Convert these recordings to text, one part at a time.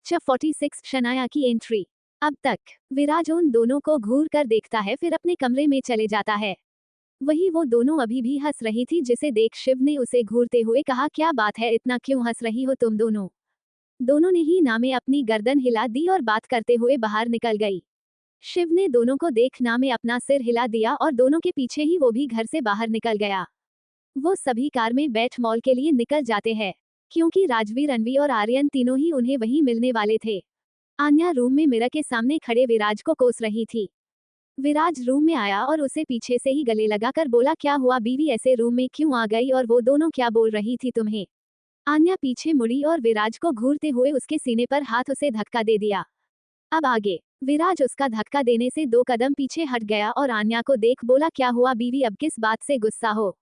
46 शनाया की एंट्री। अब तक विराज उन दोनों को घूर कर देखता है, फिर अपने कमरे में चले जाता है। वही वो दोनों अभी भी हंस रही थी, जिसे देख शिव ने उसे घूरते हुए कहा, क्या बात है, इतना क्यों हंस रही हो तुम दोनों। दोनों ने ही नामे अपनी गर्दन हिला दी और बात करते हुए बाहर निकल गई। शिव ने दोनों को देख नामे अपना सिर हिला दिया और दोनों के पीछे ही वो भी घर से बाहर निकल गया। वो सभी कार में बैठ मॉल के लिए निकल जाते हैं, क्योंकि राजवीर, अनवी और आर्यन तीनों ही उन्हें वहीं मिलने वाले थे। आन्या रूम में मिरर के सामने खड़े विराज को कोस रही थी। विराज रूम में आया और उसे पीछे से ही गले लगाकर बोला, क्या हुआ बीवी, ऐसे रूम में क्यों आ गई, और वो दोनों क्या बोल रही थी तुम्हें। आन्या पीछे मुड़ी और विराज को घूरते हुए उसके सीने पर हाथ उसे धक्का दे दिया। अब आगे विराज उसका धक्का देने से 2 कदम पीछे हट गया और आन्या को देख बोला, क्या हुआ बीवी, अब किस बात से गुस्सा हो।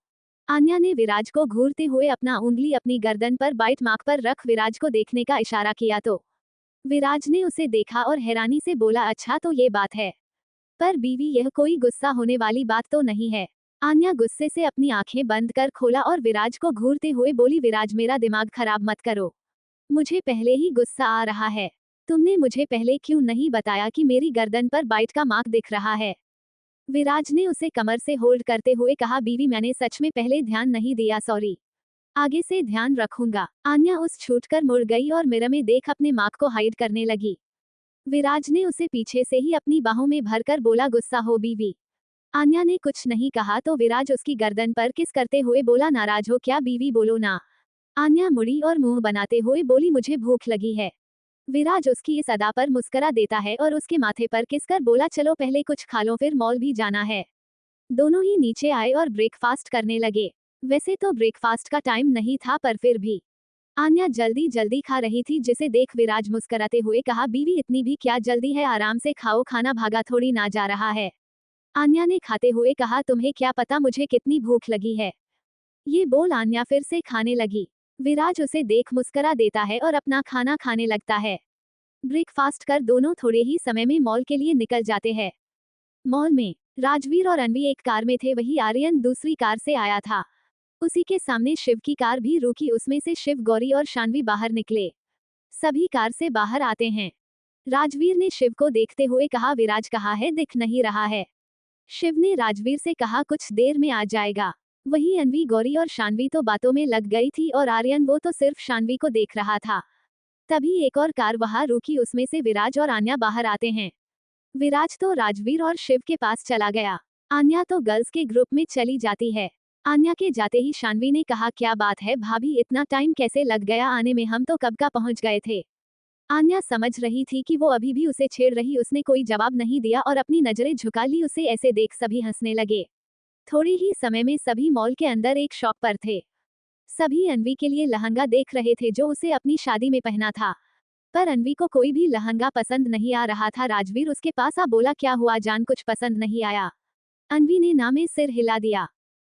आन्या ने विराज को घूरते हुए अपना उंगली अपनी गर्दन पर बाइट मार्क पर रख विराज को देखने का इशारा किया तो विराज ने उसे देखा और हैरानी से बोला, अच्छा तो ये बात है, पर बीवी यह कोई गुस्सा होने वाली बात तो नहीं है। आन्या गुस्से से अपनी आंखें बंद कर खोला और विराज को घूरते हुए बोली, विराज मेरा दिमाग खराब मत करो, मुझे पहले ही गुस्सा आ रहा है। तुमने मुझे पहले क्यों नहीं बताया कि मेरी गर्दन पर बाइट का मार्क दिख रहा है। विराज ने उसे कमर से होल्ड करते हुए कहा, बीवी मैंने सच में पहले ध्यान नहीं दिया, सॉरी, आगे से ध्यान रखूंगा। आन्या उस छूटकर मुड़ गई और मिरर में देख अपने मार्क को हाइड करने लगी। विराज ने उसे पीछे से ही अपनी बाहों में भरकर बोला, गुस्सा हो बीवी। आन्या ने कुछ नहीं कहा तो विराज उसकी गर्दन पर किस करते हुए बोला, नाराज हो क्या बीवी, बोलो ना। आन्या मुड़ी और मुंह बनाते हुए बोली, मुझे भूख लगी है। विराज उसकी इस अदा पर मुस्करा देता है और उसके माथे पर किसकर बोला, चलो पहले कुछ खा लो, फिर मॉल भी जाना है। दोनों ही नीचे आए और ब्रेकफास्ट करने लगे। वैसे तो ब्रेकफास्ट का टाइम नहीं था, पर फिर भी आन्या जल्दी जल्दी खा रही थी, जिसे देख विराज मुस्कराते हुए कहा, बीवी इतनी भी क्या जल्दी है, आराम से खाओ, खाना भागा थोड़ी ना जा रहा है। आन्या ने खाते हुए कहा, तुम्हें क्या पता मुझे कितनी भूख लगी है। ये बोल आन्या फिर से खाने लगी। विराज उसे देख मुस्करा देता है और अपना खाना खाने लगता है। ब्रेकफास्ट कर दोनों थोड़े ही समय में मॉल के लिए निकल जाते हैं। मॉल में राजवीर और अनवी एक कार में थे, वही आर्यन दूसरी कार से आया था। उसी के सामने शिव की कार भी रुकी, उसमें से शिव, गौरी और शानवी बाहर निकले। सभी कार से बाहर आते हैं। राजवीर ने शिव को देखते हुए कहा, विराज कहाँ है, दिख नहीं रहा है। शिव ने राजवीर से कहा, कुछ देर में आ जाएगा। वही अनवी, गौरी और शानवी तो बातों में लग गई थी और आर्यन वो तो सिर्फ शानवी को देख रहा था। तभी एक और कार वहां रुकी, उसमें से विराज और आन्या बाहर आते हैं। विराज तो राजवीर और शिव के पास चला गया। आन्या तो गर्ल्स के ग्रुप में चली जाती है। आन्या के जाते ही शानवी ने कहा, क्या बात है भाभी, इतना टाइम कैसे लग गया आने में, हम तो कब का पहुंच गए थे। आन्या समझ रही थी कि वो अभी भी उसे छेड़ रही, उसने कोई जवाब नहीं दिया और अपनी नजरें झुका ली। उसे ऐसे देख सभी हंसने लगे। थोड़े ही समय में सभी मॉल के अंदर एक शॉप पर थे। सभी अनवी के लिए लहंगा देख रहे थे, जो उसे अपनी शादी में पहना था, पर अनवी को कोई भी लहंगा पसंद नहीं आ रहा था। राजवीर उसके पास आ बोला, क्या हुआ जान, कुछ पसंद नहीं आया। अनवी ने ना में सिर हिला दिया।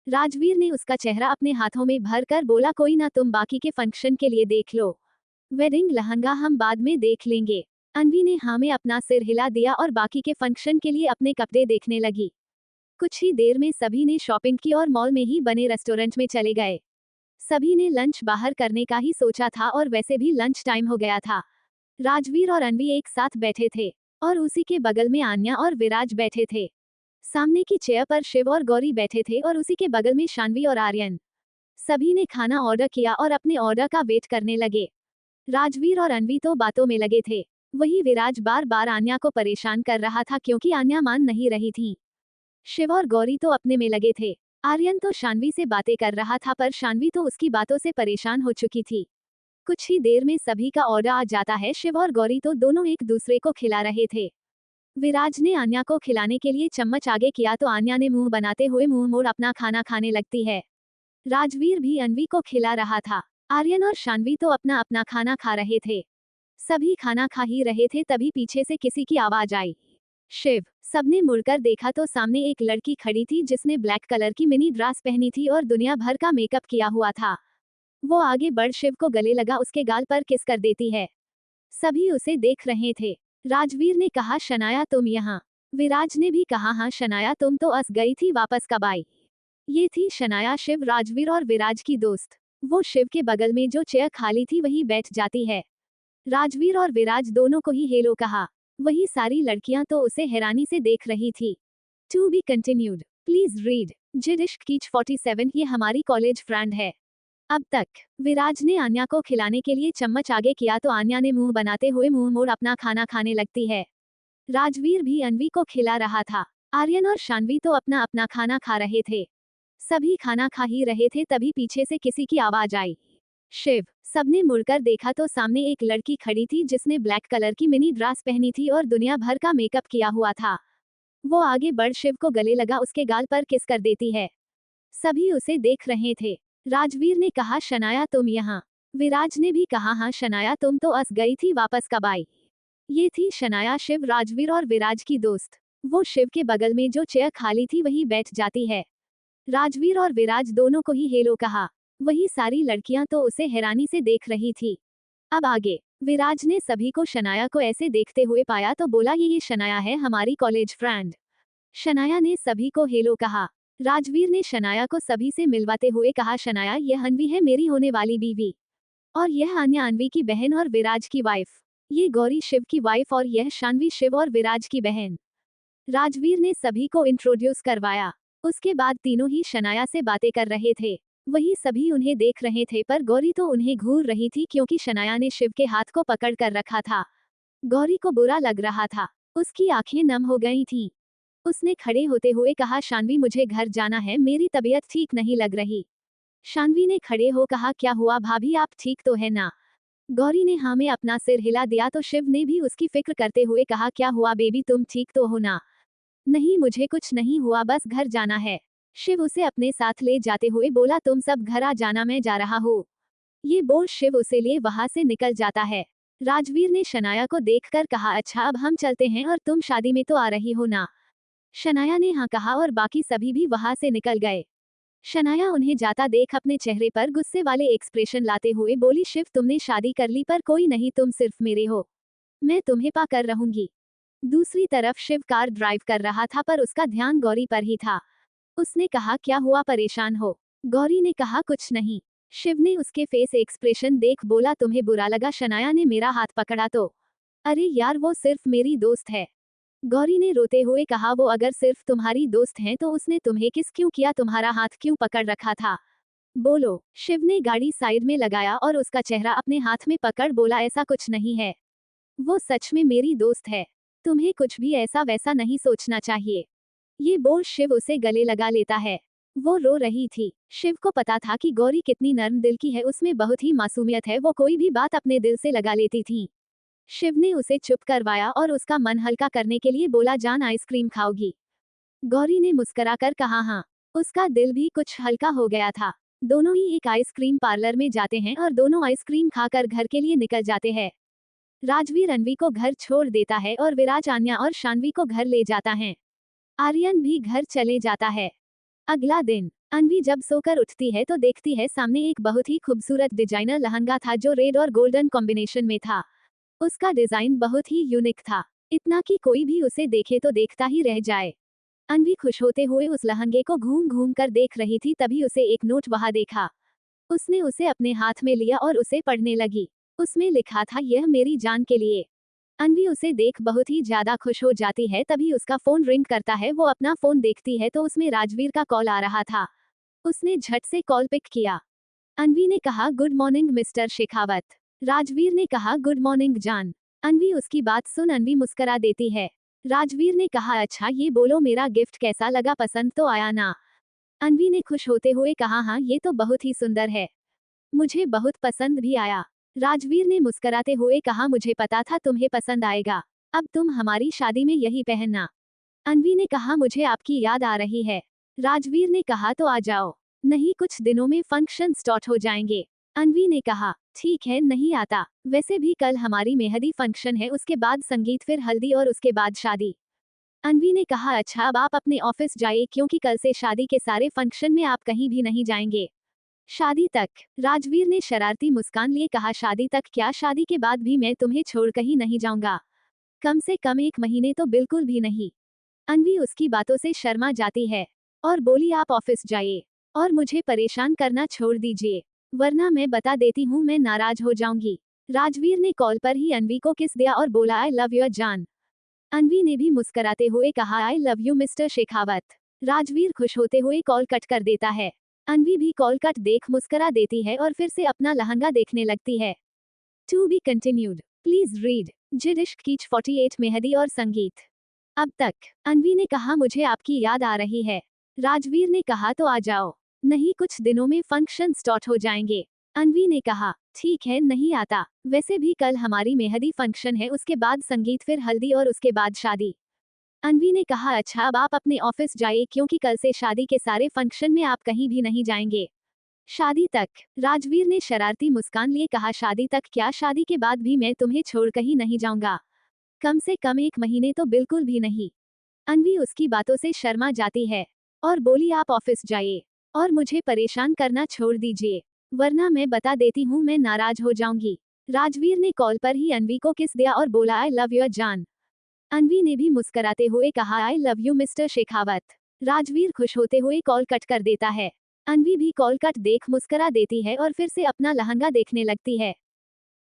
राजवीर ने उसका चेहरा अपने हाथों में भर कर बोला, कोई ना, तुम बाकी के फंक्शन के लिए देख लो, वेडिंग लहंगा हम बाद में देख लेंगे। अनवी ने हाँ में अपना सिर हिला दिया और बाकी के फंक्शन के लिए अपने कपड़े देखने लगी। कुछ ही देर में सभी ने शॉपिंग की और मॉल में ही बने रेस्टोरेंट में चले गए। सभी ने लंच बाहर करने का ही सोचा था और वैसे भी लंच टाइम हो गया था। राजवीर और अनवी एक साथ बैठे थे और उसी के बगल में आन्या और विराज बैठे थे। सामने की चेयर पर शिव और गौरी बैठे थे और उसी के बगल में शानवी और आर्यन। सभी ने खाना ऑर्डर किया और अपने ऑर्डर का वेट करने लगे। राजवीर और अनवी तो बातों में लगे थे। वही विराज बार बार आन्या को परेशान कर रहा था, क्योंकि आन्या मान नहीं रही थी। शिव और गौरी तो अपने में लगे थे। आर्यन तो शानवी से बातें कर रहा था, पर शानवी तो उसकी बातों से परेशान हो चुकी थी। कुछ ही देर में सभी का ऑर्डर आ जाता है। शिव और गौरी तो दोनों एक दूसरे को खिला रहे थे। विराज ने आन्या को खिलाने के लिए चम्मच आगे किया तो आन्या ने मुंह बनाते हुए मुंह मोड़ अपना खाना खाने लगती है। राजवीर भी अनवी को खिला रहा था। आर्यन और शानवी तो अपना अपना खाना खा रहे थे। सभी खाना खा ही रहे थे, तभी पीछे से किसी की आवाज आई, शिव। सबने मुड़कर देखा तो सामने एक लड़की खड़ी थी, जिसने ब्लैक कलर की मिनी ड्रेस पहनी थी और दुनिया भर का मेकअप किया हुआ था। वो आगे बढ़ शिव को गले लगा, उसके गाल पर किस कर देती है। सभी उसे देख रहे थे। राजवीर ने कहा, शनाया तुम यहाँ। विराज ने भी कहा, हाँ शनाया, तुम तो अस गई थी, वापस कब आई। ये थी शनाया, शिव, राजवीर और विराज की दोस्त। वो शिव के बगल में जो चेयर खाली थी वही बैठ जाती है। राजवीर और विराज दोनों को ही हेलो कहा। वही सारी लड़कियां तो उसे हैरानी से देख रही थी। To be continued. Please read. जिड इश्क कीच 47। ये हमारी कॉलेज फ्रेंड है। अब तक। विराज ने आन्या को खिलाने के लिए चम्मच आगे किया तो आन्या ने मुंह बनाते हुए मुंह मोड़ अपना खाना खाने लगती है। राजवीर भी अनवी को खिला रहा था। आर्यन और शानवी तो अपना अपना खाना खा रहे थे। सभी खाना खा ही रहे थे तभी पीछे से किसी की आवाज आई। शिव। सबने मुड़कर देखा तो सामने एक लड़की खड़ी थी जिसने ब्लैक कलर की मिनी ड्रेस पहनी थी और दुनिया भर का मेकअप किया हुआ था। वो आगे बढ़ शिव को गले लगा उसके गाल पर किस कर देती है। सभी उसे देख रहे थे। राजवीर ने कहा शनाया तुम यहाँ। विराज ने भी कहा हाँ शनाया तुम तो अस गई थी वापस कब आई। ये थी शनाया शिव राजवीर और विराज की दोस्त। वो शिव के बगल में जो चेयर खाली थी वही बैठ जाती है। राजवीर और विराज दोनों को ही हेलो कहा। वही सारी लड़कियां तो उसे हैरानी से देख रही थी। अब आगे। विराज ने सभी को शनाया को ऐसे देखते हुए पाया तो बोला ये शनाया है हमारी कॉलेज फ्रेंड। शनाया ने सभी को हेलो कहा। राजवीर ने शनाया को सभी से मिलवाते हुए कहा शनाया यह अनवी है मेरी होने वाली बीवी। और यह आन्या अनवी की बहन और विराज की वाइफ। ये गौरी शिव की वाइफ और यह शानवी शिव और विराज की बहन। राजवीर ने सभी को इंट्रोड्यूस करवाया। उसके बाद तीनों ही शनाया से बातें कर रहे थे। वही सभी उन्हें देख रहे थे पर गौरी तो उन्हें घूर रही थी क्योंकि शनाया ने शिव के हाथ को पकड़ कर रखा था। गौरी को बुरा लग रहा था। उसकी आंखें नम हो गई थीं। उसने खड़े होते हुए कहा शानवी मुझे घर जाना है मेरी तबीयत ठीक नहीं लग रही। शानवी ने खड़े हो कहा क्या हुआ भाभी आप ठीक तो है ना। गौरी ने हाँ में अपना सिर हिला दिया तो शिव ने भी उसकी फिक्र करते हुए कहा क्या हुआ बेबी तुम ठीक तो हो ना। नहीं मुझे कुछ नहीं हुआ बस घर जाना है। शिव उसे अपने साथ ले जाते हुए बोला तुम सब घर आ जाना मैं जा रहा हूँ। ये बोल शिव उसे लिए वहां से निकल जाता है। राजवीर ने शनाया को देखकर कहा अच्छा अब हम चलते हैं और तुम शादी में तो आ रही हो ना। शनाया ने हाँ कहा और बाकी सभी भी वहां से निकल गए। शनाया उन्हें जाता देख अपने चेहरे पर गुस्से वाले एक्सप्रेशन लाते हुए बोली शिव तुमने शादी कर ली पर कोई नहीं तुम सिर्फ मेरे हो। मैं तुम्हें पा कर रहूंगी। दूसरी तरफ शिव कार ड्राइव कर रहा था पर उसका ध्यान गौरी पर ही था। उसने कहा क्या हुआ परेशान हो। गौरी ने कहा कुछ नहीं। शिव ने उसके फेस एक्सप्रेशन देख बोला तुम्हें बुरा लगा शनाया ने मेरा हाथ पकड़ा तो। अरे यार वो सिर्फ मेरी दोस्त है। गौरी ने रोते हुए कहा वो अगर सिर्फ तुम्हारी दोस्त हैं तो उसने तुम्हें किस क्यों किया तुम्हारा हाथ क्यों पकड़ रखा था। बोलो। शिव ने गाड़ी साइड में लगाया और उसका चेहरा अपने हाथ में पकड़ बोला ऐसा कुछ नहीं है। वो सच में मेरी दोस्त है। तुम्हें कुछ भी ऐसा वैसा नहीं सोचना चाहिए। ये बोल शिव उसे गले लगा लेता है। वो रो रही थी। शिव को पता था कि गौरी कितनी नर्म दिल की है उसमें बहुत ही मासूमियत है वो कोई भी बात अपने दिल से लगा लेती थी। शिव ने उसे चुप करवाया और उसका मन हल्का करने के लिए बोला जान आइसक्रीम खाओगी। गौरी ने मुस्कुराकर कहा हाँ। उसका दिल भी कुछ हल्का हो गया था। दोनों ही एक आइसक्रीम पार्लर में जाते हैं और दोनों आइसक्रीम खाकर घर के लिए निकल जाते हैं। राजवीर अनवी को घर छोड़ देता है और विराज आन्या और शानवी को घर ले जाता है। आर्यन भी घर चले जाता है। अगला दिन। अनवी जब सोकर उठती है तो देखती है सामने एक बहुत ही खूबसूरत डिजाइनर लहंगा था जो रेड और गोल्डन कॉम्बिनेशन में था। उसका डिजाइन बहुत ही यूनिक था। इतना कि कोई भी उसे देखे तो देखता ही रह जाए। अनवी खुश होते हुए उस लहंगे को घूम घूम कर देख रही थी तभी उसे एक नोट वहां देखा। उसने उसे अपने हाथ में लिया और उसे पढ़ने लगी। उसमें लिखा था यह मेरी जान के लिए। अनवी उसे देख बहुत ही ज्यादा खुश हो जाती है तभी उसका फोन रिंग करता है वो अपना फोन देखती है तो उसमें राजवीर का कॉल आ रहा था। उसने झट से कॉल पिक किया। अनवी ने कहा good morning mister Shekhawat. Rajveer ने कहा गुड मॉर्निंग जान। अनवी उसकी बात सुन अनवी मुस्करा देती है। राजवीर ने कहा अच्छा ये बोलो मेरा गिफ्ट कैसा लगा पसंद तो आया ना। अनवी ने खुश होते हुए कहा हाँ ये तो बहुत ही सुंदर है। मुझे बहुत पसंद भी आया। राजवीर ने मुस्कराते हुए कहा मुझे पता था तुम्हें पसंद आएगा। अब तुम हमारी शादी में यही पहनना। अनवी ने कहा मुझे आपकी याद आ रही है। राजवीर ने कहा तो आ जाओ। नहीं कुछ दिनों में फंक्शन स्टार्ट हो जाएंगे। अनवी ने कहा ठीक है नहीं आता वैसे भी कल हमारी मेहंदी फंक्शन है उसके बाद संगीत फिर हल्दी और उसके बाद शादी। अनवी ने कहा अच्छा अब आप अपने ऑफिस जाइए क्योंकि कल से शादी के सारे फंक्शन में आप कहीं भी नहीं जाएंगे। शादी तक। राजवीर ने शरारती मुस्कान लिए कहा शादी तक क्या शादी के बाद भी मैं तुम्हें छोड़ कहीं नहीं जाऊंगा। कम से कम 1 महीने तो बिल्कुल भी नहीं। अनवी उसकी बातों से शर्मा जाती है और बोली आप ऑफिस जाइए और मुझे परेशान करना छोड़ दीजिए वरना मैं बता देती हूँ मैं नाराज हो जाऊंगी। राजवीर ने कॉल पर ही अनवी को किस दिया और बोला आई लव यू जान। अनवी ने भी मुस्कुराते हुए कहा I love you mister Shekhawat. Rajveer खुश होते हुए कॉल कट कर देता है। अनवी भी कॉल कट देख मुस्कुरा देती है और फिर से अपना लहंगा देखने लगती है। To be continued. Please read Zid Ishq कीच 48 मेहदी और संगीत। अब तक। अनवी ने कहा मुझे आपकी याद आ रही है। राजवीर ने कहा तो आ जाओ। नहीं कुछ दिनों में फंक्शन स्टार्ट हो जाएंगे। अनवी ने कहा ठीक है नहीं आता, वैसे भी कल हमारी मेहंदी फंक्शन है, उसके बाद संगीत, फिर हल्दी और उसके बाद शादी। अनवी ने कहा अच्छा अब आप अपने ऑफिस जाइए क्योंकि कल से शादी के सारे फंक्शन में आप कहीं भी नहीं जाएंगे। शादी तक। राजवीर ने शरारती मुस्कान लिए कहा शादी तक क्या, शादी के बाद भी मैं तुम्हें छोड़ कहीं नहीं जाऊंगा, कम से कम 1 महीने तो बिल्कुल भी नहीं। अनवी उसकी बातों से शर्मा जाती है और बोली आप ऑफिस जाइए और मुझे परेशान करना छोड़ दीजिए, वरना मैं बता देती हूँ मैं नाराज हो जाऊंगी। राजवीर ने कॉल पर ही अनवी को किस दिया और बोला आई लव यू जान। अनवी ने भी मुस्कुराते हुए कहा I love you mister Shekhawat. Rajveer खुश होते हुए कॉल कट कर देता है। अनवी भी कॉल कट देख मुस्कुरा देती है और फिर से अपना लहंगा देखने लगती है।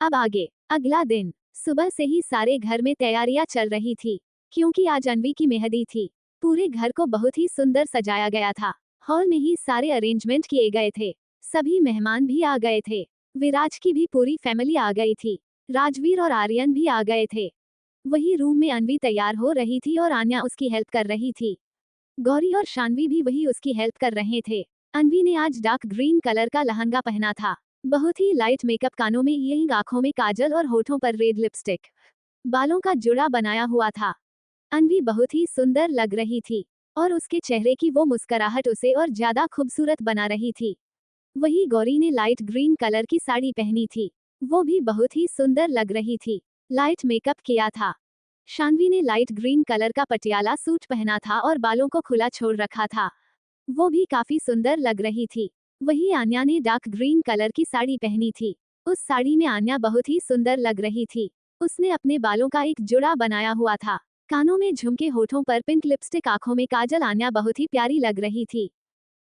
अब आगे। अगला दिन। सुबह से ही सारे घर में तैयारियां चल रही थी क्योंकि आज अनवी की मेहंदी थी। पूरे घर को बहुत ही सुंदर सजाया गया था। हॉल में ही सारे अरेंजमेंट किए गए थे। सभी मेहमान भी आ गए थे। विराज की भी पूरी फैमिली आ गई थी। राजवीर और आर्यन भी आ गए थे। वही रूम में अनवी तैयार हो रही थी और आन्या उसकी हेल्प कर रही थी। गौरी और शानवी भी वही उसकी हेल्प कर रहे थे। अनवी ने आज डार्क ग्रीन कलर का लहंगा पहना था। बहुत ही लाइट मेकअप, कानों में इयरिंग, आंखों में काजल और होठों पर रेड लिपस्टिक, बालों का जुड़ा बनाया हुआ था। अनवी बहुत ही सुंदर लग रही थी और उसके चेहरे की वो मुस्कुराहट उसे और ज्यादा खूबसूरत बना रही थी। वही गौरी ने लाइट ग्रीन कलर की साड़ी पहनी थी, वो भी बहुत ही सुंदर लग रही थी, लाइट मेकअप किया था। शानवी ने लाइट ग्रीन कलर का पटियाला सूट पहना था और बालों को खुला छोड़ रखा था, वो भी काफी सुंदर लग रही थी। वही आन्या ने डार्क ग्रीन कलर की साड़ी पहनी थी। उस साड़ी में आन्या बहुत ही सुंदर लग रही थी। उसने अपने बालों का एक जुड़ा बनाया हुआ था, कानों में झुमके, होठों पर पिंक लिपस्टिक, आंखों में काजल। आन्या बहुत ही प्यारी लग रही थी।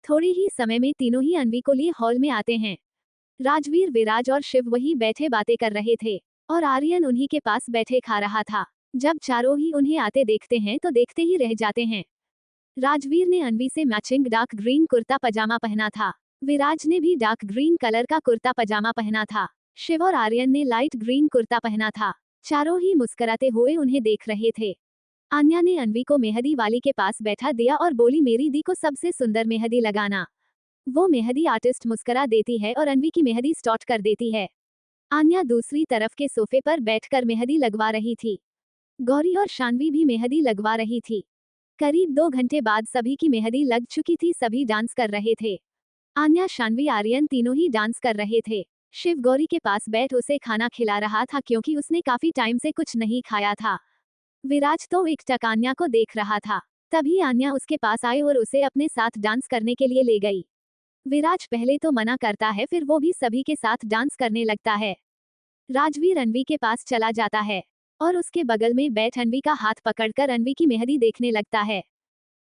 थोड़े ही समय में तीनों ही अनवी को लिए हॉल में आते हैं। राजवीर, विराज और शिव वही बैठे बातें कर रहे थे और आर्यन उन्हीं के पास बैठे खा रहा था। जब चारों ही उन्हें आते देखते हैं तो देखते ही रह जाते हैं। राजवीर ने अनवी से मैचिंग डार्क ग्रीन कुर्ता पजामा पहना था। विराज ने भी डार्क ग्रीन कलर का कुर्ता पजामा पहना था। शिव और आर्यन ने लाइट ग्रीन कुर्ता पहना था। चारों ही मुस्कुराते हुए उन्हें देख रहे थे। आन्या ने अनवी को मेहंदी वाली के पास बैठा दिया और बोली मेरी दी को सबसे सुंदर मेहंदी लगाना। वो मेहंदी आर्टिस्ट मुस्कुरा देती है और अनवी की मेहंदी स्टार्ट कर देती है। आन्या दूसरी तरफ के सोफे पर बैठकर मेहंदी लगवा रही थी। गौरी और शानवी भी मेहंदी लगवा रही थी। करीब 2 घंटे बाद सभी की मेहंदी लग चुकी थी, सभी डांस कर रहे थे। आन्या, शानवी, आर्यन तीनों ही डांस कर रहे थे। शिव गौरी के पास बैठ उसे खाना खिला रहा था क्योंकि उसने काफी टाइम से कुछ नहीं खाया था। विराज तो एकटक आन्या को देख रहा था। तभी आन्या उसके पास आई और उसे अपने साथ डांस करने के लिए ले गई। विराज पहले तो मना करता है, फिर वो भी सभी के साथ डांस करने लगता है। राजवीर अनवी के पास चला जाता है और उसके बगल में बैठ अनवी का हाथ पकड़कर अनवी की मेहंदी देखने लगता है।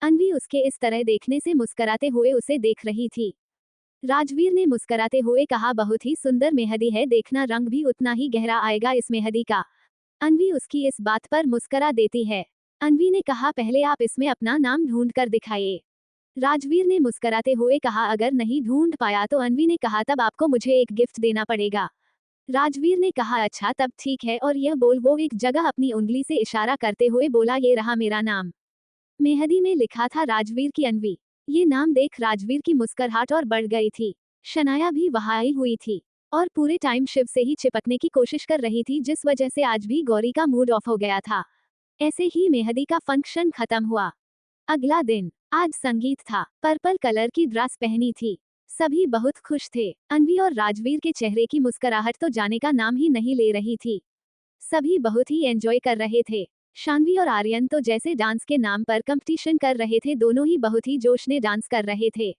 अनवी उसके इस तरह देखने से मुस्कुराते हुए उसे देख रही थी। राजवीर ने मुस्कुराते हुए कहा बहुत ही सुंदर मेहंदी है, देखना रंग भी उतना ही गहरा आएगा इस मेहंदी का। अनवी उसकी इस बात पर मुस्कुरा देती है। अनवी ने कहा पहले आप इसमें अपना नाम ढूंढ कर दिखाइए। राजवीर ने मुस्कुराते हुए कहा अगर नहीं ढूंढ पाया तो अनवी ने कहा तब आपको मुझे एक गिफ्ट देना पड़ेगा। राजवीर ने कहा अच्छा तब ठीक है, और यह बोल वो एक जगह अपनी उंगली से इशारा करते हुए बोला ये रहा मेरा नाम। मेहंदी में लिखा था राजवीर की अनवी। ये नाम देख राजवीर की मुस्कुराहट और बढ़ गई थी। शनाया भी वहां आई हुई थी और पूरे टाइम शिव से ही चिपकने की कोशिश कर रही थी, जिस वजह से आज भी गौरी का मूड ऑफ हो गया था। ऐसे ही मेहंदी का फंक्शन खत्म हुआ। अगला दिन। आज संगीत था। पर्पल कलर की ड्रेस पहनी थी। सभी बहुत खुश थे। अनवी और राजवीर के चेहरे की मुस्कुराहट तो जाने का नाम ही नहीं ले रही थी। सभी बहुत ही एंजॉय कर रहे थे। शानवी और आर्यन तो जैसे डांस के नाम पर कंपटीशन कर रहे थे, दोनों ही बहुत ही जोश ने डांस कर रहे थे।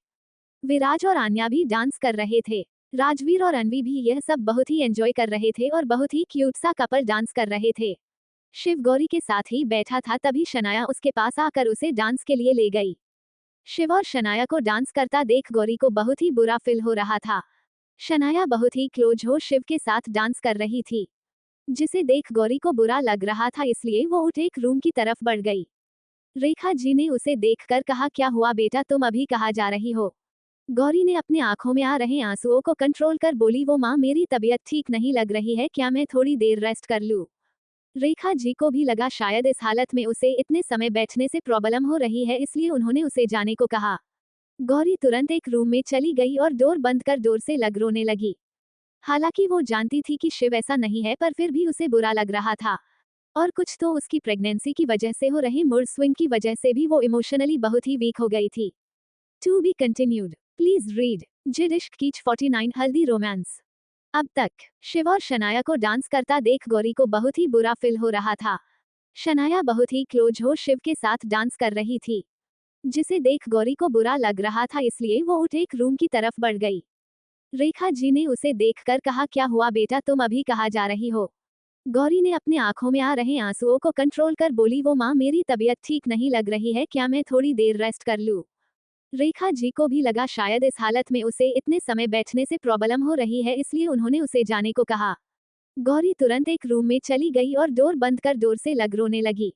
विराज और आन्या भी डांस कर रहे थे। राजवीर और अनवी भी यह सब बहुत ही एंजॉय कर रहे थे और बहुत ही क्यूट सा कपल डांस कर रहे थे। शिव गौरी के साथ ही बैठा था, तभी शनाया उसके पास आकर उसे डांस के लिए ले गई। शिव और शनाया को डांस करता देख गौरी को बहुत ही बुरा फील हो रहा था। शनाया बहुत ही क्लोज हो शिव के साथ डांस कर रही थी, जिसे देख गौरी को बुरा लग रहा था, इसलिए वो उठ एक रूम की तरफ बढ़ गई। रेखा जी ने उसे देखकर कहा, क्या हुआ बेटा, तुम अभी कहाँ जा रही हो? गौरी ने अपने आंखों में आ रहे आंसुओं को कंट्रोल कर बोली, वो माँ मेरी तबीयत ठीक नहीं लग रही है, क्या मैं थोड़ी देर रेस्ट कर लूँ? रेखा जी को भी लगा शायद इस हालत में उसे इतने समय बैठने से प्रॉब्लम हो रही है, इसलिए उन्होंने उसे जाने को कहा। गौरी तुरंत एक रूम में चली गई और डोर बंद कर जोर से लग रोने लगी। हालांकि वो जानती थी कि शिव ऐसा नहीं है, पर फिर भी उसे बुरा लग रहा था। और कुछ तो उसकी प्रेगनेंसी की वजह से हो रही मूड स्विंग की वजह से भी वो इमोशनली बहुत ही वीक हो गई थी। To be continued. Please read Zid Ishq कीच 49 हल्दी रोमांस। अब तक शिव और शनाया को डांस करता देख गौरी को बहुत ही बुरा फील हो रहा था। शनाया बहुत ही क्लोज हो शिव के साथ डांस कर रही थी, जिसे देख गौरी को बुरा लग रहा था, इसलिए वो उठ एक रूम की तरफ बढ़ गई। रेखा जी ने उसे देखकर कहा, क्या हुआ बेटा, तुम अभी कहाँ जा रही हो? गौरी ने अपने आंखों में आ रहे आंसुओं को कंट्रोल कर बोली, वो माँ मेरी तबीयत ठीक नहीं लग रही है, क्या मैं थोड़ी देर रेस्ट कर लूँ? रेखा जी को भी लगा शायद इस हालत में उसे इतने समय बैठने से प्रॉब्लम हो रही है, इसलिए उन्होंने उसे जाने को कहा। गौरी तुरंत एक रूम में चली गई और डोर बंद कर जोर से लग रोने लगी।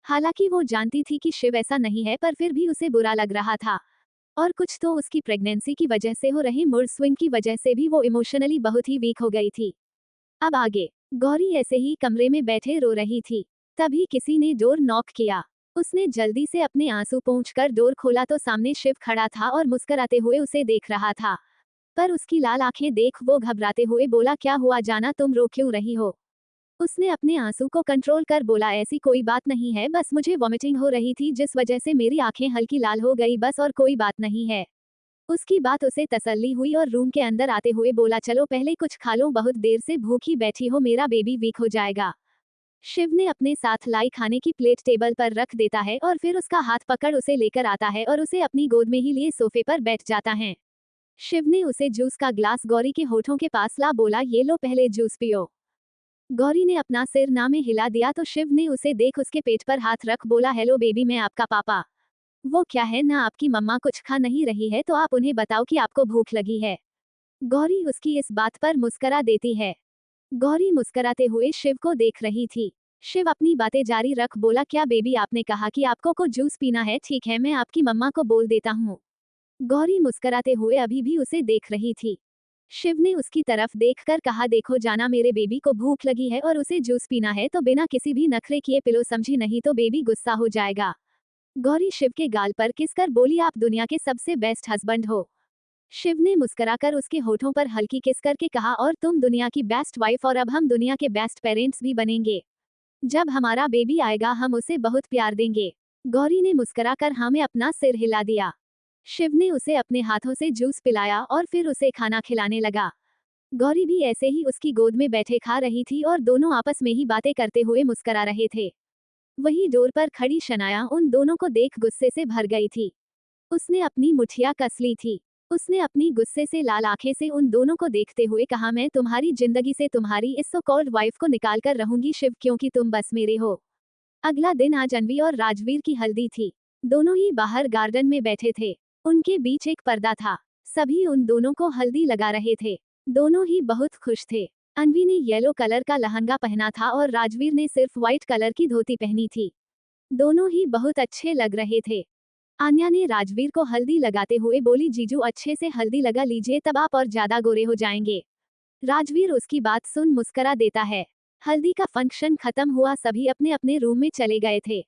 हालांकि वो जानती थी कि शिव ऐसा नहीं है, पर फिर भी उसे बुरा लग रहा था। और कुछ तो उसकी प्रेगनेंसी की वजह से हो रही मूड स्विंग की वजह से भी वो इमोशनली बहुत ही वीक हो गई थी। अब आगे। गौरी ऐसे ही कमरे में बैठे रो रही थी, तभी किसी ने डोर नॉक किया। उसने जल्दी से अपने आंसू पोंछकर डोर खोला तो सामने शिव खड़ा था और मुस्कुराते हुए उसे देख रहा था। पर उसकी लाल आंखें देख वो घबराते हुए बोला, क्या हुआ जाना, तुम रो क्यों रही हो? उसने अपने आंसू को कंट्रोल कर बोला, ऐसी कोई बात नहीं है, बस मुझे वॉमिटिंग हो रही थी जिस वजह से मेरी आंखें हल्की लाल हो गई, बस और कोई बात नहीं है। उसकी बात उसे तसल्ली हुई और रूम के अंदर आते हुए बोला, चलो पहले कुछ खा लो, बहुत देर से भूखी बैठी हो, मेरा बेबी वीक हो जाएगा। शिव ने अपने साथ लाई खाने की प्लेट टेबल पर रख देता है और फिर उसका हाथ पकड़ उसे लेकर आता है और उसे अपनी गोद में ही लिए सोफे पर बैठ जाता है। शिव ने उसे जूस का ग्लास गौरी के होठों के पास ला बोला, ये लो पहले जूस पियो। गौरी ने अपना सिर ना में हिला दिया तो शिव ने उसे देख उसके पेट पर हाथ रख बोला, हेलो बेबी, मैं आपका पापा। वो क्या है ना, आपकी मम्मा कुछ खा नहीं रही है तो आप उन्हें बताओ कि आपको भूख लगी है। गौरी उसकी इस बात पर मुस्करा देती है। गौरी मुस्कराते हुए शिव को देख रही थी। शिव अपनी बातें जारी रख बोला, क्या बेबी, आपने कहा कि आपको को जूस पीना है, ठीक है मैं आपकी मम्मा को बोल देता हूँ। गौरी मुस्कराते हुए अभी भी उसे देख रही थी। शिव ने उसकी तरफ देखकर कहा, देखो जाना, मेरे बेबी को भूख लगी है और उसे जूस पीना है तो बिना किसी भी नखरे किए पिलो, समझी, नहीं तो बेबी गुस्सा हो जाएगा। गौरी शिव के गाल पर किसकर बोली, आप दुनिया के सबसे बेस्ट हस्बैंड हो। शिव ने मुस्कुराकर उसके होठों पर हल्की किस करके कहा, और तुम दुनिया की बेस्ट वाइफ, और अब हम दुनिया के बेस्ट पेरेंट्स भी बनेंगे। जब हमारा बेबी आएगा हम उसे बहुत प्यार देंगे। गौरी ने मुस्कुराकर हाँ में अपना सिर हिला दिया। शिव ने उसे अपने हाथों से जूस पिलाया और फिर उसे खाना खिलाने लगा। गौरी भी ऐसे ही उसकी गोद में बैठे खा रही थी और दोनों आपस में ही बातें करते हुए मुस्कुरा रहे थे। वही डोर पर खड़ी शनाया उन दोनों को देख गुस्से से भर गई थी। उसने अपनी मुठिया कस ली थी। उसने अपनी गुस्से से लाल आंखें से उन दोनों को देखते हुए कहा, मैं तुम्हारी जिंदगी से तुम्हारी इस सो कॉल्ड वाइफ को निकाल कर रहूंगी शिव, क्योंकि तुम बस मेरे हो। अगला दिन आज अनवी और राजवीर की हल्दी थी। दोनों ही बाहर गार्डन में बैठे थे। उनके बीच एक पर्दा था। सभी उन दोनों को हल्दी लगा रहे थे। दोनों ही बहुत खुश थे। अनवी ने येलो कलर का लहंगा पहना था और राजवीर ने सिर्फ व्हाइट कलर की धोती पहनी थी। दोनों ही बहुत अच्छे लग रहे थे। आन्या ने राजवीर को हल्दी लगाते हुए बोली, जीजू अच्छे से हल्दी लगा लीजिए, तब आप और ज्यादा गोरे हो जाएंगे। राजवीर उसकी बात सुन मुस्करा देता है। हल्दी का फंक्शन खत्म हुआ, सभी अपने अपने रूम में चले गए थे।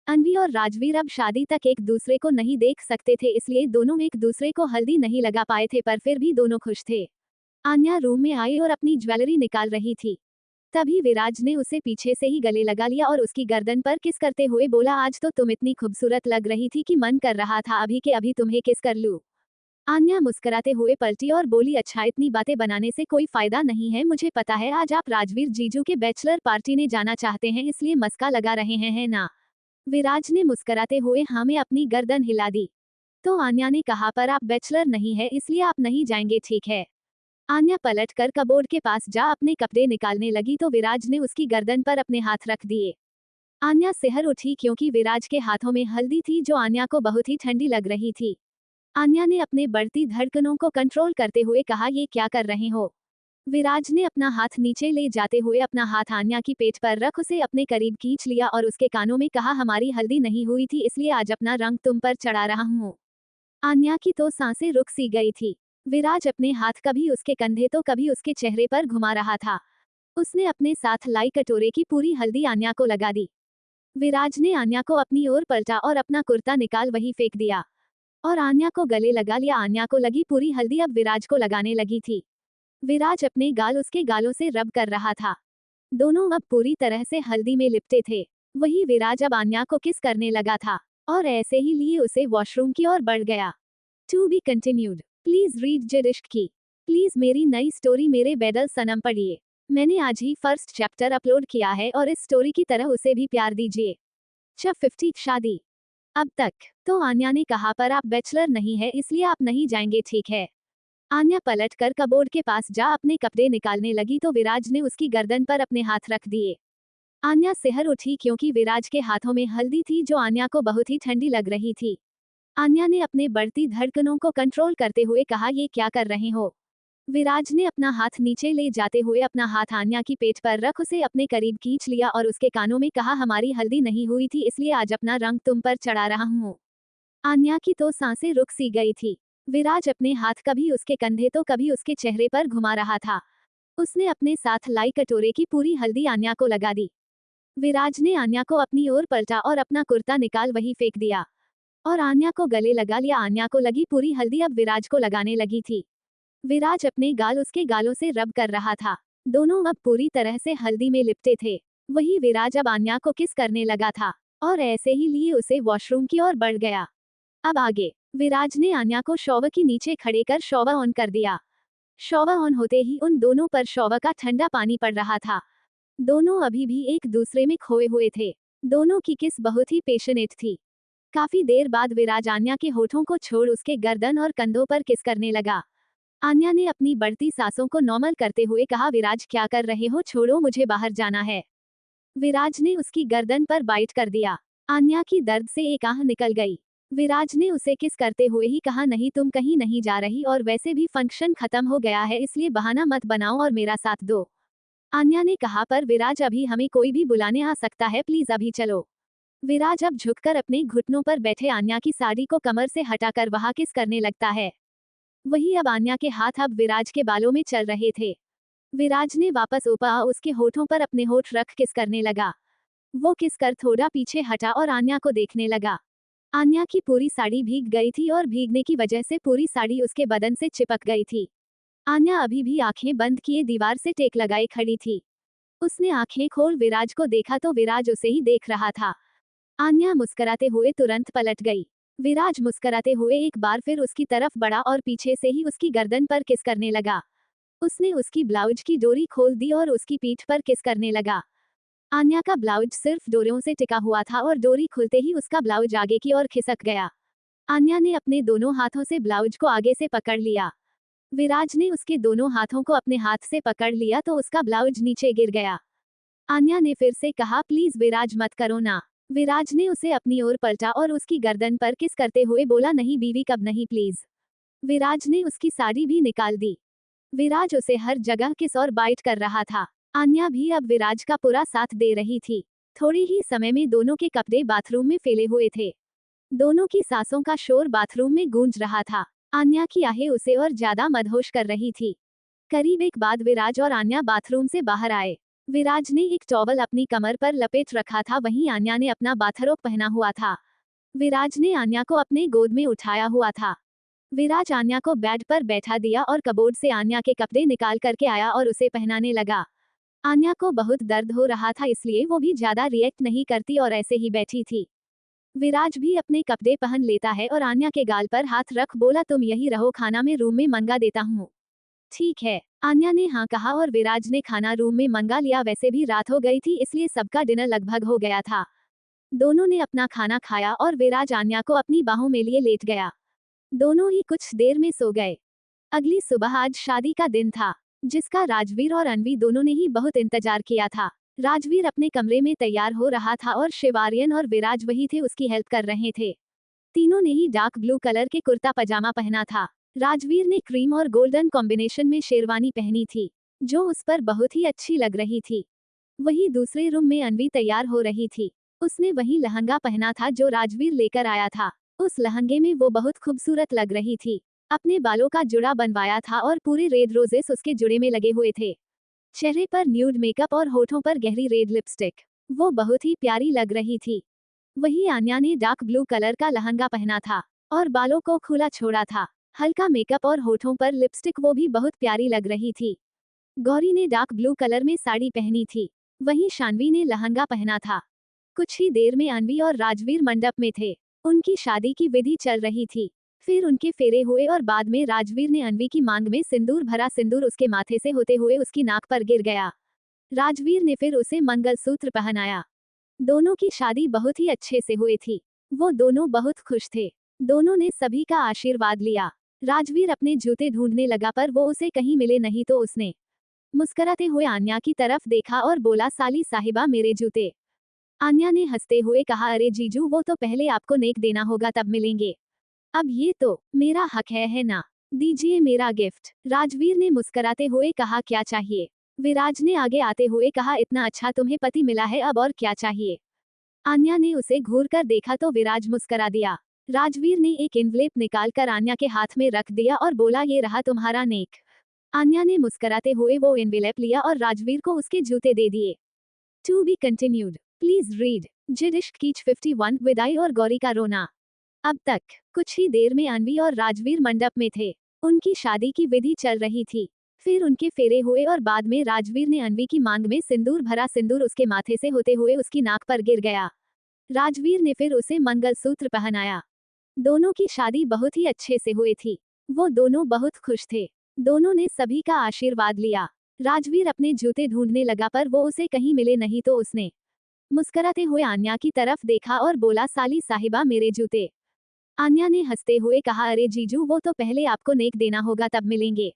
अनवी और राजवीर अब शादी तक एक दूसरे को नहीं देख सकते थे, इसलिए दोनों एक दूसरे को हल्दी नहीं लगा पाए थे, पर फिर भी दोनों खुश थे। आन्या रूम में आई और अपनी ज्वेलरी निकाल रही थी। तभी विराज ने उसे पीछे से ही गले लगा लिया और उसकी गर्दन पर किस करते हुए बोला, आज तो तुम इतनी खूबसूरत लग रही थी कि मन कर रहा था अभी के अभी तुम्हें किस कर लूं। आन्या मुस्कुराते हुए पलटी और बोली, अच्छा इतनी बातें बनाने से कोई फायदा नहीं है, मुझे पता है आज आप राजवीर जीजू के बैचलर पार्टी में जाना चाहते हैं, इसलिए मस्का लगा रहे हैं, है ना? विराज ने मुस्कुराते हुए हाँ में अपनी गर्दन हिला दी। तो आन्या ने कहा, पर आप बैचलर नहीं है इसलिए आप नहीं जाएंगे, ठीक है? आन्या पलट कर कबोर्ड के पास जा अपने कपड़े निकालने लगी तो विराज ने उसकी गर्दन पर अपने हाथ रख दिए। आन्या सिहर उठी क्योंकि विराज के हाथों में हल्दी थी जो आन्या को बहुत ही ठंडी लग रही थी। आन्या ने अपने बढ़ती धड़कनों को कंट्रोल करते हुए कहा, ये क्या कर रहे हो? विराज ने अपना हाथ नीचे ले जाते हुए अपना हाथ आन्या की पेट पर रख उसे अपने करीब खींच लिया और उसके कानों में कहा, हमारी हल्दी नहीं हुई थी इसलिए आज अपना रंग तुम पर चढ़ा रहा हूँ। आन्या की तो सांसें रुक सी गई थी। विराज अपने हाथ कभी उसके कंधे तो कभी उसके चेहरे पर घुमा रहा था। उसने अपने साथ लाई कटोरे की पूरी हल्दी आन्या को लगा दी। विराज ने आन्या को अपनी ओर पलटा और अपना कुर्ता निकाल वही फेंक दिया और आन्या को गले लगा लिया। आन्या को लगी पूरी हल्दी अब विराज को लगाने लगी थी। विराज अपने गाल उसके गालों से रब कर रहा था। दोनों अब पूरी तरह से हल्दी में लिपटे थे। वही विराज अब आन्या को किस करने लगा था और ऐसे ही लिए उसे वॉशरूम की ओर बढ़ गया। To be continued. Please read Zid Ishq Ki. Please मेरी नई स्टोरी मेरे बेदल सनम पढ़िए। मैंने आज ही फर्स्ट चैप्टर अपलोड किया है और इस स्टोरी की तरह उसे भी प्यार दीजिए। 50 शादी। अब तक तो आन्या ने कहा, पर आप बैचलर नहीं है इसलिए आप नहीं जाएंगे, ठीक है? आन्या पलट कर कबोर्ड के पास जा अपने कपड़े निकालने लगी तो विराज ने उसकी गर्दन पर अपने हाथ रख दिए। आन्या सिहर उठी क्योंकि विराज के हाथों में हल्दी थी जो आन्या को बहुत ही ठंडी लग रही थी। आन्या ने अपने बढ़ती धड़कनों को कंट्रोल करते हुए कहा, ये क्या कर रहे हो? विराज ने अपना हाथ नीचे ले जाते हुए अपना हाथ आन्या की पेट पर रख उसे अपने करीब खींच लिया और उसके कानों में कहा, हमारी हल्दी नहीं हुई थी इसलिए आज अपना रंग तुम पर चढ़ा रहा हूँ। आन्या की तो सांसें रुक सी गई थी। विराज अपने हाथ कभी उसके कंधे तो कभी उसके चेहरे पर घुमा रहा था। उसने अपने साथ लाई कटोरे की पूरी हल्दी आन्या को लगा दी। विराज ने आन्या को अपनी ओर पलटा और अपना कुर्ता निकाल वही फेंक दिया और आन्या को गले लगा लिया। आन्या को लगी पूरी हल्दी अब विराज को लगाने लगी थी। विराज अपने गाल उसके गालों से रब कर रहा था। दोनों अब पूरी तरह से हल्दी में लिपटे थे। वही विराज अब आन्या को किस करने लगा था और ऐसे ही लिए उसे वॉशरूम की ओर बढ़ गया। अब आगे विराज ने आन्या को शॉवर के नीचे खड़े कर शॉवर ऑन कर दिया। शॉवर ऑन होते ही उन दोनों पर शॉवर का ठंडा पानी पड़ रहा था। दोनों अभी भी एक दूसरे में खोए हुए थे। दोनों की किस बहुत ही पैशनेट थी। काफी देर बाद विराज आन्या के होठों को छोड़ उसके गर्दन और कंधों पर किस करने लगा। आन्या ने अपनी बढ़ती सांसों को नॉर्मल करते हुए कहा, विराज क्या कर रहे हो, छोड़ो मुझे बाहर जाना है। विराज ने उसकी गर्दन पर बाइट कर दिया। आन्या की दर्द से एक आह निकल गई। विराज ने उसे किस करते हुए ही कहा, नहीं तुम कहीं नहीं जा रही और वैसे भी फंक्शन खत्म हो गया है इसलिए बहाना मत बनाओ और मेरा साथ दो। आन्या ने कहा, पर विराज अभी हमें कोई भी बुलाने आ सकता है, प्लीज अभी चलो। विराज अब झुककर अपने घुटनों पर बैठे आन्या की साड़ी को कमर से हटाकर वहां किस करने लगता है। वही अब आन्या के हाथ अब विराज के बालों में चल रहे थे। विराज ने वापस ऊपर उसके होठों पर अपने होठ रख किस करने लगा। वो किस कर थोड़ा पीछे हटा और आन्या को देखने लगा। आन्या की पूरी साड़ी भीग गई थी और भीगने की वजह से पूरी साड़ी उसके बदन से चिपक गई थी। आन्या अभी भी आंखें बंद किए दीवार से टेक लगाए खड़ी थी। उसने आंखें खोल विराज को देखा तो विराज उसे ही देख रहा था। आन्या मुस्कुराते हुए तुरंत पलट गई। विराज मुस्कुराते हुए एक बार फिर उसकी तरफ बढ़ा और पीछे से ही उसकी गर्दन पर किस करने लगा। उसने उसकी ब्लाउज की डोरी खोल दी और उसकी पीठ पर किस करने लगा। आन्या का ब्लाउज सिर्फ डोरियों से टिका हुआ था और डोरी खुलते ही उसका ब्लाउज आगे की ओर खिसक गया। आन्या ने अपने दोनों हाथों से ब्लाउज को आगे से पकड़ लिया। विराज ने उसके दोनों हाथों को अपने हाथ से पकड़ लिया तो उसका ब्लाउज नीचे गिर गया। आन्या ने फिर से कहा, प्लीज विराज मत करो ना। विराज ने उसे अपनी ओर पलटा और उसकी गर्दन पर किस करते हुए बोला, नहीं बीवी कब नहीं प्लीज। विराज ने उसकी साड़ी भी निकाल दी। विराज उसे हर जगह किस और बाइट कर रहा था। आन्या भी अब विराज का पूरा साथ दे रही थी। थोड़ी ही समय में दोनों के कपड़े बाथरूम में फैले हुए थे। दोनों की सांसों का शोर बाथरूम में गूंज रहा था। आन्या की आहें उसे और ज्यादा मदहोश कर रही थी। करीब एक बाद विराज और आन्या बाथरूम से बाहर आए। विराज ने एक टॉवल अपनी कमर पर लपेट रखा था, वहीं आन्या ने अपना बाथरोब पहना हुआ था। विराज ने आन्या को अपने गोद में उठाया हुआ था। विराज आन्या को बेड पर बैठा दिया और कबोर्ड से आन्या के कपड़े निकाल करके आया और उसे पहनाने लगा। आन्या को बहुत दर्द हो रहा था इसलिए वो भी ज्यादा रिएक्ट नहीं करती और ऐसे ही बैठी थी। विराज भी अपने कपड़े पहन लेता है और आन्या के गाल पर हाथ रख बोला, तुम यही रहो, खाना मैं रूम में मंगा देता हूँ। ठीक है। आन्या ने हाँ कहा और विराज ने खाना रूम में मंगा लिया। वैसे भी रात हो गई थी इसलिए सबका डिनर लगभग हो गया था। दोनों ने अपना खाना खाया और विराज आन्या को अपनी बाहों में लिए लेट गया। दोनों ही कुछ देर में सो गए। अगली सुबह आज शादी का दिन था, जिसका राजवीर और अनवी दोनों ने ही बहुत इंतजार किया था। राजवीर अपने कमरे में तैयार हो रहा था और शिवारियन और विराज वही थे, उसकी हेल्प कर रहे थे। तीनों ने ही डार्क ब्लू कलर के कुर्ता पजामा पहना था। राजवीर ने क्रीम और गोल्डन कॉम्बिनेशन में शेरवानी पहनी थी, जो उस पर बहुत ही अच्छी लग रही थी। वहीं दूसरे रूम में अनवी तैयार हो रही थी। उसने वही लहंगा पहना था जो राजवीर लेकर आया था। उस लहंगे में वो बहुत खूबसूरत लग रही थी। अपने बालों का जुड़ा बनवाया था और पूरे रेड रोजेस उसके जुड़े में लगे हुए थे। चेहरे पर न्यूड मेकअप और होठों पर गहरी रेड लिपस्टिक। वो बहुत ही प्यारी लग रही थी। वहीं आन्या ने डार्क ब्लू कलर का लहंगा पहना था और बालों को खुला छोड़ा था। हल्का मेकअप और होठों पर लिपस्टिक, वो भी बहुत प्यारी लग रही थी। गौरी ने डार्क ब्लू कलर में साड़ी पहनी थी। वहीं शान्वी ने लहंगा पहना था। कुछ ही देर में अनवी और राजवीर मंडप में थे। उनकी शादी की विधि चल रही थी। फिर उनके फेरे हुए और बाद में राजवीर ने अनवी की मांग में सिंदूर भरा। सिंदूर उसके माथे से होते हुए उसकी नाक पर गिर गया। राजवीर ने फिर उसे मंगलसूत्र पहनाया। दोनों की शादी बहुत ही अच्छे से हुई थी। वो दोनों बहुत खुश थे। दोनों ने सभी का आशीर्वाद लिया। राजवीर अपने जूते ढूंढने लगा पर वो उसे कहीं मिले नहीं तो उसने मुस्कुराते हुए आन्या की तरफ देखा और बोला, साली साहिबा मेरे जूते। आन्या ने हंसते हुए कहा, अरे जीजू, वो तो पहले आपको नेक देना होगा तब मिलेंगे। अब ये तो मेरा हक है ना? दीजिए मेरा गिफ्ट। राजवीर ने मुस्कुराते हुए कहा, क्या चाहिए? विराज ने आगे आते हुए कहा, इतना अच्छा तुम्हें पति मिला है, अब और क्या चाहिए? आन्या ने उसे घूर कर देखा तो विराज मुस्कुरा दिया। राजवीर ने एक एनवलेप निकालकर आन्या के हाथ में रख दिया और बोला, ये रहा तुम्हारा नेक। आन्या ने मुस्कुराते हुए वो एनवेलप लिया और राजवीर को उसके जूते दे दिए। To be continued. Please read. Zid Ishq कीच 51 विदाई और गौरी का रोना। अब तक कुछ ही देर में अनवी और राजवीर मंडप में थे। उनकी शादी की विधि चल रही थी। फिर उनके फेरे हुए और बाद में राजवीर ने अनवी की मांग में सिंदूर भरा। सिंदूर उसके माथे से होते हुए उसकी नाक पर गिर गया। राजवीर ने फिर उसे मंगलसूत्र पहनाया। दोनों की शादी बहुत ही अच्छे से हुई थी। वो दोनों बहुत खुश थे। दोनों ने सभी का आशीर्वाद लिया। राजवीर अपने जूते ढूंढने लगा पर वो उसे कहीं मिले नहीं तो उसने मुस्कुराते हुए आन्या की तरफ देखा और बोला, साली साहिबा मेरे जूते। आन्या ने हंसते हुए कहा, अरे जीजू, वो तो पहले आपको नेक देना होगा तब मिलेंगे।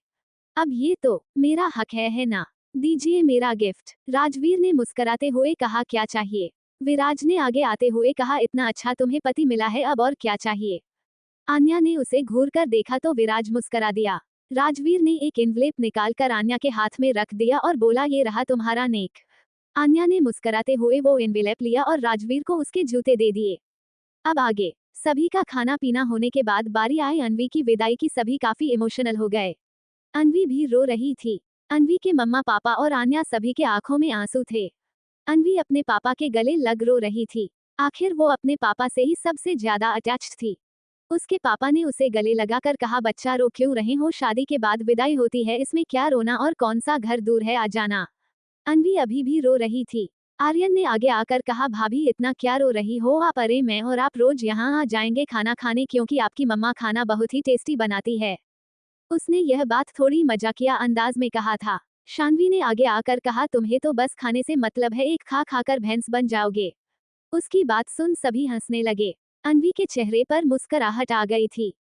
अब ये तो मेरा हक है ना? दीजिए मेरा गिफ्ट। राजवीर ने मुस्कुराते हुए कहा, क्या चाहिए? विराज ने आगे आते हुए कहा, इतना अच्छा तुम्हें पति मिला है, अब और क्या चाहिए? आन्या ने उसे घूर कर देखा तो विराज मुस्कुरा दिया। राजवीर ने एक एनवलेप निकालकर आन्या के हाथ में रख दिया और बोला, ये रहा तुम्हारा नेक। आन्या ने मुस्कुराते हुए वो एनवेलप लिया और राजवीर को उसके जूते दे दिए। अब आगे सभी का खाना पीना होने के बाद बारी आई अनवी की विदाई की। सभी काफी इमोशनल हो गए। अनवी भी रो रही थी। अनवी के मम्मा पापा और आन्या सभी के आंखों में आंसू थे। अनवी अपने पापा के गले लग रो रही थी। आखिर वो अपने पापा से ही सबसे ज्यादा अटैच्ड थी। उसके पापा ने उसे गले लगाकर कहा, बच्चा रो क्यों रहे हो? शादी के बाद विदाई होती है, इसमें क्या रोना, और कौन सा घर दूर है आ जाना। अनवी अभी भी रो रही थी। आर्यन ने आगे आकर कहा, भाभी इतना क्या रो रही हो आप? अरे मैं और आप रोज यहाँ आ जाएंगे खाना खाने, क्योंकि आपकी मम्मा खाना बहुत ही टेस्टी बनाती है। उसने यह बात थोड़ी मजाकिया अंदाज में कहा था। शान्वी ने आगे आकर कहा, तुम्हें तो बस खाने से मतलब है, एक खा खाकर भैंस बन जाओगे। उसकी बात सुन सभी हंसने लगे। अनवी के चेहरे पर मुस्कुराहट आ गई थी।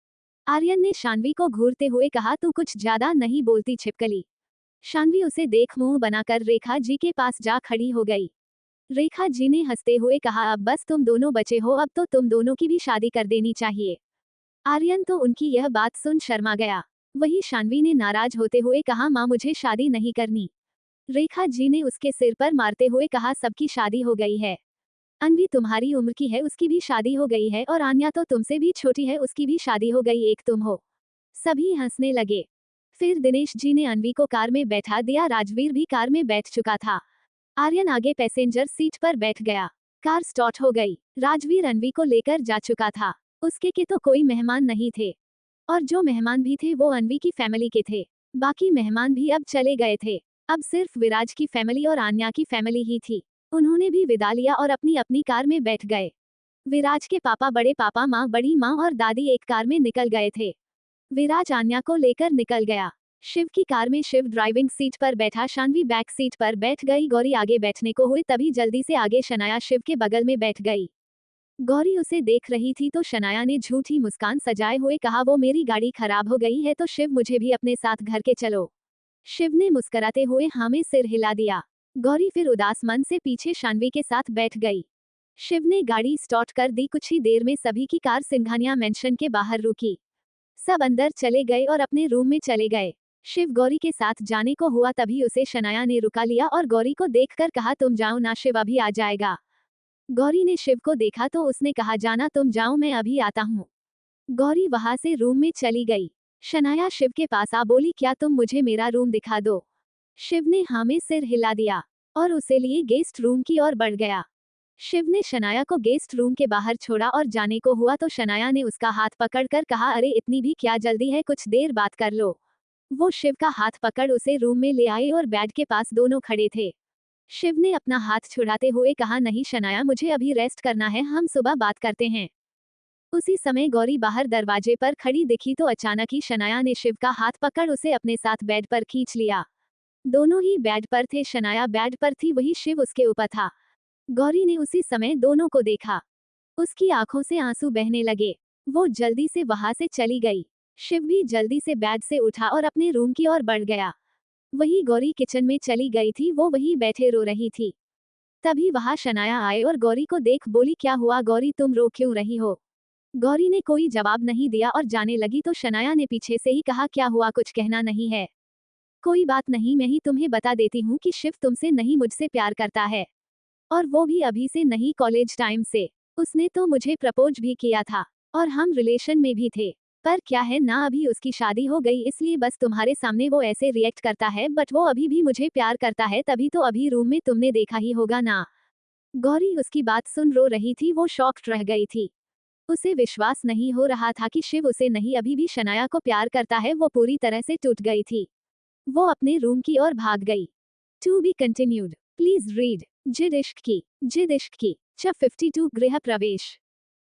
आर्यन ने शान्वी को घूरते हुए कहा, तू कुछ ज्यादा नहीं बोलती छिपकली। शान्वी उसे देख मुंह बनाकर रेखा जी के पास जा खड़ी हो गई। रेखा जी ने हंसते हुए कहा, अब बस तुम दोनों बचे हो, अब तो तुम दोनों की भी शादी कर देनी चाहिए। आर्यन तो उनकी यह बात सुन शर्मा गया। वही शान्वी ने नाराज होते हुए कहा, माँ मुझे शादी नहीं करनी। रेखा जी ने उसके सिर पर मारते हुए कहा, सबकी शादी हो गई है। अनवी तुम्हारी उम्र की है, उसकी भी शादी हो गई है, और आन्या तो तुमसे भी छोटी है, उसकी भी शादी हो गई, एक तुम हो। सभी हंसने लगे। फिर दिनेश जी ने अनवी को कार में बैठा दिया। राजवीर भी कार में बैठ चुका था। आर्यन आगे पैसेंजर सीट पर बैठ गया। कार स्टार्ट हो गई। राजवीर अनवी को लेकर जा चुका था। उसके के तो कोई मेहमान नहीं थे, और जो मेहमान भी थे वो अनवी की फैमिली के थे। बाकी मेहमान भी अब चले गए थे। अब सिर्फ विराज की फैमिली और आन्या की फैमिली ही थी। उन्होंने भी विदा लिया और अपनी अपनी कार में बैठ गए। विराज के पापा, बड़े पापा, माँ, बड़ी माँ और दादी एक कार में निकल गए थे। विराज आन्या को लेकर निकल गया। शिव की कार में शिव ड्राइविंग सीट पर बैठा, शान्वी बैक सीट पर बैठ गई। गौरी आगे बैठने को हुई, तभी जल्दी से आगे शनाया शिव के बगल में बैठ गई। गौरी उसे देख रही थी तो शनाया ने झूठी मुस्कान सजाए हुए कहा, वो मेरी गाड़ी खराब हो गई है तो शिव मुझे भी अपने साथ घर के चलो। शिव ने मुस्कुराते हुए हाँ में सिर हिला दिया। गौरी फिर उदास मन से पीछे शान्वी के साथ बैठ गई। शिव ने गाड़ी स्टार्ट कर दी। कुछ ही देर में सभी की कार सिंघानिया मेंशन के बाहर रुकी। सब अंदर चले गए और अपने रूम में चले गए। शिव गौरी के साथ जाने को हुआ, तभी उसे शनाया ने रुका लिया और गौरी को देखकर कहा, तुम जाओ ना, शिव अभी आ जाएगा। गौरी ने शिव को देखा तो उसने कहा, जाना तुम जाओ, मैं अभी आता हूँ। गौरी वहां से रूम में चली गई। शनाया शिव के पास आ बोली, क्या तुम मुझे मेरा रूम दिखा दो। शिव ने हाँ में सिर हिला दिया और उसे लिए गेस्ट रूम की ओर बढ़ गया। शिव ने शनाया को गेस्ट रूम के बाहर छोड़ा और जाने को हुआ तो शनाया ने उसका हाथ पकड़कर कहा, अरे इतनी भी क्या जल्दी है, कुछ देर बात कर लो। वो शिव का हाथ पकड़ उसे रूम में ले आए और बेड के पास दोनों खड़े थे। शिव ने अपना हाथ छुड़ाते हुए कहा, नहीं शनाया, मुझे अभी रेस्ट करना है, हम सुबह बात करते हैं। उसी समय गौरी बाहर दरवाजे पर खड़ी दिखी तो अचानक ही शनाया ने शिव का हाथ पकड़ उसे अपने साथ बेड पर खींच लिया। दोनों ही बेड पर थे। शनाया बेड पर थी, वही शिव उसके ऊपर था। गौरी ने उसी समय दोनों को देखा। उसकी आंखों से आंसू बहने लगे। वो जल्दी से वहां से चली गई। शिव भी जल्दी से बेड से उठा और अपने रूम की ओर बढ़ गया। वही गौरी किचन में चली गई थी, वो वहीं बैठे रो रही थी। तभी वहां शनाया आए और गौरी को देख बोली, क्या हुआ गौरी, तुम रो क्यों रही हो। गौरी ने कोई जवाब नहीं दिया और जाने लगी तो शनाया ने पीछे से ही कहा, क्या हुआ, कुछ कहना नहीं है। कोई बात नहीं, मैं ही तुम्हें बता देती हूँ कि शिव तुमसे नहीं मुझसे प्यार करता है, और वो भी अभी से नहीं, कॉलेज टाइम से। उसने तो मुझे प्रपोज भी किया था और हम रिलेशन में भी थे। पर क्या है ना, अभी उसकी शादी हो गई, इसलिए बस तुम्हारे सामने वो ऐसे रिएक्ट करता है, बट वो अभी भी मुझे प्यार करता है, तभी तो अभी रूम में तुमने देखा ही होगा ना। गौरी उसकी बात सुन रो रही थी। वो शॉक्ड रह गई थी। उसे विश्वास नहीं हो रहा था कि शिव उसे नहीं, अभी भी शनाया को प्यार करता है। वो पूरी तरह से टूट गई थी। वो अपने रूम की ओर भाग गई। To be continued. Please read. Zid Ishq की चैप्टर 52 गृह प्रवेश।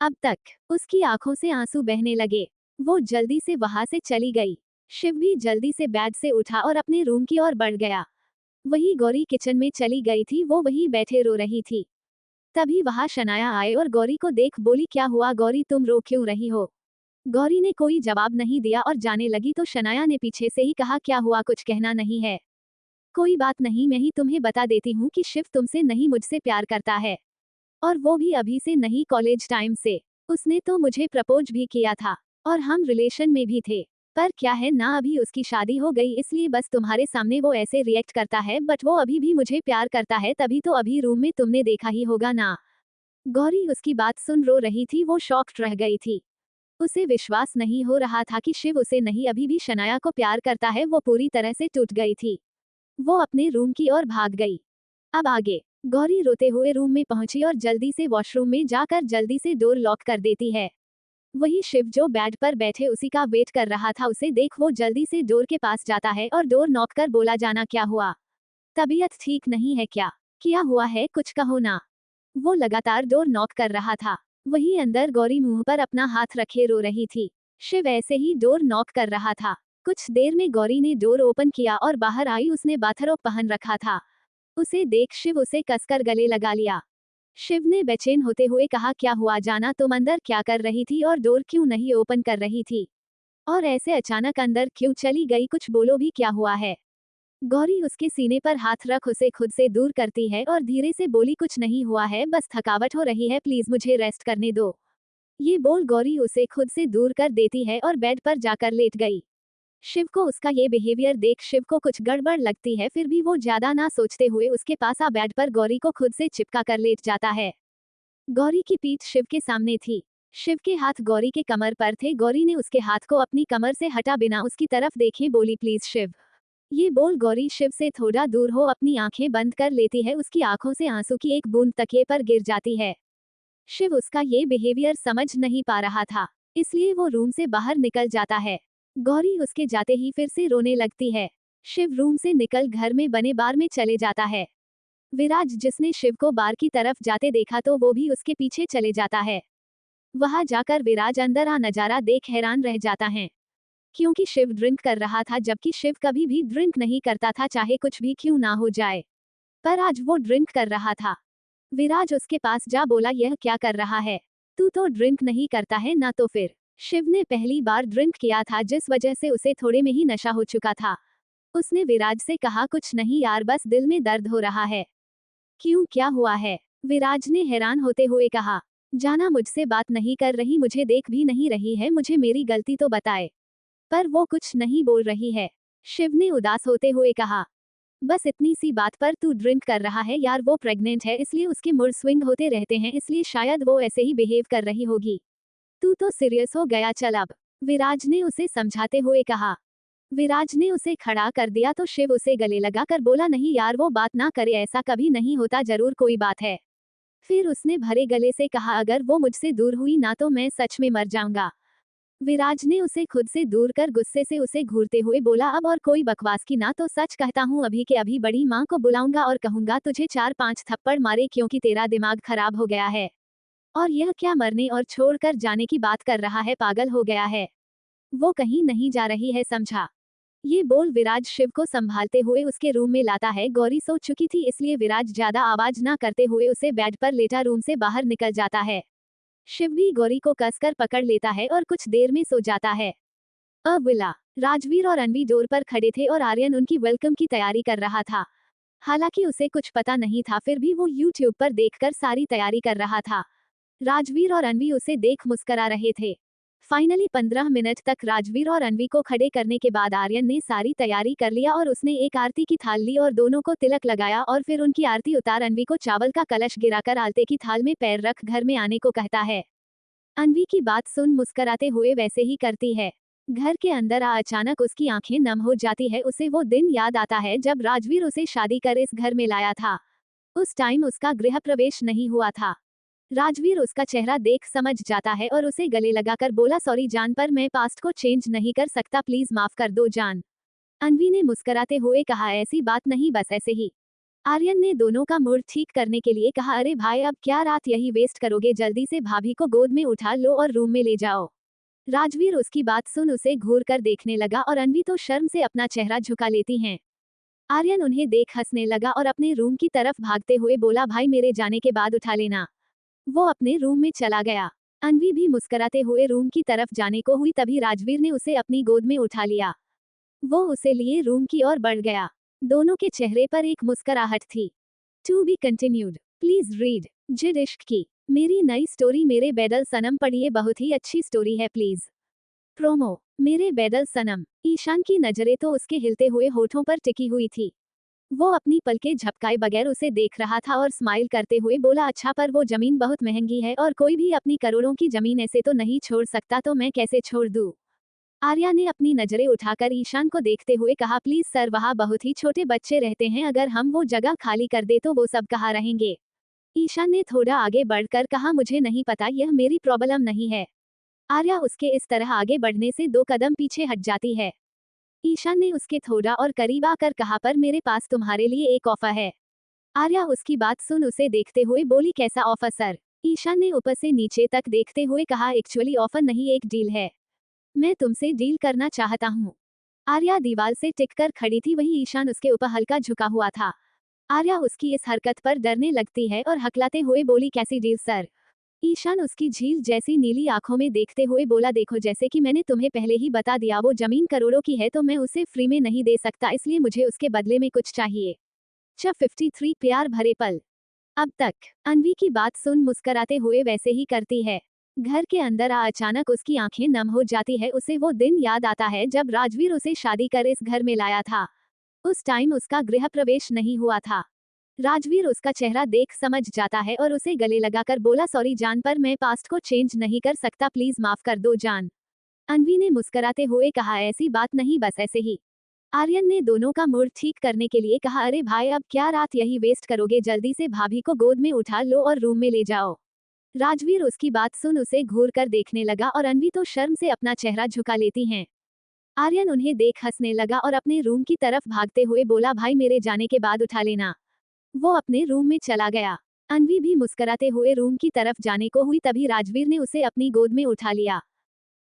अब तक उसकी आंखों से आंसू बहने लगे। वो जल्दी से वहां से चली गई। शिव भी जल्दी से बेड से उठा और अपने रूम की ओर बढ़ गया। वही गौरी किचन में चली गई थी। वो वहीं बैठे रो रही थी। तभी वहां शनाया आए और गौरी को देख बोली, क्या हुआ गौरी, तुम रो क्यों रही हो। गौरी ने कोई जवाब नहीं दिया और जाने लगी तो शनाया ने पीछे से ही कहा, क्या हुआ, कुछ कहना नहीं है। कोई बात नहीं, मैं ही तुम्हें बता देती हूँ कि शिव तुमसे नहीं मुझसे प्यार करता है, और वो भी अभी से नहीं, कॉलेज टाइम से। उसने तो मुझे प्रपोज भी किया था और हम रिलेशन में भी थे। पर क्या है ना, अभी उसकी शादी हो गई, इसलिए बस तुम्हारे सामने वो ऐसे रिएक्ट करता है, बट वो अभी भी मुझे प्यार करता है, तभी तो अभी रूम में तुमने देखा ही होगा ना। गौरी उसकी बात सुन रो रही थी। वो शॉक्ड रह गई थी। उसे विश्वास नहीं हो रहा था कि शिव उसे नहीं, अभी भी शनाया को प्यार करता है। वो पूरी तरह से टूट गई थी। वो अपने रूम की ओर भाग गई। अब आगे। गौरी रोते हुए रूम में पहुंची और जल्दी से वॉशरूम में जाकर जल्दी से डोर लॉक कर देती है। वही शिव जो बेड पर बैठे उसी का वेट कर रहा था, उसे देख वो जल्दी से डोर के पास जाता है और डोर नॉक कर बोला, जाना, क्या हुआ, तबीयत ठीक नहीं है क्या हुआ है, कुछ कहो ना। वो लगातार डोर नॉक कर रहा था। वही अंदर गौरी मुंह पर अपना हाथ रखे रो रही थी। शिव ऐसे ही डोर नॉक कर रहा था। कुछ देर में गौरी ने डोर ओपन किया और बाहर आई। उसने बाथरोब पहन रखा था। उसे देख शिव उसे कसकर गले लगा लिया। शिव ने बेचैन होते हुए कहा, क्या हुआ जाना, तुम अंदर क्या कर रही थी और डोर क्यों नहीं ओपन कर रही थी, और ऐसे अचानक अंदर क्यों चली गई, कुछ बोलो भी, क्या हुआ है। गौरी उसके सीने पर हाथ रख उसे खुद से दूर करती है और धीरे से बोली, कुछ नहीं हुआ है, बस थकावट हो रही है, प्लीज मुझे रेस्ट करने दो। ये बोल गौरी उसे खुद से दूर कर देती है और बेड पर जाकर लेट गई। शिव को उसका ये बिहेवियर देख शिव को कुछ गड़बड़ लगती है, फिर भी वो ज्यादा ना सोचते हुए उसके पास आ बेड पर गौरी को खुद से चिपका कर लेट जाता है। गौरी की पीठ शिव के सामने थी। शिव के हाथ गौरी के कमर पर थे। गौरी ने उसके हाथ को अपनी कमर से हटा बिना उसकी तरफ देखे बोली, प्लीज शिव। ये बोल गौरी शिव से थोड़ा दूर हो अपनी आंखें बंद कर लेती है। उसकी आंखों से आंसू की एक बूंद तकिए पर गिर जाती है। शिव उसका ये बिहेवियर समझ नहीं पा रहा था, इसलिए वो रूम से बाहर निकल जाता है। गौरी उसके जाते ही फिर से रोने लगती है। शिव रूम से निकल घर में बने बार में चले जाता है। विराज, जिसने शिव को बार की तरफ जाते देखा तो वो भी उसके पीछे चले जाता है। वहां जाकर विराज अंदर आ नजारा देख हैरान रह जाता है, क्योंकि शिव ड्रिंक कर रहा था, जबकि शिव कभी भी ड्रिंक नहीं करता था, चाहे कुछ भी क्यों ना हो जाए, पर आज वो ड्रिंक कर रहा था। विराज उसके पास जा बोला, यह क्या कर रहा है, तू तो ड्रिंक नहीं करता है ना। तो फिर शिव ने पहली बार ड्रिंक किया था, जिस वजह से उसे थोड़े में ही नशा हो चुका था। उसने विराज से कहा, कुछ नहीं यार, बस दिल में दर्द हो रहा है। क्यों, क्या हुआ है। विराज ने हैरान होते हुए कहा, जाना मुझसे बात नहीं कर रही, मुझे देख भी नहीं रही है, मुझे मेरी गलती तो बताए। पर वो कुछ नहीं बोल रही है। शिव ने उदास होते हुए कहा, बस इतनी सी बात पर तू ड्रिंक कर रहा है यार, वो प्रेग्नेंट है इसलिए उसके मूड स्विंग होते रहते हैं, इसलिए शायद वो ऐसे ही बिहेव कर रही होगी। तू तो सीरियस हो गया, चल अब, विराज ने उसे समझाते हुए कहा। विराज ने उसे खड़ा कर दिया तो शिव उसे गले लगा कर बोला, नहीं यार वो बात ना करे, ऐसा कभी नहीं होता, जरूर कोई बात है। फिर उसने भरे गले से कहा, अगर वो मुझसे दूर हुई ना तो मैं सच में मर जाऊंगा। विराज ने उसे खुद से दूर कर गुस्से से उसे घूरते हुए बोला, अब और कोई बकवास की ना तो सच कहता हूँ, अभी के अभी बड़ी माँ को बुलाऊंगा और कहूंगा तुझे 4-5 थप्पड़ मारे, क्योंकि तेरा दिमाग खराब हो गया है। और यह क्या मरने और छोड़कर जाने की बात कर रहा है, पागल हो गया है। वो कहीं नहीं जा रही है, समझा। ये बोल विराज शिव को संभालते हुए उसके रूम में लाता है। गौरी सो चुकी थी इसलिए विराज ज्यादा आवाज ना करते हुए उसे बेड पर लेटा रूम से बाहर निकल जाता है। शिव भी गौरी को कसकर पकड़ लेता है और कुछ देर में सो जाता है। विला, राजवीर और अनवी डोर पर खड़े थे और आर्यन उनकी वेलकम की तैयारी कर रहा था। हालांकि उसे कुछ पता नहीं था, फिर भी वो यूट्यूब पर देखकर सारी तैयारी कर रहा था। राजवीर और अनवी उसे देख मुस्करा रहे थे। फाइनली 15 मिनट तक राजवीर और अनवी को खड़े करने के बाद आर्यन ने सारी तैयारी कर लिया और उसने एक आरती की थाल ली और दोनों को तिलक लगाया और फिर उनकी आरती उतार अनवी को चावल का कलश गिराकर आलते की थाल में पैर रख घर में आने को कहता है। अनवी की बात सुन मुस्कराते हुए वैसे ही करती है। घर के अंदर अचानक उसकी आंखें नम हो जाती है। उसे वो दिन याद आता है जब राजवीर उसे शादी कर इस घर में लाया था। उस टाइम उसका गृह प्रवेश नहीं हुआ था। राजवीर उसका चेहरा देख समझ जाता है और उसे गले लगाकर बोला, सॉरी जान, पर मैं पास्ट को चेंज नहीं कर सकता, प्लीज माफ कर दो जान। अनवी ने मुस्कराते हुए कहा, ऐसी बात नहीं, बस ऐसे ही। आर्यन ने दोनों का मूड ठीक करने के लिए कहा, अरे भाई अब क्या रात यही वेस्ट करोगे, जल्दी से भाभी को गोद में उठा लो और रूम में ले जाओ। राजवीर उसकी बात सुन उसे घूर कर देखने लगा और अनवी तो शर्म से अपना चेहरा झुका लेती हैं। आर्यन उन्हें देख हंसने लगा और अपने रूम की तरफ भागते हुए बोला, भाई मेरे जाने के बाद उठा लेना। वो अपने रूम में चला गया। अनवी भी मुस्कुराते हुए रूम की तरफ जाने को हुई, तभी राजवीर ने उसे अपनी गोद में उठा लिया। वो उसे लिए रूम की ओर बढ़ गया। दोनों के चेहरे पर एक मुस्कुराहट थी। To be continued. Please read Zid Ishq की मेरी नई स्टोरी मेरे बैडल सनम पढ़िए, बहुत ही अच्छी स्टोरी है प्लीज। प्रोमो। मेरे बैडल सनम। ईशान की नजरें तो उसके हिलते हुए होठों पर टिकी हुई थी। वो अपनी पलकें झपकाए बगैर उसे देख रहा था और स्माइल करते हुए बोला, अच्छा पर वो जमीन बहुत महंगी है और कोई भी अपनी करोड़ों की जमीन ऐसे तो नहीं छोड़ सकता, तो मैं कैसे छोड़ दूं? आर्या ने अपनी नजरें उठाकर ईशान को देखते हुए कहा, प्लीज सर, वहाँ बहुत ही छोटे बच्चे रहते हैं, अगर हम वो जगह खाली कर दे तो वो सब कहाँ रहेंगे? ईशान ने थोड़ा आगे बढ़कर कहा, मुझे नहीं पता, यह मेरी प्रॉब्लम नहीं है। आर्या उसके इस तरह आगे बढ़ने से 2 कदम पीछे हट जाती है। ईशान ने उसके थोड़ा और करीब आकर कहा, पर मेरे पास तुम्हारे लिए एक ऑफर है। आर्या उसकी बात सुन उसे देखते हुए बोली, कैसा ऑफर सर? ईशान ने ऊपर से नीचे तक देखते हुए कहा, एक्चुअली ऑफर नहीं, एक डील है। मैं तुमसे डील करना चाहता हूँ। आर्या दीवार से टिककर खड़ी थी, वही ईशान उसके ऊपर हल्का झुका हुआ था। आर्या उसकी इस हरकत पर डरने लगती है और हकलाते हुए बोली, कैसी डील सर? ईशान उसकी झील जैसी नीली आंखों में देखते हुए बोला, देखो जैसे कि मैंने तुम्हें पहले ही बता दिया, वो जमीन करोड़ों की है तो मैं उसे फ्री में नहीं दे सकता, इसलिए मुझे उसके बदले में कुछ चाहिए। च 53 प्यार भरे पल। अब तक। अनवी की बात सुन मुस्कराते हुए वैसे ही करती है। घर के अंदर अचानक उसकी आंखें नम हो जाती है। उसे वो दिन याद आता है जब राजवीर उसे शादी कर इस घर में लाया था। उस टाइम उसका गृह प्रवेश नहीं हुआ था। राजवीर उसका चेहरा देख समझ जाता है और उसे गले लगाकर बोला, सॉरी जान, पर मैं पास्ट को चेंज नहीं कर सकता, प्लीज माफ कर दो जान। अनवी ने मुस्कुराते हुए कहा, ऐसी बात नहीं, बस ऐसे ही। आर्यन ने दोनों का मूड ठीक करने के लिए कहा, अरे भाई अब क्या रात यही वेस्ट करोगे, जल्दी से भाभी को गोद में उठा लो और रूम में ले जाओ। राजवीर उसकी बात सुन उसे घूर कर देखने लगा और अनवी तो शर्म से अपना चेहरा झुका लेती हैं। आर्यन उन्हें देख हंसने लगा और अपने रूम की तरफ भागते हुए बोला, भाई मेरे जाने के बाद उठा लेना। वो अपने रूम में चला गया। अनवी भी मुस्कुराते हुए रूम की तरफ जाने को हुई, तभी राजवीर ने उसे अपनी गोद में उठा लिया।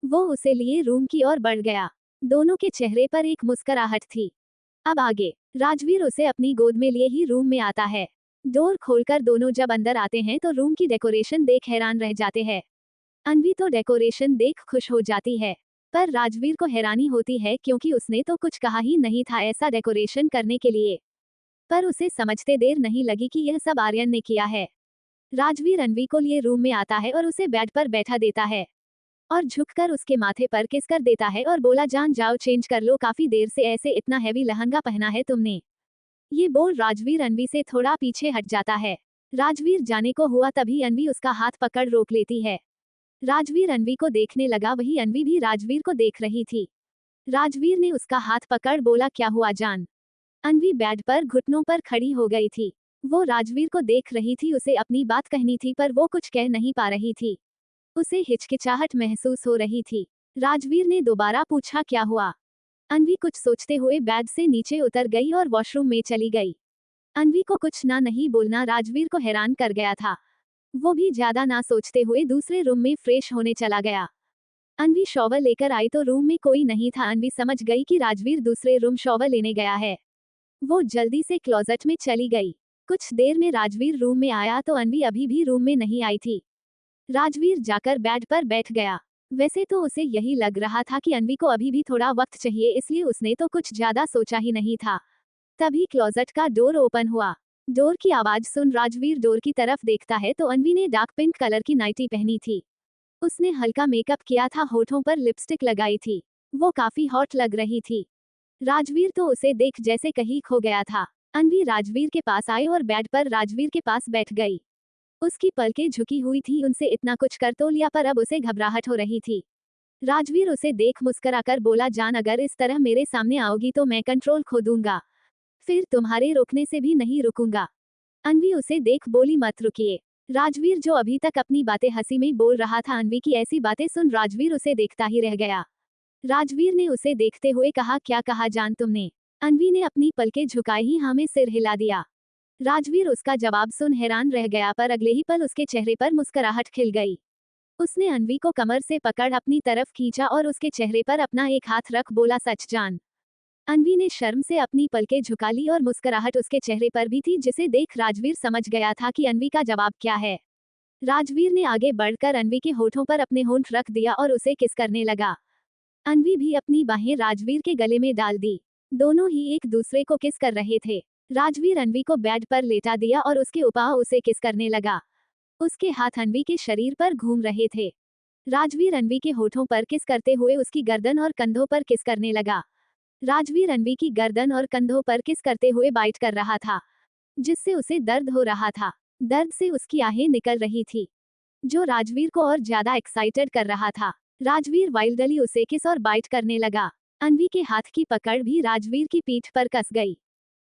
वो उसे लिए रूम की ओर बढ़ गया। दोनों के चेहरे पर एक मुस्कुराहट थी। अब आगे। राजवीर उसे अपनी गोद में लिए ही रूम में आता है। डोर खोलकर दोनों जब अंदर आते हैं तो रूम की डेकोरेशन देख हैरान रह जाते हैं। अनवी तो डेकोरेशन देख खुश हो जाती है, पर राजवीर को हैरानी होती है क्योंकि उसने तो कुछ कहा ही नहीं था ऐसा डेकोरेशन करने के लिए। पर उसे समझते देर नहीं लगी कि यह सब आर्यन ने किया है। राजवीर अनवी को लिए रूम में आता है और उसे बेड पर बैठा देता है और झुककर उसके माथे पर किस कर देता है और बोला, जान जाओ चेंज कर लो, काफी देर से ऐसे इतना हैवी लहंगा पहना है तुमने। ये बोल राजवीर अनवी से थोड़ा पीछे हट जाता है। राजवीर जाने को हुआ तभी अनवी उसका हाथ पकड़ रोक लेती है। राजवीर अनवी को देखने लगा, वही अनवी भी राजवीर को देख रही थी। राजवीर ने उसका हाथ पकड़ बोला, क्या हुआ जान। अनवी बेड पर घुटनों पर खड़ी हो गई थी। वो राजवीर को देख रही थी, उसे अपनी बात कहनी थी पर वो कुछ कह नहीं पा रही थी। उसे हिचकिचाहट महसूस हो रही थी। राजवीर ने दोबारा पूछा, क्या हुआ। अनवी कुछ सोचते हुए बेड से नीचे उतर गई और वॉशरूम में चली गई। अनवी को कुछ ना नहीं बोलना राजवीर को हैरान कर गया था। वो भी ज्यादा ना सोचते हुए दूसरे रूम में फ्रेश होने चला गया। अनवी शॉवर लेकर आई तो रूम में कोई नहीं था। अनवी समझ गई कि राजवीर दूसरे रूम शॉवर लेने गया है। वो जल्दी से क्लोजेट में चली गई। कुछ देर में राजवीर रूम में आया तो अनवी अभी भी रूम में नहीं आई थी। राजवीर जाकर बेड पर बैठ गया। वैसे तो उसे यही लग रहा था कि अनवी को अभी भी थोड़ा वक्त चाहिए, इसलिए उसने तो कुछ ज्यादा सोचा ही नहीं था। तभी क्लोजेट का डोर ओपन हुआ। डोर की आवाज सुन राजवीर डोर की तरफ देखता है तो अनवी ने डार्क पिंक कलर की नाइटी पहनी थी। उसने हल्का मेकअप किया था, होठों पर लिपस्टिक लगाई थी। वो काफी हॉट लग रही थी। राजवीर तो उसे देख जैसे कहीं खो गया था। अनवी राजवीर के पास आई और बेड पर राजवीर के पास बैठ गई। उसकी पलकें झुकी हुई थी, उनसे इतना कुछ कर तो लिया पर अब उसे घबराहट हो रही थी। राजवीर उसे देख मुस्कुराकर बोला, जान अगर इस तरह मेरे सामने आओगी तो मैं कंट्रोल खो दूंगा, फिर तुम्हारे रोकने से भी नहीं रुकूंगा। अनवी उसे देख बोली, मत रुकिए। राजवीर जो अभी तक अपनी बातें हंसी में बोल रहा था, अनवी की ऐसी बातें सुन राजवीर उसे देखता ही रह गया। राजवीर ने उसे देखते हुए कहा, क्या कहा जान तुमने। अनवी ने अपनी पलकें झुकाए ही हाँ में सिर हिला दिया। राजवीर उसका जवाब सुन हैरान रह गया पर अगले ही पल उसके चेहरे पर मुस्कुराहट खिल गई। उसने अनवी को कमर से पकड़ अपनी तरफ खींचा और उसके चेहरे पर अपना एक हाथ रख बोला, सच जान। अनवी ने शर्म से अपनी पलकें झुका ली और मुस्कुराहट उसके चेहरे पर भी थी, जिसे देख राजवीर समझ गया था कि अनवी का जवाब क्या है। राजवीर ने आगे बढ़कर अनवी के होठों पर अपने होंठ रख दिया और उसे किस करने लगा। अनवी भी अपनी बाहें राजवीर के गले में डाल दी। दोनों ही एक दूसरे को किस कर रहे थे। राजवीर अनवी को बेड पर लेटा दिया और उसके ऊपर उसे किस करने लगा। उसके हाथ अनवी के शरीर पर घूम रहे थे। राजवीर अनवी के होठों पर किस करते हुए उसकी गर्दन और कंधों पर किस करने लगा। राजवीर अनवी की गर्दन और कंधों पर किस करते हुए बाइट कर रहा था, जिससे उसे दर्द हो रहा था। दर्द से उसकी आहें निकल रही थी, जो राजवीर को और ज्यादा एक्साइटेड कर रहा था। राजवीर वाइल्डली उसे किस और बाइट करने लगा। अनवी के हाथ की पकड़ भी राजवीर की पीठ पर कस गई।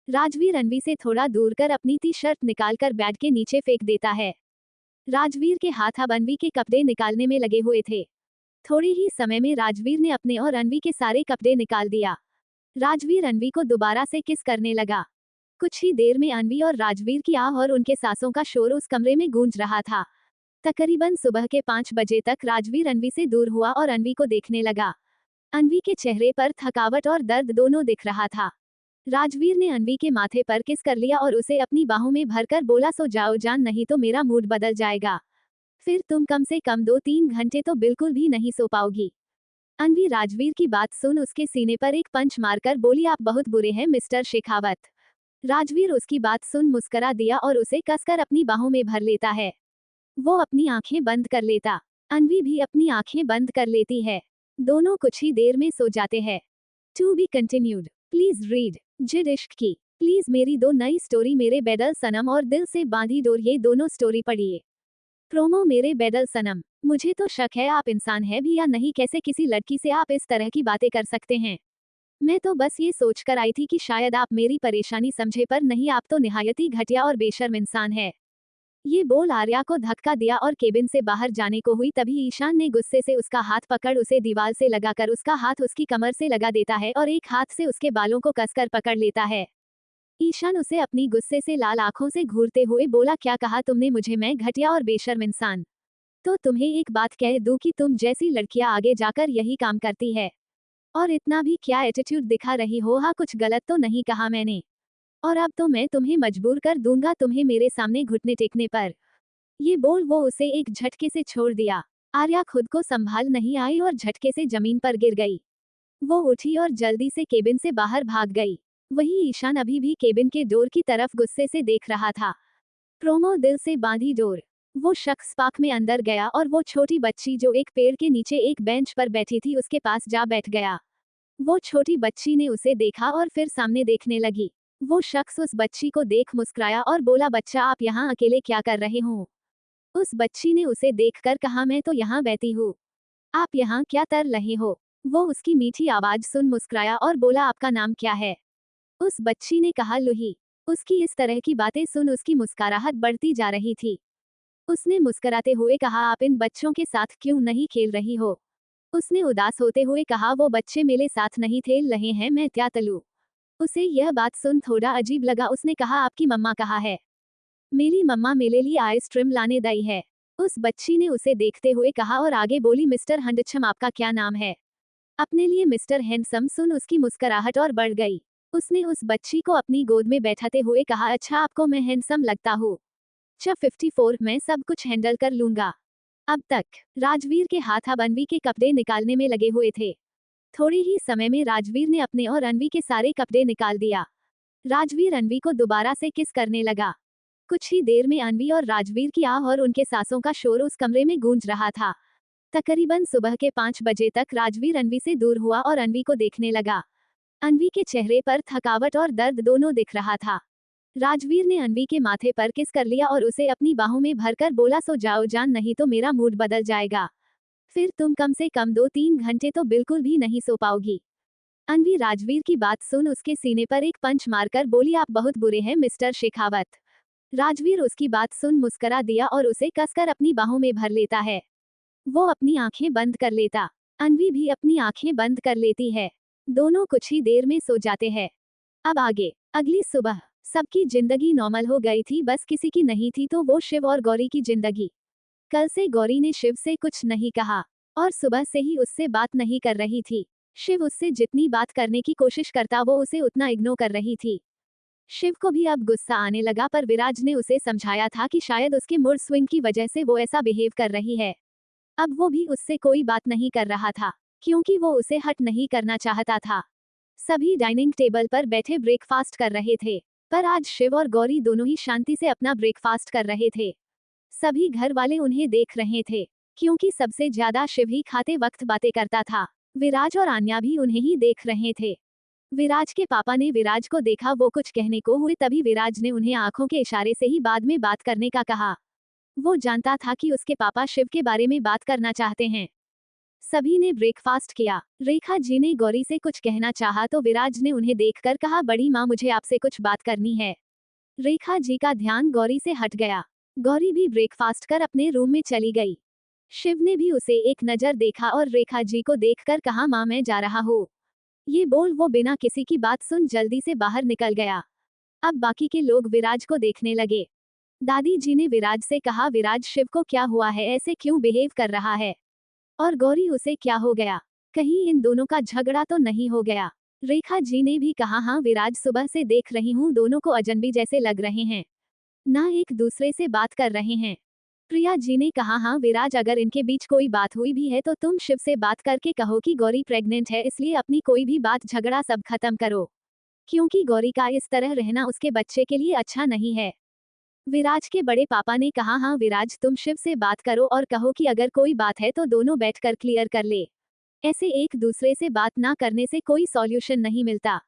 राजवीर अनवी से थोड़ा दूर कर अपनी टी शर्ट निकालकर बेड के नीचे फेंक देता है। राजवीर के हाथ अब अनवी के कपड़े निकालने में लगे हुए थे। थोड़े ही समय में राजवीर ने अपने और अनवी के सारे कपड़े निकाल दिया। राजवीर अनवी को दोबारा से किस करने लगा। कुछ ही देर में अनवी और राजवीर की आह और उनके सांसों का शोर उस कमरे में गूंज रहा था। तकरीबन सुबह के 5 बजे तक राजवीर अनवी से दूर हुआ और अनवी को देखने लगा। अनवी के चेहरे पर थकावट और दर्द दोनों दिख रहा था। राजवीर ने अनवी के माथे पर किस कर लिया और उसे अपनी बाहों में भरकर बोला, सो जाओ जान, नहीं तो मेरा मूड बदल जाएगा, फिर तुम कम से कम 2-3 घंटे तो बिल्कुल भी नहीं सो पाओगी। अनवी राजवीर की बात सुन उसके सीने पर एक पंच मारकर बोली, आप बहुत बुरे हैं मिस्टर शेखावत। राजवीर उसकी बात सुन मुस्करा दिया और उसे कसकर अपनी बाहों में भर लेता है। वो अपनी आंखें बंद कर लेता। अनवी भी अपनी आंखें बंद कर लेती है। दोनों कुछ ही देर में सो जाते हैं। To be continued. Please read Zid Ishq Ki. Please मेरी 2 नई स्टोरी मेरे बेदल सनम और दिल से बांधी डोर, ये दोनों स्टोरी पढ़िए। प्रोमो मेरे बेदल सनम। मुझे तो शक है आप इंसान है भी या नहीं, कैसे किसी लड़की से आप इस तरह की बातें कर सकते हैं। मैं तो बस ये सोचकर आई थी कि शायद आप मेरी परेशानी समझे, पर नहीं, आप तो निहायती घटिया और बेशर्म इंसान है। ये बोल आर्या को धक्का दिया और केबिन से बाहर जाने को हुई तभी ईशान ने गुस्से से उसका हाथ पकड़ उसे दीवार से लगाकर उसका हाथ उसकी कमर से लगा देता है और एक हाथ से उसके बालों को कसकर पकड़ लेता है। ईशान उसे अपनी गुस्से से लाल आंखों से घूरते हुए बोला, क्या कहा तुमने मुझे, मैं घटिया और बेशर्म इंसान। तो तुम्हें एक बात कह दूं कि तुम जैसी लड़कियां आगे जाकर यही काम करती है। और इतना भी क्या एटीट्यूड दिखा रही हो, हाँ कुछ गलत तो नहीं कहा मैंने। और अब तो मैं तुम्हें मजबूर कर दूंगा तुम्हें मेरे सामने घुटने टेकने पर। ये बोल वो उसे एक झटके से छोड़ दिया। आर्या खुद को संभाल नहीं आई और झटके से जमीन पर गिर गई। वो उठी और जल्दी से केबिन से बाहर भाग गई। वहीं ईशान अभी भी केबिन के डोर की तरफ गुस्से से देख रहा था। Promo Dil Se Bandhi door. वो शख्स पार्क में अंदर गया और वो छोटी बच्ची जो एक पेड़ के नीचे एक बेंच पर बैठी थी उसके पास जा बैठ गया। वो छोटी बच्ची ने उसे देखा और फिर सामने देखने लगी। वो शख्स उस बच्ची को देख मुस्कुराया और बोला, बच्चा आप यहाँ अकेले क्या कर रहे हो? उस बच्ची ने उसे देखकर कहा, मैं तो यहाँ बैठी हूँ। आप यहाँ क्या कर रहे हो? वो उसकी मीठी आवाज सुन मुस्कुराया और बोला, आपका नाम क्या है? उस बच्ची ने कहा, लूही। उसकी इस तरह की बातें सुन उसकी मुस्कुराहट बढ़ती जा रही थी। उसने मुस्कुराते हुए कहा, आप इन बच्चों के साथ क्यों नहीं खेल रही हो? उसने उदास होते हुए कहा, वो बच्चे मेरे साथ नहीं खेल रहे हैं, मैं क्या तलूं? उसे यह बात सुन थोड़ा अजीब लगा। उसने कहा, आपकी मम्मा कहाँ है? मेरी मम्मा मेरे लिए आइसक्रीम लाने गई है। उस बच्ची ने उसे देखते हुए कहा और आगे बोली, मिस्टर हैंडसम आपका क्या नाम है? अपने लिए मिस्टर हैंडसम सुन उसकी मुस्कुराहट और बढ़ गई। उसने उस बच्ची को अपनी गोद में बैठाते हुए कहा, अच्छा आपको मैं हैंडसम लगता हूँ? अच्छा 54 मैं सब कुछ हैंडल कर लूंगा। अब तक राजवीर के हाथ अब अनवी के कपड़े निकालने में लगे हुए थे। थोड़े ही समय में राजवीर ने अपने और अनवी के सारे कपड़े निकाल दिया। राजवीर अनवी को दोबारा से किस करने लगा। कुछ ही देर में अनवी और राजवीर की आह और उनके सांसों का शोर उस कमरे में गूंज रहा था। तकरीबन सुबह के 5 बजे तक राजवीर अनवी से दूर हुआ और अनवी को देखने लगा। अनवी के चेहरे पर थकावट और दर्द दोनों दिख रहा था। राजवीर ने अनवी के माथे पर किस कर लिया और उसे अपनी बाहों में भरकर बोला, सो जाओ जान, नहीं तो मेरा मूड बदल जाएगा। फिर तुम कम से कम 2-3 घंटे तो बिल्कुल भी नहीं सो पाओगी। अनवी राजवीर की बात सुन उसके सीने पर एक पंच मारकर बोली, आप बहुत बुरे हैं मिस्टर शेखावत। राजवीर उसकी बात सुन मुस्करा दिया और उसे कसकर अपनी बाहों में भर लेता है। वो अपनी आंखें बंद कर लेता। अनवी भी अपनी आंखें बंद कर लेती है। दोनों कुछ ही देर में सो जाते हैं। अब आगे अगली सुबह सबकी जिंदगी नॉर्मल हो गई थी, बस किसी की नहीं थी तो वो शिव और गौरी की जिंदगी। कल से गौरी ने शिव से कुछ नहीं कहा और सुबह से ही उससे बात नहीं कर रही थी। शिव उससे जितनी बात करने की कोशिश करता वो उसे उतना इग्नोर कर रही थी। शिव को भी अब गुस्सा आने लगा, पर विराज ने उसे समझाया था कि शायद उसके मूड स्विंग की वजह से वो ऐसा बिहेव कर रही है। अब वो भी उससे कोई बात नहीं कर रहा था क्योंकि वो उसे हट नहीं करना चाहता था। सभी डाइनिंग टेबल पर बैठे ब्रेकफास्ट कर रहे थे, पर आज शिव और गौरी दोनों ही शांति से अपना ब्रेकफास्ट कर रहे थे। सभी घर वाले उन्हें देख रहे थे क्योंकि सबसे ज्यादा शिव ही खाते वक्त बातें करता था। विराज और आन्या भी उन्हें ही देख रहे थे। विराज के पापा ने विराज को देखा, वो कुछ कहने को हुए तभी विराज ने उन्हें आंखों के इशारे से ही बाद में बात करने का कहा। वो जानता था कि उसके पापा शिव के बारे में बात करना चाहते हैं। सभी ने ब्रेकफास्ट किया। रेखा जी ने गौरी से कुछ कहना चाहा तो विराज ने उन्हें देखकर कहा, बड़ी माँ मुझे आपसे कुछ बात करनी है। रेखा जी का ध्यान गौरी से हट गया। गौरी भी ब्रेकफास्ट कर अपने रूम में चली गई। शिव ने भी उसे एक नजर देखा और रेखा जी को देखकर कहा, माँ मैं जा रहा हूँ। ये बोल वो बिना किसी की बात सुन जल्दी से बाहर निकल गया। अब बाकी के लोग विराज को देखने लगे। दादी जी ने विराज से कहा, विराज शिव को क्या हुआ है, ऐसे क्यों बिहेव कर रहा है? और गौरी उसे क्या हो गया? कहीं इन दोनों का झगड़ा तो नहीं हो गया? रेखा जी ने भी कहा, हाँ विराज सुबह से देख रही हूँ दोनों को अजनबी जैसे लग रहे हैं, ना एक दूसरे से बात कर रहे हैं। प्रिया जी ने कहा, हाँ विराज अगर इनके बीच कोई बात हुई भी है तो तुम शिव से बात करके कहो कि गौरी प्रेग्नेंट है, इसलिए अपनी कोई भी बात झगड़ा सब खत्म करो, क्योंकि गौरी का इस तरह रहना उसके बच्चे के लिए अच्छा नहीं है। विराज के बड़े पापा ने कहा, हाँ विराज तुम शिव से बात करो और कहो कि अगर कोई बात है तो दोनों बैठकर क्लियर कर ले। ऐसे एक दूसरे से बात ना करने से कोई सॉल्यूशन नहीं मिलता।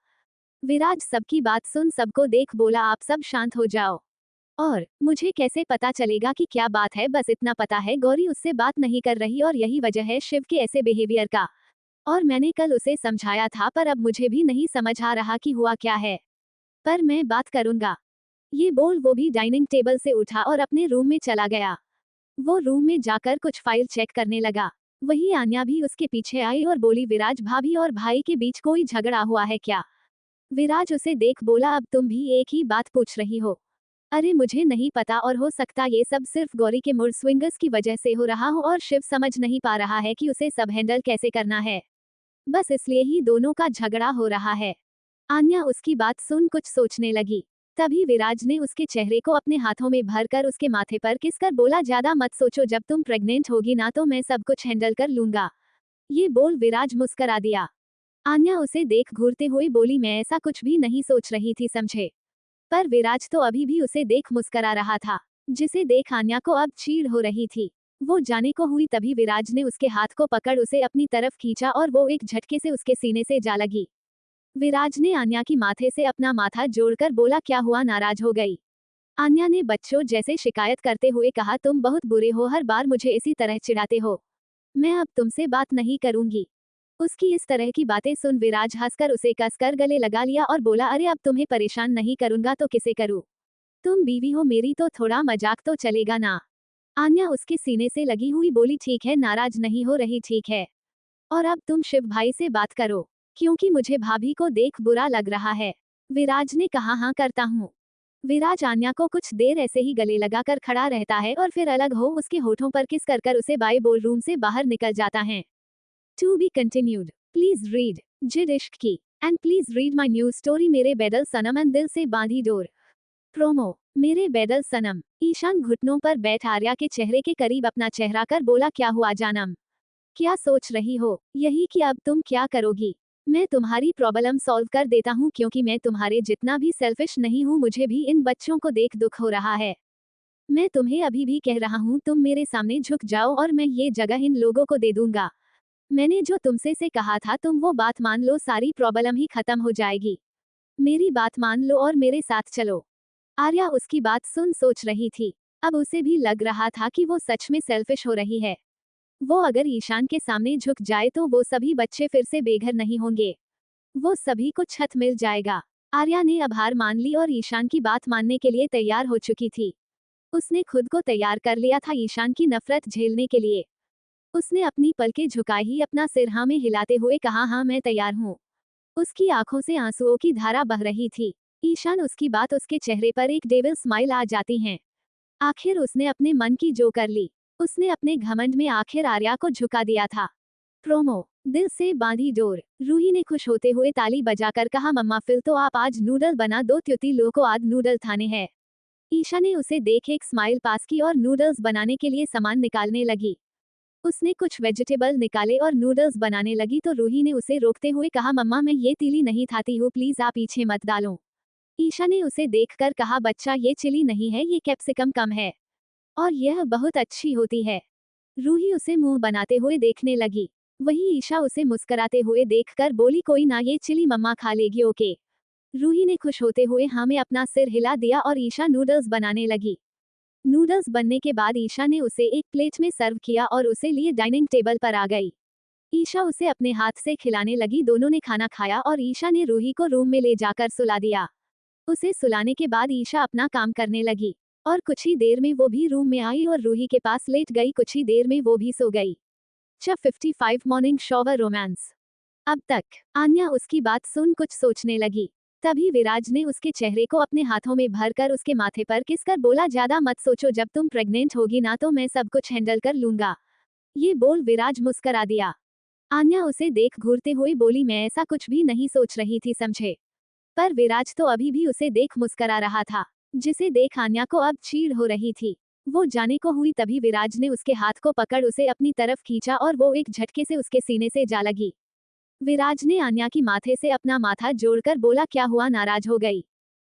विराज सबकी बात सुन सबको देख बोला, आप सब शांत हो जाओ। और मुझे कैसे पता चलेगा कि क्या बात है, बस इतना पता है गौरी उससे बात नहीं कर रही और यही वजह है शिव के ऐसे बिहेवियर का। और मैंने कल उसे समझाया था पर अब मुझे भी नहीं समझ आ रहा कि हुआ क्या है, पर मैं बात करूंगा। ये बोल वो भी डाइनिंग टेबल से उठा और अपने रूम में चला गया। वो रूम में जाकर कुछ फाइल चेक करने लगा। वही आन्या भी उसके पीछे आई और बोली, विराज भाभी और भाई के बीच कोई झगड़ा हुआ है क्या? विराज उसे देख बोला, अब तुम भी एक ही बात पूछ रही हो? अरे मुझे नहीं पता, और हो सकता ये सब सिर्फ गौरी के मूड स्विंगर्स की वजह से हो रहा हो और शिव समझ नहीं पा रहा है कि उसे सब हैंडल कैसे करना है, बस इसलिए ही दोनों का झगड़ा हो रहा है। आन्या उसकी बात सुन कुछ सोचने लगी। तभी विराज ने उसके चेहरे को अपने हाथों में भरकर उसके माथे पर किसकर बोला, ज्यादा मत सोचो, जब तुम प्रेग्नेंट होगी ना तो मैं सब कुछ हैंडल कर लूंगा। ये बोल विराज मुस्करा दिया। आन्या उसे देख घूरते हुए बोली, मैं ऐसा कुछ भी नहीं सोच रही थी समझे। पर विराज तो अभी भी उसे देख मुस्करा रहा था। जिसे देख आन्या को अब चीड़ हो रही थी। वो जाने को हुई तभी विराज ने उसके हाथ को पकड़ उसे अपनी तरफ खींचा और वो एक झटके से उसके सीने से जा लगी। विराज ने आन्या की माथे से अपना माथा जोड़कर बोला, क्या हुआ, नाराज हो गई? आन्या ने बच्चों जैसे शिकायत करते हुए कहा, तुम बहुत बुरे हो, हर बार मुझे इसी तरह चिढ़ाते हो। मैं अब तुमसे बात नहीं करूंगी। उसकी इस तरह की बातें सुन विराज हंसकर उसे कसकर गले लगा लिया और बोला, अरे अब तुम्हें परेशान नहीं करूंगा तो किसे करूं? तुम बीवी हो मेरी तो थोड़ा मजाक तो चलेगा ना। आन्या उसके सीने से लगी हुई बोली, ठीक है, नाराज नहीं हो रही, ठीक है। और अब तुम शिव भाई से बात करो, क्योंकि मुझे भाभी को देख बुरा लग रहा है। विराज ने कहा, हाँ करता हूँ। विराज आन्या को कुछ देर ऐसे ही गले लगाकर खड़ा रहता है और फिर अलग हो उसके होठों पर किस कर उसे बाय बोल रूम से बाहर निकल जाता है। To be continued. Please read Zid Ishq Ki and please read my new story Mere Bedal Sanam and Dil Se Bandhi door. Promo. Mere Bedal सनम। ईशान घुटनों पर बैठ आर्या के चेहरे के करीब अपना चेहरा कर बोला, क्या हुआ जानम? क्या सोच रही हो? यही कि अब तुम क्या करोगी? मैं तुम्हारी प्रॉब्लम सॉल्व कर देता हूँ, क्योंकि मैं तुम्हारे जितना भी सेल्फिश नहीं हूँ, मुझे भी इन बच्चों को देख दुख हो रहा है। मैं तुम्हें अभी भी कह रहा हूँ, तुम मेरे सामने झुक जाओ और मैं ये जगह इन लोगों को दे दूंगा। मैंने जो तुमसे से कहा था तुम वो बात मान लो, सारी प्रॉब्लम ही खत्म हो जाएगी। मेरी बात मान लो और मेरे साथ चलो। आर्या उसकी बात सुन सोच रही थी। अब उसे भी लग रहा था कि वो सच में सेल्फिश हो रही है। वो अगर ईशान के सामने झुक जाए तो वो सभी बच्चे फिर से बेघर नहीं होंगे। वो सभी को छत मिल जाएगा। आर्या ने अब हार मान ली और ईशान की बात मानने के लिए तैयार हो चुकी थी। उसने खुद को तैयार कर लिया था ईशान की नफरत झेलने के लिए। उसने अपनी पलकें झुकाई ही अपना सिर हाँ में हिलाते हुए कहा, हाँ मैं तैयार हूँ। उसकी आंखों से आंसुओं की धारा बह रही थी। ईशान उसकी बात उसके चेहरे पर एक डेविल स्माइल आ जाती है। आखिर उसने अपने मन की जो कर ली। उसने अपने घमंड में आखिर आर्या को झुका दिया था। प्रोमो। दिल से बांधी डोर। रूही ने खुश होते हुए ताली बजाकर कहा, मम्मा फिर तो आप आज नूडल बना दो, त्युती लो को आज नूडल थाने हैं। ईशा ने उसे देख एक स्माइल पास की और नूडल्स बनाने के लिए सामान निकालने लगी। उसने कुछ वेजिटेबल निकाले और नूडल्स बनाने लगी तो रूही ने उसे रोकते हुए कहा, मम्मा मैं ये तीली नहीं खाती हूँ, प्लीज आप पीछे मत डालो। ईशा ने उसे देखकर कहा, बच्चा ये चिली नहीं है, ये कैप्सिकम कम है और यह बहुत अच्छी होती है। रूही उसे मुंह बनाते हुए देखने लगी। वही ईशा उसे मुस्कुराते हुए देखकर बोली, कोई ना, ये चिली मम्मा खा लेगी, ओके। रूही ने खुश होते हुए हाँ में अपना सिर हिला दिया और ईशा नूडल्स बनाने लगी। नूडल्स बनने के बाद ईशा ने उसे एक प्लेट में सर्व किया और उसे लिए डाइनिंग टेबल पर आ गई। ईशा उसे अपने हाथ से खिलाने लगी। दोनों ने खाना खाया और ईशा ने रूही को रूम में ले जाकर सुला दिया। उसे सुलाने के बाद ईशा अपना काम करने लगी और कुछ ही देर में वो भी रूम में आई और रूही के पास लेट गई। कुछ ही देर में वो भी सो गई। Chapter 55 morning shower romance. अब तक आन्या उसकी बात सुन कुछ सोचने लगी। तभी विराज ने उसके चेहरे को अपने हाथों में भरकर उसके माथे पर किसकर बोला, ज्यादा मत सोचो, जब तुम प्रेग्नेंट होगी ना तो मैं सब कुछ हैंडल कर लूंगा। ये बोल विराज मुस्करा दिया। आन्या उसे देख घूरते हुए बोली, मैं ऐसा कुछ भी नहीं सोच रही थी समझे। पर विराज तो अभी भी उसे देख मुस्करा रहा था, जिसे देख आन्या को अब चीड़ हो रही थी। वो जाने को हुई तभी विराज ने उसके हाथ को पकड़ उसे अपनी तरफ खींचा और वो एक झटके से उसके सीने से जा लगी। विराज ने आन्या की माथे से अपना माथा जोड़कर बोला, क्या हुआ, नाराज हो गई?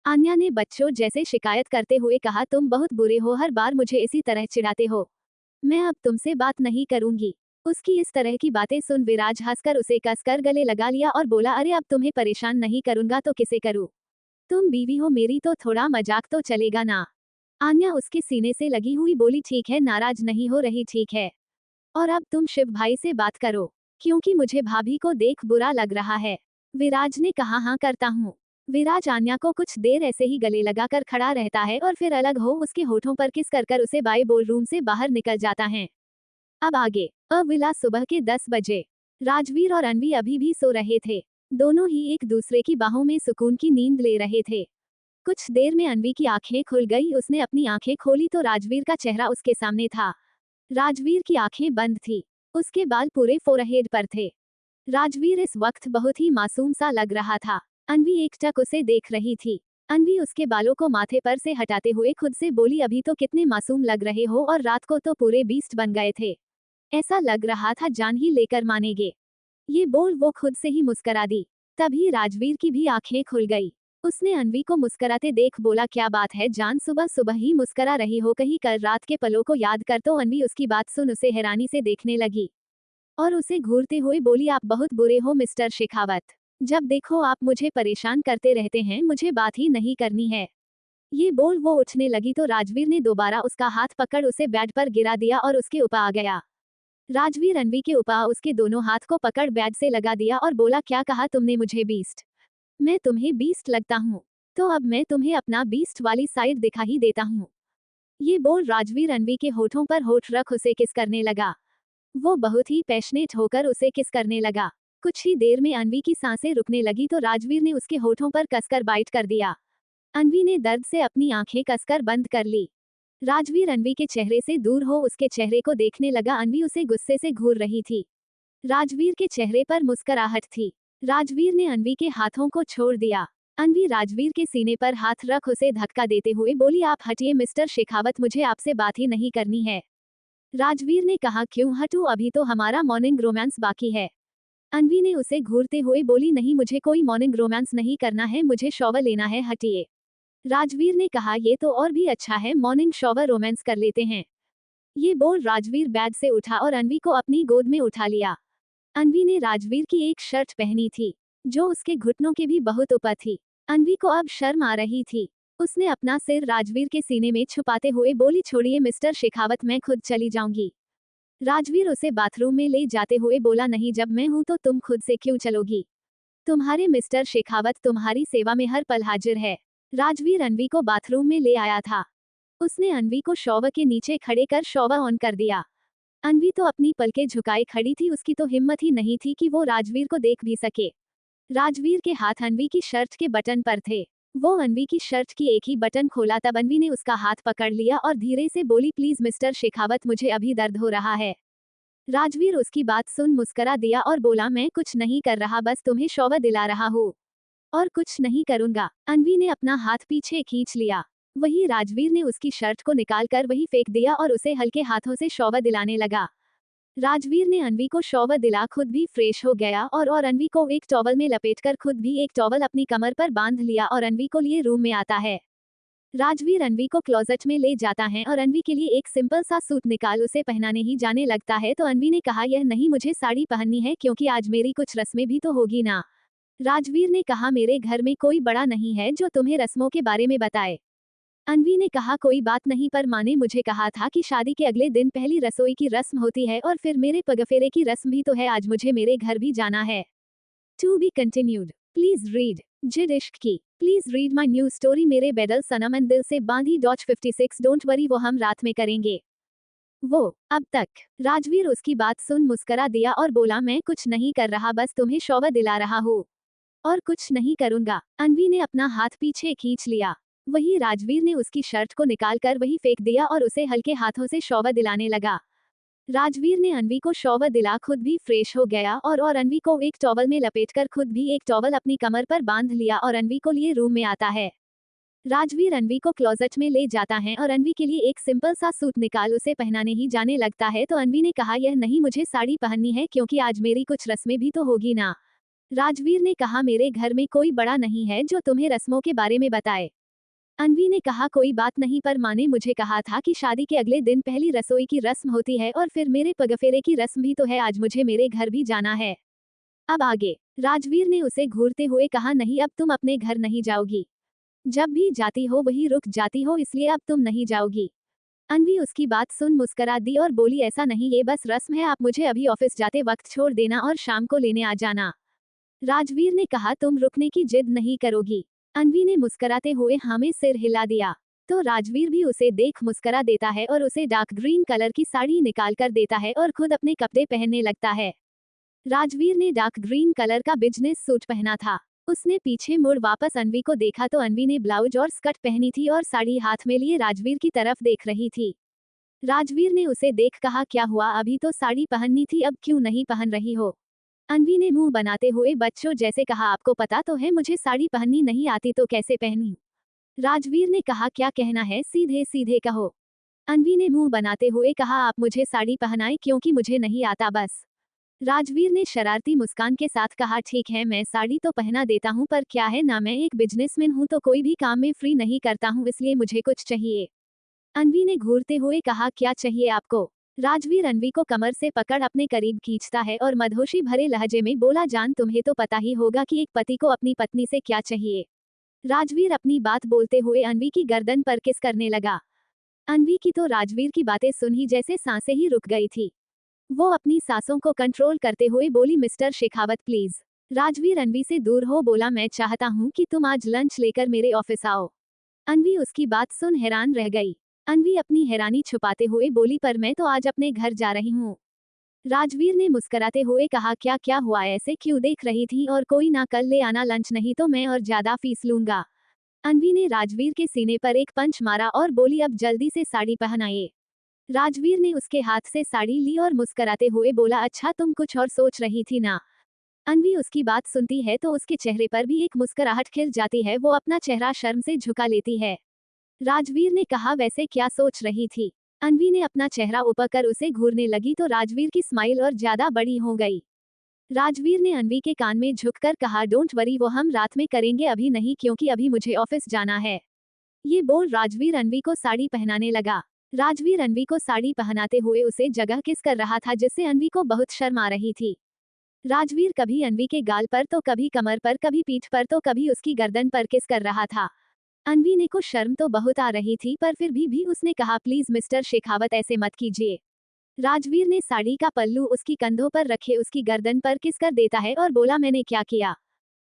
आन्या ने बच्चों जैसे शिकायत करते हुए कहा, तुम बहुत बुरे हो, हर बार मुझे इसी तरह चिढ़ाते हो। मैं अब तुमसे बात नहीं करूंगी। उसकी इस तरह की बातें सुन विराज हंसकर उसे कसकर गले लगा लिया और बोला, अरे अब तुम्हें परेशान नहीं करूंगा तो किसे करूं? तुम बीवी हो मेरी तो थोड़ा मजाक तो चलेगा ना। आन्या उसके सीने से लगी हुई बोली, ठीक है, नाराज नहीं हो रही, ठीक है। और अब तुम शिव भाई से बात करो, क्योंकि मुझे भाभी को देख बुरा लग रहा है। विराज ने कहा, हाँ करता हूँ। विराज आन्या को कुछ देर ऐसे ही गले लगाकर खड़ा रहता है और फिर अलग हो उसके होठों पर किस कर उसे बाय बोल रूम से बाहर निकल जाता है। अब आगे। अविला सुबह के 10 बजे। राजवीर और अनवी अभी भी सो रहे थे। दोनों ही एक दूसरे की बाहों में सुकून की नींद ले रहे थे। कुछ देर में अनवी की आंखें खुल गई। उसने अपनी आंखें खोली तो राजवीर का चेहरा उसके सामने था। राजवीर की आंखें बंद थी। उसके बाल पूरे फोरहेड पर थे। राजवीर इस वक्त बहुत ही मासूम सा लग रहा था। अनवी एकटक उसे देख रही थी। अनवी उसके बालों को माथे पर से हटाते हुए खुद से बोली, अभी तो कितने मासूम लग रहे हो और रात को तो पूरे बीस्ट बन गए थे। ऐसा लग रहा था जान ही लेकर मानेगे। ये बोल वो खुद से ही मुस्करा दी। तभी राजवीर की भी आंखें खुल गई। उसने अनवी को मुस्कुराते देख बोला, क्या बात है जान, सुबह सुबह ही मुस्कुरा रही हो, कहीं कल रात के पलों को याद कर। तो अनवी उसकी बात सुन उसे हैरानी से देखने लगी और उसे घूरते हुए बोली, आप बहुत बुरे हो मिस्टर शेखावत। जब देखो आप मुझे परेशान करते रहते हैं, मुझे बात ही नहीं करनी है। ये बोल वो उठने लगी तो राजवीर ने दोबारा उसका हाथ पकड़ उसे बेड पर गिरा दिया और उसके ऊपर आ गया। राजवीर अनवी के ऊपर उसके दोनों हाथ को पकड़ बेड से लगा दिया और बोला, क्या कहा तुमने मुझे बीस्ट? मैं तुम्हें बीस्ट लगता हूँ? तो अब मैं तुम्हें अपना बीस्ट वाली साइड दिखा ही देता हूँ। ये बोल राजवीर अनवी के होठों पर होठ रख उसे किस करने लगा। वो बहुत ही पैशनेट होकर उसे किस करने लगा। कुछ ही देर में अनवी की सांसें रुकने लगी तो राजवीर ने उसके होठों पर कसकर बाइट कर दिया। अनवी ने दर्द से अपनी आंखें कसकर बंद कर ली। राजवीर अनवी के चेहरे से दूर हो उसके चेहरे को देखने लगा। अनवी उसे गुस्से से घूर रही थी। राजवीर के चेहरे पर मुस्कुराहट थी। राजवीर ने अनवी के हाथों को छोड़ दिया। अनवी राजवीर के सीने पर हाथ रख उसे धक्का देते हुए बोली, आप हटिए मिस्टर शेखावत, मुझे आपसे बात ही नहीं करनी है। राजवीर ने कहा, क्यों हटूं, अभी तो हमारा मॉर्निंग रोमांस बाकी है। अनवी ने उसे घूरते हुए बोली, नहीं मुझे कोई मॉर्निंग रोमांस नहीं करना है, मुझे शॉवर लेना है, हटिए। राजवीर ने कहा, ये तो और भी अच्छा है, मॉर्निंग शॉवर रोमांस कर लेते हैं। ये बोल राजवीर बेड से उठा और अनवी को अपनी गोद में उठा लिया। अनवी ने राजवीर की एक शर्ट पहनी थी जो उसके घुटनों के भी बहुत ऊपर थी। अनवी को अब शर्म आ रही थी। उसने अपना सिर राजवीर के सीने में छुपाते हुए बोली, छोड़िए मिस्टर शेखावत, मैं खुद चली जाऊंगी। राजवीर उसे बाथरूम में ले जाते हुए बोला, नहीं जब मैं हूं तो तुम खुद से क्यों चलोगी? तुम्हारे मिस्टर शेखावत तुम्हारी सेवा में हर पल हाजिर है। राजवीर अनवी को बाथरूम में ले आया था। उसने अनवी को शॉवर के नीचे खड़े कर शॉवर ऑन कर दिया। अनवी तो अपनी पलकें झुकाए खड़ी थी, उसकी तो हिम्मत ही नहीं थी कि वो राजवीर को देख भी सके। राजवीर के हाथ अनवी की शर्ट के बटन पर थे। वो अनवी की शर्ट की एक ही बटन खोला तब अनवी ने उसका हाथ पकड़ लिया और धीरे से बोली, प्लीज मिस्टर शेखावत, मुझे अभी दर्द हो रहा है। राजवीर उसकी बात सुन मुस्कुरा दिया और बोला, मैं कुछ नहीं कर रहा, बस तुम्हें शॉवर दिला रहा हूँ और कुछ नहीं करूंगा। अनवी ने अपना हाथ पीछे खींच लिया। वही राजवीर ने उसकी शर्ट को निकालकर वही फेंक दिया और उसे हल्के हाथों से शॉवर दिलाने लगा। राजवीर ने अनवी को शॉवर दिला खुद भी फ्रेश हो गया और अनवी को एक टॉवल में लपेटकर खुद भी एक टॉवल अपनी कमर पर बांध लिया और अनवी को लिए रूम में आता है। राजवीर अनवी को क्लोजेट में ले जाता है और अनवी के लिए एक सिंपल सा सूट निकाल उसे पहनाने ही जाने लगता है तो अनवी ने कहा, यह नहीं, मुझे साड़ी पहननी है क्योंकि आज मेरी कुछ रस्में भी तो होगी ना। राजवीर ने कहा, मेरे घर में कोई बड़ा नहीं है जो तुम्हें रस्मों के बारे में बताए। अनवी ने कहा, कोई बात नहीं, पर माँ ने मुझे कहा था कि शादी के अगले दिन पहली रसोई की रस्म होती है और फिर मेरे पगफेरे की रस्म भी तो है, आज मुझे मेरे घर भी जाना है। To be continued. Please read Zid Ishq Ki. Please read my new story Mere Bedal Sanam and Dil Se बांधी .56 डोंट वरी, वो हम रात में करेंगे। वो अब तक। राजवीर उसकी बात सुन मुस्करा दिया और बोला, मैं कुछ नहीं कर रहा, बस तुम्हें शॉवर दिला रहा हूँ और कुछ नहीं करूंगा। अनवी ने अपना हाथ पीछे खींच लिया। वही राजवीर ने उसकी शर्ट को निकालकर वही फेंक दिया और उसे हल्के हाथों से शॉवर दिलाने लगा। राजवीर ने अनवी को शॉवर दिला खुद भी फ्रेश हो गया और अनवी को एक टॉवल में लपेटकर खुद भी एक टॉवल अपनी कमर पर बांध लिया और अनवी को लिए रूम में आता है। राजवीर अनवी को क्लोजेट में ले जाता है और अनवी के लिए एक सिंपल सा सूट निकाल उसे पहनाने ही जाने लगता है तो अनवी ने कहा, यह नहीं, मुझे साड़ी पहननी है क्योंकि आज मेरी कुछ रस्में भी तो होगी ना। राजवीर ने कहा, मेरे घर में कोई बड़ा नहीं है जो तुम्हें रस्मों के बारे में बताए। अनवी ने कहा, कोई बात नहीं, पर माँ ने मुझे कहा था कि शादी के अगले दिन पहली रसोई की रस्म होती है और फिर मेरे पगफेरे की रस्म भी तो है, आज मुझे मेरे घर भी जाना है। अब आगे। राजवीर ने उसे घूरते हुए कहा, नहीं, अब तुम अपने घर नहीं जाओगी। जब भी जाती हो वही रुक जाती हो, इसलिए अब तुम नहीं जाओगी। अनवी उसकी बात सुन मुस्कुरा दी और बोली, ऐसा नहीं, ये बस रस्म है, आप मुझे अभी ऑफिस जाते वक्त छोड़ देना और शाम को लेने आ जाना। राजवीर ने कहा, तुम रुकने की जिद नहीं करोगी? अनवी ने मुस्कुराते हुए हाँ में सिर हिला दिया। तो राजवीर भी उसे देख मुस्कुरा देता है और उसे डार्क ग्रीन कलर की साड़ी निकाल कर देता है और खुद अपने कपड़े पहनने लगता है। राजवीर ने डार्क ग्रीन कलर का बिजनेस सूट पहना था। उसने पीछे मुड़ वापस अनवी को देखा तो अनवी ने ब्लाउज और स्कर्ट पहनी थी और साड़ी हाथ में लिए राजवीर की तरफ देख रही थी। राजवीर ने उसे देख कहा, क्या हुआ, अभी तो साड़ी पहननी थी, अब क्यों नहीं पहन रही हो? अनवी ने मुंह बनाते हुए बच्चों जैसे कहा, आपको पता तो है मुझे साड़ी पहननी नहीं आती, तो कैसे पहनी? राजवीर ने कहा, क्या कहना है, सीधे सीधे कहो। अनवी ने मुंह बनाते हुए कहा, आप मुझे साड़ी पहनाएं क्योंकि मुझे नहीं आता बस। राजवीर ने शरारती मुस्कान के साथ कहा, ठीक है मैं साड़ी तो पहना देता हूँ, पर क्या है ना, मैं एक बिजनेसमैन हूँ तो कोई भी काम में फ्री नहीं करता हूँ, इसलिए मुझे कुछ चाहिए। अनवी ने घूरते हुए कहा, क्या चाहिए आपको? राजवीर अनवी को कमर से पकड़ अपने करीब खींचता है और मदहोशी भरे लहजे में बोला, जान तुम्हें तो पता ही होगा कि एक पति को अपनी पत्नी से क्या चाहिए। राजवीर अपनी बात बोलते हुए अनवी की गर्दन पर किस करने लगा। अनवी की तो राजवीर की बातें सुन ही जैसे सांसें ही रुक गई थी। वो अपनी सांसों को कंट्रोल करते हुए बोली, मिस्टर शेखावत प्लीज। राजवीर अनवी से दूर हो बोला, मैं चाहता हूँ कि तुम आज लंच लेकर मेरे ऑफिस आओ। अनवी उसकी बात सुन हैरान रह गई। अनवी अपनी हैरानी छुपाते हुए बोली, पर मैं तो आज अपने घर जा रही हूँ। राजवीर ने मुस्कुराते हुए कहा, क्या क्या हुआ, ऐसे क्यों देख रही थी, और कोई ना, कल ले आना लंच, नहीं तो मैं और ज्यादा फीस लूंगा। अनवी ने राजवीर के सीने पर एक पंच मारा और बोली, अब जल्दी से साड़ी पहनाइए। राजवीर ने उसके हाथ से साड़ी ली और मुस्कुराते हुए बोला, अच्छा तुम कुछ और सोच रही थी ना। अनवी उसकी बात सुनती है तो उसके चेहरे पर भी एक मुस्कुराहट खिल जाती है, वो अपना चेहरा शर्म से झुका लेती है। राजवीर ने कहा, वैसे क्या सोच रही थी? अनवी ने अपना चेहरा ऊपर कर उसे घूरने लगी तो राजवीर की स्माइल और ज्यादा बड़ी हो गई। राजवीर ने अनवी के कान में झुककर कहा, डोंट वरी, वो हम रात में करेंगे, अभी नहीं, क्योंकि अभी मुझे ऑफिस जाना है। ये बोल राजवीर अनवी को साड़ी पहनाने लगा। राजवीर अनवी को साड़ी पहनाते हुए उसे जगह किस कर रहा था, जिससे अनवी को बहुत शर्म आ रही थी। राजवीर कभी अनवी के गाल पर तो कभी कमर पर, कभी पीठ पर तो कभी उसकी गर्दन पर किस कर रहा था। अनवी ने को शर्म तो बहुत आ रही थी, पर फिर भी उसने कहा, प्लीज मिस्टर शेखावत ऐसे मत कीजिए। राजवीर ने साड़ी का पल्लू उसकी कंधों पर रखे उसकी गर्दन पर किस कर देता है और बोला, मैंने क्या किया?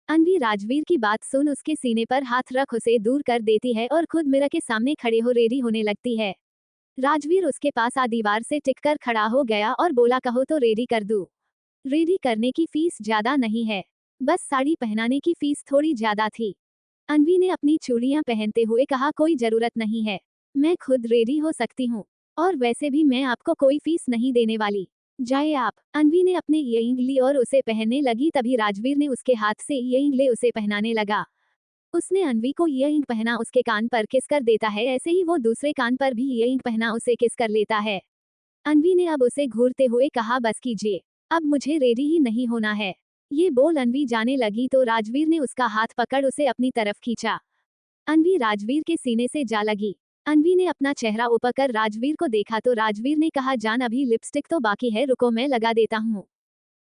अनवी राजवीर की बात सुन उसके सीने पर हाथ रख उसे दूर कर देती है और खुद मिरर के सामने खड़े हो रेडी होने लगती है। राजवीर उसके पास आ दीवार से टिककर खड़ा हो गया और बोला, कहो तो रेडी कर दूं। रेडी करने की फीस ज्यादा नहीं है, बस साड़ी पहनाने की फीस थोड़ी ज्यादा थी। अनवी ने अपनी चूड़ियां पहनते हुए कहा, कोई जरूरत नहीं है, मैं खुद रेडी हो सकती हूँ, और वैसे भी मैं आपको कोई फीस नहीं देने वाली, जाए आप। अनवी ने अपने इयरिंग ली और उसे पहनने लगी, तभी राजवीर ने उसके हाथ से इयरिंग ले उसे पहनाने लगा। उसने अनवी को इयरिंग पहना उसके कान पर किस कर देता है, ऐसे ही वो दूसरे कान पर भी इयरिंग पहना उसे किस कर लेता है। अनवी ने अब उसे घूरते हुए कहा, बस कीजिए, अब मुझे रेडी ही नहीं होना है। ये बोल अनवी जाने लगी तो राजवीर ने उसका हाथ पकड़ उसे अपनी तरफ खींचा। अनवी राजवीर के सीने से जा लगी। अनवी ने अपना चेहरा ऊपर कर राजवीर को देखा तो राजवीर ने कहा, जान अभी लिपस्टिक तो बाकी है, रुको मैं लगा देता हूँ।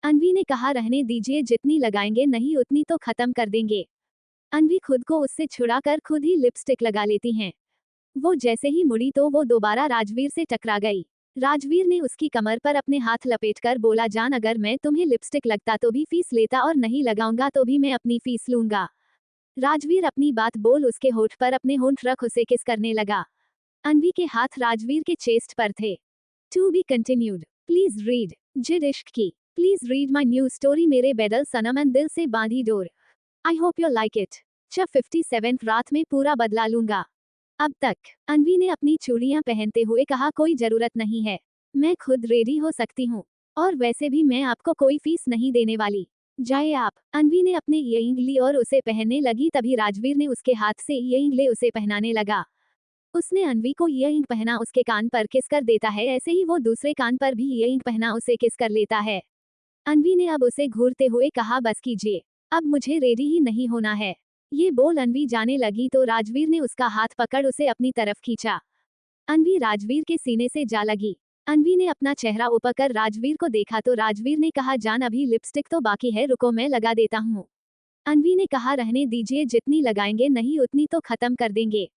अनवी ने कहा, रहने दीजिए, जितनी लगाएंगे नहीं उतनी तो खत्म कर देंगे। अनवी खुद को उससे छुड़ाकर खुद ही लिपस्टिक लगा लेती हैं। वो जैसे ही मुड़ी तो वो दोबारा राजवीर से टकरा गई। राजवीर ने उसकी कमर पर अपने हाथ लपेटकर बोला, जान अगर मैं तुम्हें लिपस्टिक लगता तो भी फीस लेता, और नहीं लगाऊंगा तो भी मैं अपनी फीस लूंगा। राजवीर अपनी बात बोल उसके होठ पर अपने होंठ रख उसे किस करने लगा। अनवी के हाथ राजवीर के चेस्ट पर थे। To be continued. Please read Zid Ishq Ki. Please read my new story, Mere Bedal Sanam and Dil Se Bandhi Dor. I hope you like it. 57th रात में पूरा बदला लूंगा। अब तक। अनवी ने अपनी चूड़ियां पहनते हुए कहा, कोई जरूरत नहीं है, मैं खुद रेडी हो सकती हूँ, और वैसे भी मैं आपको कोई फीस नहीं देने वाली, जाए आप। अनवी ने अपने इयरिंग ली और उसे पहनने लगी, तभी राजवीर ने उसके हाथ से इयरिंग ले उसे पहनाने लगा। उसने अनवी को इयरिंग पहना उसके कान पर किस कर देता है, ऐसे ही वो दूसरे कान पर भी इयरिंग पहना उसे किस कर लेता है। अनवी ने अब उसे घूरते हुए कहा, बस कीजिए, अब मुझे रेडी ही नहीं होना है। ये बोल अनवी जाने लगी तो राजवीर ने उसका हाथ पकड़ उसे अपनी तरफ खींचा। अनवी राजवीर के सीने से जा लगी। अनवी ने अपना चेहरा ऊपर कर राजवीर को देखा तो राजवीर ने कहा, जान अभी लिपस्टिक तो बाकी है, रुको मैं लगा देता हूँ। अनवी ने कहा, रहने दीजिए, जितनी लगाएंगे नहीं उतनी तो खत्म कर देंगे।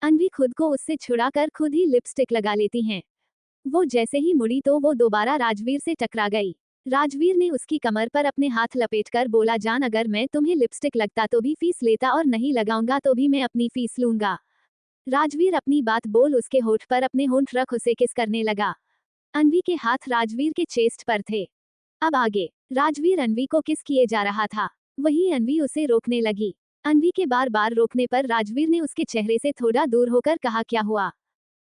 अनवी खुद को उससे छुड़ाकर खुद ही लिपस्टिक लगा लेती हैं। वो जैसे ही मुड़ी तो वो दोबारा राजवीर से टकरा गई। राजवीर ने उसकी कमर पर अपने हाथ लपेटकर बोला, जान अगर मैं तुम्हें लिपस्टिक लगता तो भी फीस लेता, और नहीं लगाऊंगा तो भी मैं अपनी फीस लूंगा। राजवीर अपनी बात बोल उसके होठ पर अपने होंठ रख उसे किस करने लगा। अनवी के हाथ राजवीर के चेस्ट पर थे। अब आगे। राजवीर अनवी को किस किए जा रहा था, वही अनवी उसे रोकने लगी। अनवी के बार बार रोकने पर राजवीर ने उसके चेहरे से थोड़ा दूर होकर कहा, क्या हुआ?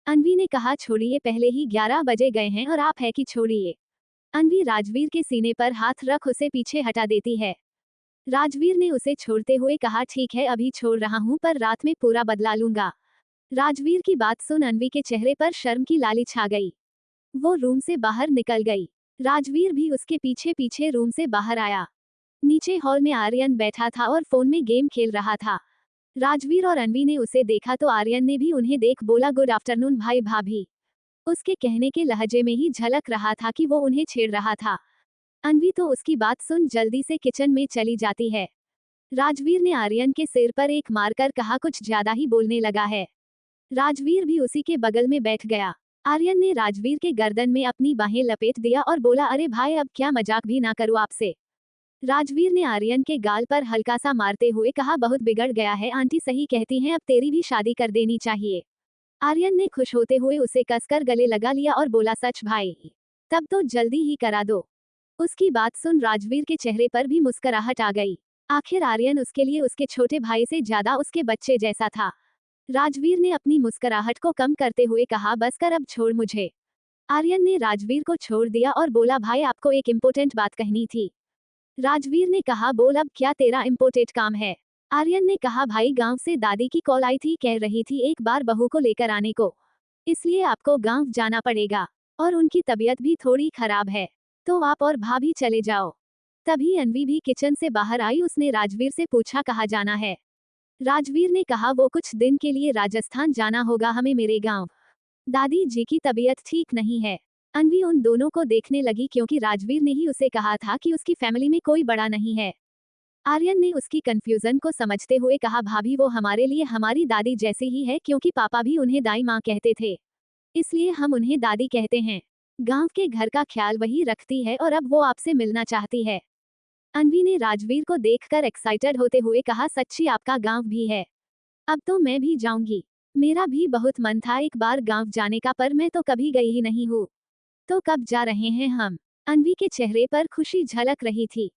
अनवी ने कहा, छोड़िए, पहले ही 11 बजे गए हैं और आप है कि छोड़िए। अनवी राजवीर के सीने पर हाथ रख उसे पीछे हटा देती है। राजवीर ने उसे छोड़ते हुए कहा, ठीक है अभी छोड़ रहा हूँ, पर रात में पूरा बदला लूंगा। राजवीर की बात सुन अनवी के चेहरे पर शर्म की लाली छा गई। वो रूम से बाहर निकल गई। राजवीर भी उसके पीछे पीछे रूम से बाहर आया। नीचे हॉल में आर्यन बैठा था और फोन में गेम खेल रहा था। राजवीर और अनवी ने उसे देखा तो आर्यन ने भी उन्हें देख बोला, गुड आफ्टरनून भाई भाभी। उसके कहने के लहजे में ही झलक रहा था कि वो उन्हें छेड़ रहा था। अनवी तो उसकी बात सुन जल्दी से किचन में चली जाती है। राजवीर ने आर्यन के सिर पर एक मारकर कहा, कुछ ज्यादा ही बोलने लगा है। राजवीर भी उसी के बगल में बैठ गया। आर्यन ने राजवीर के गर्दन में अपनी बाहें लपेट दिया और बोला, अरे भाई अब क्या मजाक भी ना करूं आपसे। राजवीर ने आर्यन के गाल पर हल्का सा मारते हुए कहा, बहुत बिगड़ गया है, आंटी सही कहती हैं, अब तेरी भी शादी कर देनी चाहिए। आर्यन ने खुश होते हुए उसे कसकर गले लगा लिया और बोला, सच भाई? तब तो जल्दी ही करा दो। उसकी बात सुन राजवीर के चेहरे पर भी मुस्कुराहट आ गई। आखिर आर्यन उसके लिए उसके छोटे भाई से ज्यादा उसके बच्चे जैसा था। राजवीर ने अपनी मुस्कुराहट को कम करते हुए कहा, बस कर अब छोड़ मुझे। आर्यन ने राजवीर को छोड़ दिया और बोला, भाई आपको एक इम्पोर्टेंट बात कहनी थी। राजवीर ने कहा, बोल अब क्या तेरा इम्पोर्टेंट काम है। आर्यन ने कहा, भाई गांव से दादी की कॉल आई थी, कह रही थी एक बार बहू को लेकर आने को, इसलिए आपको गांव जाना पड़ेगा और उनकी तबीयत भी थोड़ी खराब है, तो आप और भाभी चले जाओ। तभी अनवी भी किचन से बाहर आई। उसने राजवीर से पूछा, कहाँ जाना है। राजवीर ने कहा, वो कुछ दिन के लिए राजस्थान जाना होगा हमें, मेरे गांव दादी जी की तबीयत ठीक नहीं है। अनवी उन दोनों को देखने लगी क्योंकि राजवीर ने ही उसे कहा था कि उसकी फैमिली में कोई बड़ा नहीं है। आर्यन ने उसकी कंफ्यूजन को समझते हुए कहा, भाभी वो हमारे लिए हमारी दादी जैसी ही है, क्योंकि पापा भी उन्हें दाई माँ कहते थे, इसलिए हम उन्हें दादी कहते हैं। गांव के घर का ख्याल वही रखती है और अब वो आपसे मिलना चाहती है। अनवी ने राजवीर को देखकर एक्साइटेड होते हुए कहा, सच्ची आपका गांव भी है? अब तो मैं भी जाऊंगी, मेरा भी बहुत मन था एक बार गांव जाने का, पर मैं तो कभी गई ही नहीं हूँ। तो कब जा रहे हैं हम? अनवी के चेहरे पर खुशी झलक रही थी।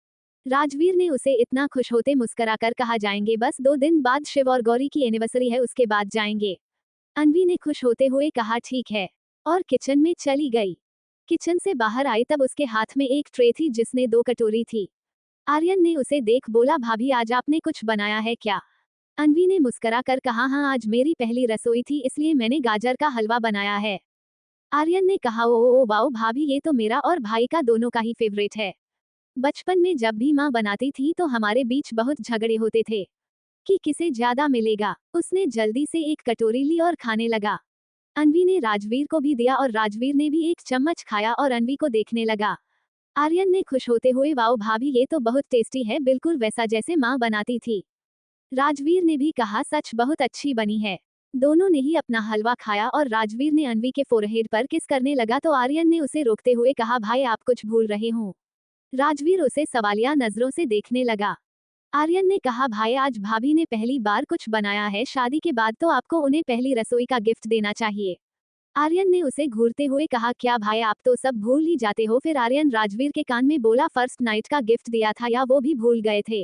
राजवीर ने उसे इतना खुश होते मुस्कुराकर कहा, जाएंगे, बस 2 दिन बाद शिव और गौरी की एनिवर्सरी है, उसके बाद जाएंगे। अनवी ने खुश होते हुए कहा, ठीक है, और किचन में चली गई। किचन से बाहर आई तब उसके हाथ में एक ट्रे थी जिसने 2 कटोरी थी। आर्यन ने उसे देख बोला, भाभी आज आपने कुछ बनाया है क्या? अनवी ने मुस्कुरा कर कहा, हाँ आज मेरी पहली रसोई थी, इसलिए मैंने गाजर का हलवा बनाया है। आर्यन ने कहा, ओ वाओ भाभी, ये तो मेरा और भाई का दोनों का ही फेवरेट है। बचपन में जब भी माँ बनाती थी तो हमारे बीच बहुत झगड़े होते थे कि किसे ज्यादा मिलेगा। उसने जल्दी से एक कटोरी ली और खाने लगा। अनवी ने राजवीर को भी दिया और राजवीर ने भी एक चम्मच खाया और अनवी को देखने लगा। आर्यन ने खुश होते हुए, वाओ भाभी ये तो बहुत टेस्टी है, बिल्कुल वैसा जैसे माँ बनाती थी। राजवीर ने भी कहा, सच बहुत अच्छी बनी है। दोनों ने ही अपना हलवा खाया और राजवीर ने अनवी के फोरहेड पर किस करने लगा तो आर्यन ने उसे रोकते हुए कहा, भाई आप कुछ भूल रहे हो। राजवीर उसे सवालिया नजरों से देखने लगा। आर्यन ने कहा, भाई आज भाभी ने पहली बार कुछ बनाया है, शादी के बाद तो आपको उन्हें पहली रसोई का गिफ्ट देना चाहिए। आर्यन ने उसे घूरते हुए कहा, क्या भाई आप तो सब भूल ही जाते हो। फिर आर्यन राजवीर के कान में बोला, फर्स्ट नाइट का गिफ्ट दिया था या वो भी भूल गए थे।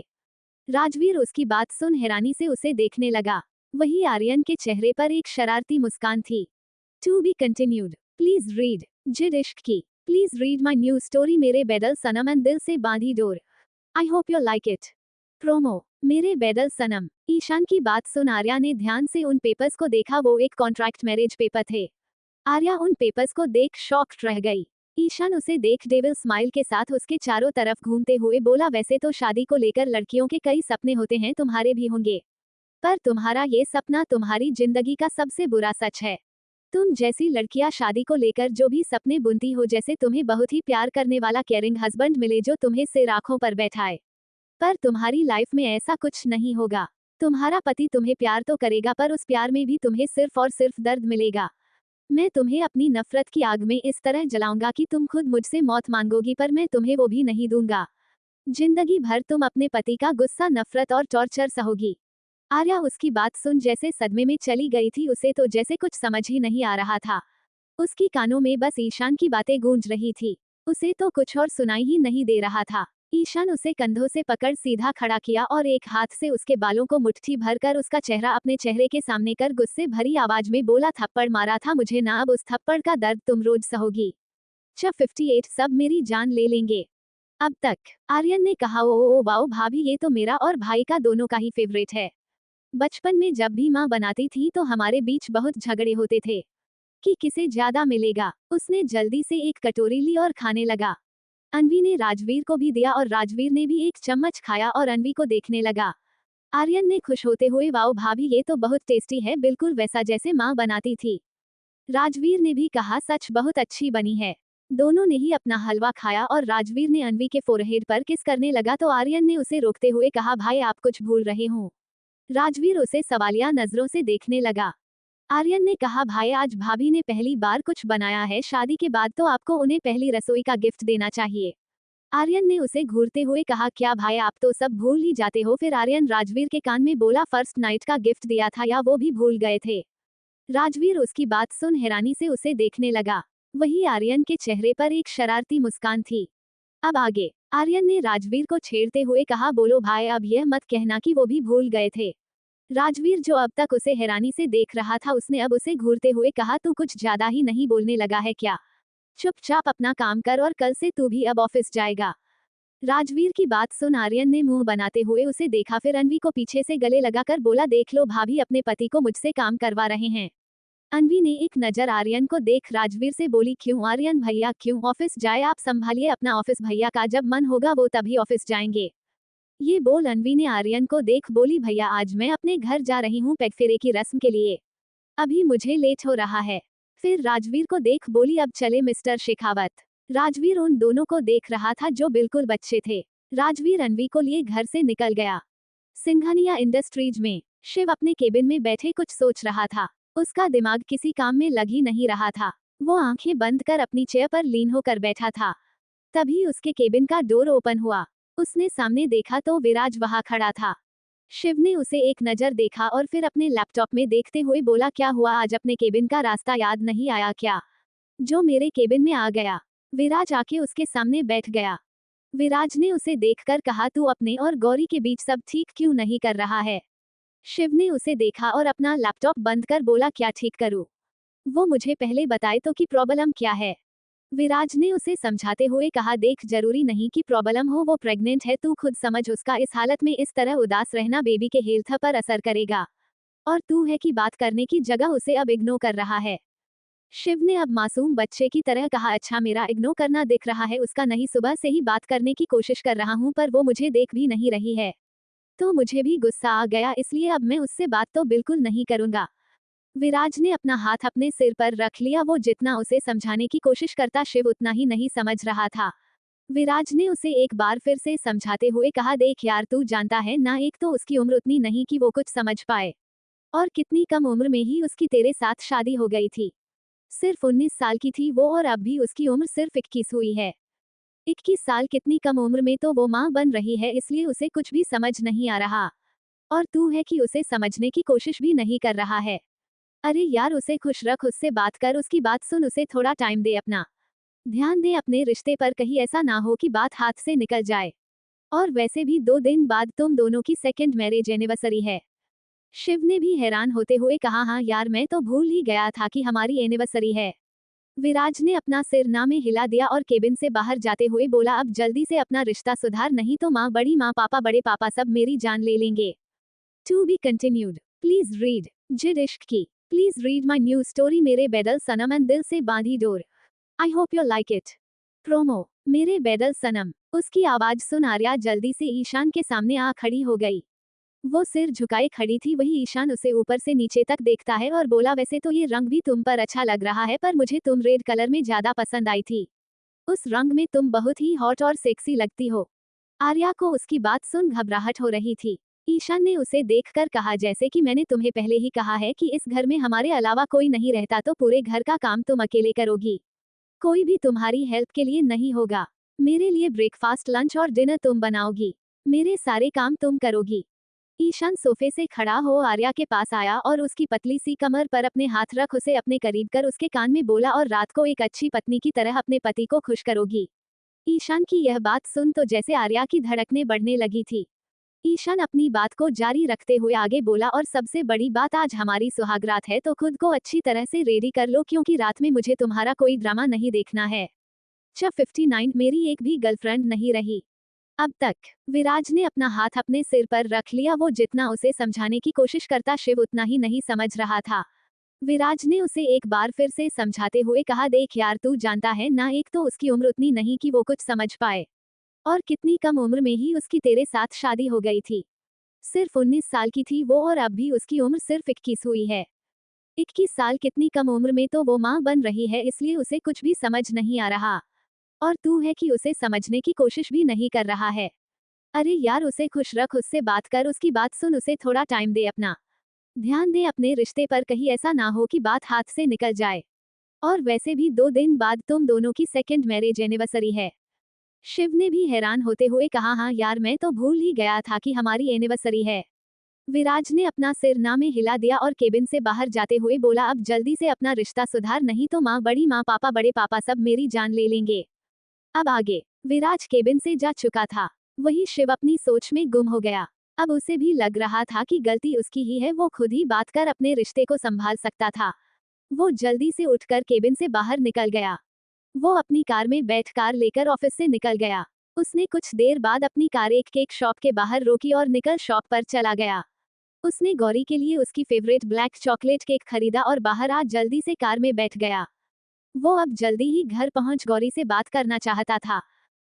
राजवीर उसकी बात सुन हैरानी से उसे देखने लगा। वही आर्यन के चेहरे पर एक शरारती मुस्कान थी। To be continued. Please read Zid Ishq Ki. Please read my new story Mere Bedal Sanam and Dil Se Bandhi Dor. I hope you like it. Promo. Mere Bedal सनम। ईशान की बात सुन आर्या ने ध्यान से उन पेपर्स को देखा। वो एक कॉन्ट्रैक्ट मैरिज पेपर थे। आर्या उन पेपर्स को देख शॉक्ड रह गई। ईशान उसे देख डेविल स्माइल के साथ उसके चारों तरफ घूमते हुए बोला, वैसे तो शादी को लेकर लड़कियों के कई सपने होते हैं, तुम्हारे भी होंगे, पर तुम्हारा ये सपना तुम्हारी जिंदगी का सबसे बुरा सच है। तुम जैसी लड़कियां शादी को लेकर जो भी सपने बुनती हो, जैसे तुम्हें बहुत ही प्यार करने वाला केयरिंग हस्बैंड मिले जो तुम्हें सिर आंखों पर बैठाए, पर तुम्हारी लाइफ में ऐसा कुछ नहीं होगा। तुम्हारा पति तुम्हें प्यार तो करेगा, पर उस प्यार में भी तुम्हें सिर्फ और सिर्फ दर्द मिलेगा। मैं तुम्हें अपनी नफरत की आग में इस तरह जलाऊंगा कि तुम खुद मुझसे मौत मांगोगी, पर मैं तुम्हें वो भी नहीं दूंगा। जिंदगी भर तुम अपने पति का गुस्सा, नफरत और टॉर्चर सहोगी। आर्या उसकी बात सुन जैसे सदमे में चली गई थी। उसे तो जैसे कुछ समझ ही नहीं आ रहा था। उसकी कानों में बस ईशान की बातें गूंज रही थी। उसे तो कुछ और सुनाई ही नहीं दे रहा था। ईशान उसे कंधों से पकड़ सीधा खड़ा किया और एक हाथ से उसके बालों को मुट्ठी भर कर उसका चेहरा अपने चेहरे के सामने कर गुस्से भरी आवाज में बोला, थप्पड़ मारा था मुझे ना, अब उस थप्पड़ का दर्द तुम रोज सहोगी। 58 सब मेरी जान ले लेंगे अब तक। आर्यन ने कहा, ओ वाओ भाभी, ये तो मेरा और भाई का दोनों का ही फेवरेट है। बचपन में जब भी माँ बनाती थी तो हमारे बीच बहुत झगड़े होते थे कि किसे ज्यादा मिलेगा। उसने जल्दी से एक कटोरी ली और खाने लगा। अनवी ने राजवीर को भी दिया और राजवीर ने भी एक चम्मच खाया और अनवी को देखने लगा। आर्यन ने खुश होते हुए वाओ भाभी ये तो बहुत टेस्टी है, बिल्कुल वैसा जैसे माँ बनाती थी। राजवीर ने भी कहा सच बहुत अच्छी बनी है। दोनों ने ही अपना हलवा खाया और राजवीर ने अनवी के फोरहेड पर किस करने लगा तो आर्यन ने उसे रोकते हुए कहा भाई आप कुछ भूल रहे हो। राजवीर उसे सवालिया नजरों से देखने लगा। आर्यन ने कहा भाई आज भाभी ने पहली बार कुछ बनाया है, शादी के बाद तो आपको उन्हें पहली रसोई का गिफ्ट देना चाहिए। आर्यन ने उसे घूरते हुए कहा क्या भाई आप तो सब भूल ही जाते हो। फिर आर्यन राजवीर के कान में बोला फर्स्ट नाइट का गिफ्ट दिया था या वो भी भूल गए थे। राजवीर उसकी बात सुन हैरानी से उसे देखने लगा। वही आर्यन के चेहरे पर एक शरारती मुस्कान थी। अब आगे आर्यन ने राजवीर को छेड़ते हुए कहा बोलो भाई अब यह मत कहना कि वो भी भूल गए थे। राजवीर जो अब तक उसे हैरानी से देख रहा था उसने अब उसे घूरते हुए कहा तू कुछ ज्यादा ही नहीं बोलने लगा है क्या? चुपचाप अपना काम कर और कल से तू भी अब ऑफिस जाएगा। राजवीर की बात सुन आर्यन ने मुंह बनाते हुए उसे देखा, फिर अनवी को पीछे से गले लगाकर बोला देख लो भाभी अपने पति को मुझसे काम करवा रहे हैं। अनवी ने एक नजर आर्यन को देख राजवीर से बोली क्यों आर्यन भैया क्यों? ऑफिस जाए आप संभालिए अपना ऑफिस, भैया का जब मन होगा वो तभी ऑफिस जाएंगे। ये बोल अनवी ने आर्यन को देख बोली भैया आज मैं अपने घर जा रही हूँ पैगफेरे की रस्म के लिए, अभी मुझे लेट हो रहा है। फिर राजवीर को देख बोली अब चले मिस्टर शेखावत। राजवीर उन दोनों को देख रहा था जो बिल्कुल बच्चे थे। राजवीर अनवी को लिए घर से निकल गया। सिंघानिया इंडस्ट्रीज में शिव अपने केबिन में बैठे कुछ सोच रहा था। उसका दिमाग किसी काम में लग ही नहीं रहा था। वो आंखें बंद कर अपनी चेयर पर लीन होकर बैठा था। तभी उसके केबिन का डोर ओपन हुआ। उसने सामने देखा तो विराज वहां खड़ा था। शिव ने उसे एक नजर देखा और फिर अपने लैपटॉप में देखते हुए बोला क्या हुआ आज अपने केबिन का रास्ता याद नहीं आया क्या, जो मेरे केबिन में आ गया? विराज आके उसके सामने बैठ गया। विराज ने उसे देखकर कहा तू अपने और गौरी के बीच सब ठीक क्यों नहीं कर रहा है? शिव ने उसे देखा और अपना लैपटॉप बंद कर बोला क्या ठीक करूं? वो मुझे पहले बताए तो कि प्रॉब्लम क्या है। विराज ने उसे समझाते हुए कहा देख जरूरी नहीं कि प्रॉब्लम हो, वो प्रेग्नेंट है, तू खुद समझ उसका इस हालत में इस तरह उदास रहना बेबी के हेल्थ पर असर करेगा, और तू है कि बात करने की जगह उसे अब इग्नोर कर रहा है। शिव ने अब मासूम बच्चे की तरह कहा अच्छा मेरा इग्नोर करना दिख रहा है उसका नहीं, सुबह से ही बात करने की कोशिश कर रहा हूँ पर वो मुझे देख भी नहीं रही है, तो मुझे भी गुस्सा आ गया इसलिए अब मैं उससे बात तो बिल्कुल नहीं करूंगा। विराज ने अपना हाथ अपने सिर पर रख लिया। वो जितना उसे समझाने की कोशिश करता शिव उतना ही नहीं समझ रहा था। विराज ने उसे एक बार फिर से समझाते हुए कहा देख यार तू जानता है ना, एक तो उसकी उम्र उतनी नहीं कि वो कुछ समझ पाए, और कितनी कम उम्र में ही उसकी तेरे साथ शादी हो गई थी। सिर्फ 19 साल की थी वो और अब भी उसकी उम्र सिर्फ 21 हुई है। 21 साल कितनी कम उम्र में तो वो माँ बन रही है, इसलिए उसे कुछ भी समझ नहीं आ रहा, और तू है कि उसे समझने की कोशिश भी नहीं कर रहा है। अरे यार उसे खुश रख, उससे बात कर, उसकी बात सुन, उसे थोड़ा टाइम दे, अपना ध्यान दे अपने रिश्ते पर, कहीं ऐसा ना हो कि बात हाथ से निकल जाए। और वैसे भी 2 दिन बाद तुम दोनों की सेकेंड मैरिज एनिवर्सरी है। शिव ने भी हैरान होते हुए कहा हाँ यार मैं तो भूल ही गया था कि हमारी एनिवर्सरी है। विराज ने अपना सिर ना में हिला दिया और केबिन से बाहर जाते हुए बोला अब जल्दी से अपना रिश्ता सुधार, नहीं तो माँ, बड़ी माँ, पापा, बड़े पापा सब मेरी जान ले लेंगे। To be continued. Please read Zid Ishq Ki. Please read my new story Mere Bedal Sanam and Dil Se Bandhi Dor. I hope you like it. Promo Mere Bedal सनम। उसकी आवाज सुन आर्या जल्दी से ईशान के सामने आ खड़ी हो गई। वो सिर झुकाए खड़ी थी, वही ईशान उसे ऊपर से नीचे तक देखता है और बोला वैसे तो ये रंग भी तुम पर अच्छा लग रहा है पर मुझे तुम रेड कलर में ज्यादा पसंद आई थी, उस रंग में तुम बहुत ही हॉट और सेक्सी लगती हो। आर्या को उसकी बात सुन घबराहट हो रही थी। ईशान ने उसे देखकर कहा जैसे कि मैंने तुम्हें पहले ही कहा है कि इस घर में हमारे अलावा कोई नहीं रहता, तो पूरे घर का काम तुम अकेले करोगी, कोई भी तुम्हारी हेल्प के लिए नहीं होगा। मेरे लिए ब्रेकफास्ट, लंच और डिनर तुम बनाओगी, मेरे सारे काम तुम करोगी। ईशान सोफे से खड़ा हो आर्या के पास आया और उसकी पतली सी कमर पर अपने हाथ रख उसे अपने करीब कर उसके कान में बोला और रात को एक अच्छी पत्नी की तरह अपने पति को खुश करोगी। ईशान की यह बात सुन तो जैसे आर्या की धड़कनें बढ़ने लगी थी। ईशान अपनी बात को जारी रखते हुए आगे बोला और सबसे बड़ी बात, आज हमारी सुहागरात है तो खुद को अच्छी तरह से रेडी कर लो क्योंकि रात में मुझे तुम्हारा कोई ड्रामा नहीं देखना है। 59 मेरी एक भी गर्लफ्रेंड नहीं रही अब तक। विराज ने अपना हाथ अपने सिर पर रख लिया। वो जितना उसे समझाने की कोशिश करता शिव उतना ही नहीं समझ रहा था। विराज ने उसे एक बार फिर से समझाते हुए कहा, देख यार, तू जानता है ना, एक तो उसकी उम्र उतनी नहीं कि वो कुछ समझ पाए, और कितनी कम उम्र में ही उसकी तेरे साथ शादी हो गई थी। सिर्फ 19 साल की थी वो, और अब भी उसकी उम्र सिर्फ 21 हुई है। 21 साल कितनी कम उम्र में तो वो माँ बन रही है, इसलिए उसे कुछ भी समझ नहीं आ रहा। और तू है कि उसे समझने की कोशिश भी नहीं कर रहा है। अरे यार, उसे खुश रख, उससे बात कर, उसकी बात सुन, उसे थोड़ा टाइम दे, अपना ध्यान दे अपने रिश्ते पर, कहीं ऐसा ना हो कि बात हाथ से निकल जाए। और वैसे भी 2 दिन बाद तुम दोनों की सेकेंड मैरिज एनिवर्सरी है। शिव ने भी हैरान होते हुए कहा, हाँ यार, मैं तो भूल ही गया था कि हमारी एनिवर्सरी है। विराज ने अपना सिर ना में हिला दिया और केबिन से बाहर जाते हुए बोला, अब जल्दी से अपना रिश्ता सुधार, नहीं तो माँ, बड़ी माँ, पापा, बड़े पापा सब मेरी जान ले लेंगे। अब आगे। विराज केबिन से जा चुका था। वही शिव अपनी सोच में गुम हो गया। अब उसे भी लग रहा था कि गलती उसकी ही है, वो खुद ही बात कर अपने रिश्ते को संभाल सकता था। वो जल्दी से उठकर केबिन से बाहर निकल गया। वो अपनी कार में बैठ कार लेकर ऑफिस से निकल गया। उसने कुछ देर बाद अपनी कार एक केक शॉप के बाहर रोकी और निकल शॉप पर चला गया। उसने गौरी के लिए उसकी फेवरेट ब्लैक चॉकलेट केक खरीदा और बाहर आ जल्दी से कार में बैठ गया। वो अब जल्दी ही घर पहुंच गौरी से बात करना चाहता था,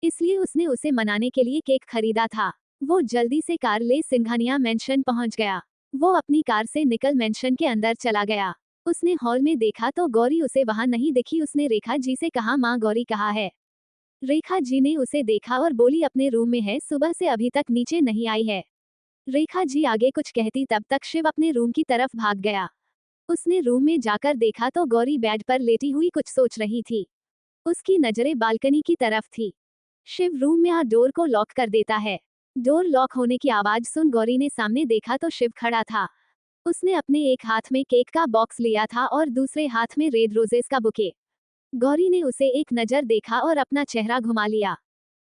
इसलिए उसने उसे मनाने के लिए केक खरीदा था। वो जल्दी से कार ले सिंघानिया मेंशन पहुंच गया। वो अपनी कार से निकल मेंशन के अंदर चला गया। उसने हॉल में देखा तो गौरी उसे वहां नहीं दिखी। उसने रेखा जी से कहा, माँ, गौरी कहाँ है? रेखा जी ने उसे देखा और बोली, अपने रूम में है, सुबह से अभी तक नीचे नहीं आई है। रेखा जी आगे कुछ कहती तब तक शिव अपने रूम की तरफ भाग गया। उसने रूम में जाकर देखा तो गौरी बेड पर लेटी हुई कुछ सोच रही थी। उसकी नजरें बालकनी की तरफ थी। शिव रूम में आ डोर को लॉक कर देता है। डोर लॉक होने की आवाज सुन गौरी ने सामने देखा तो शिव खड़ा था। उसने अपने एक हाथ में केक का बॉक्स लिया था और दूसरे हाथ में रेड रोजेस का बुके। गौरी ने उसे एक नजर देखा और अपना चेहरा घुमा लिया।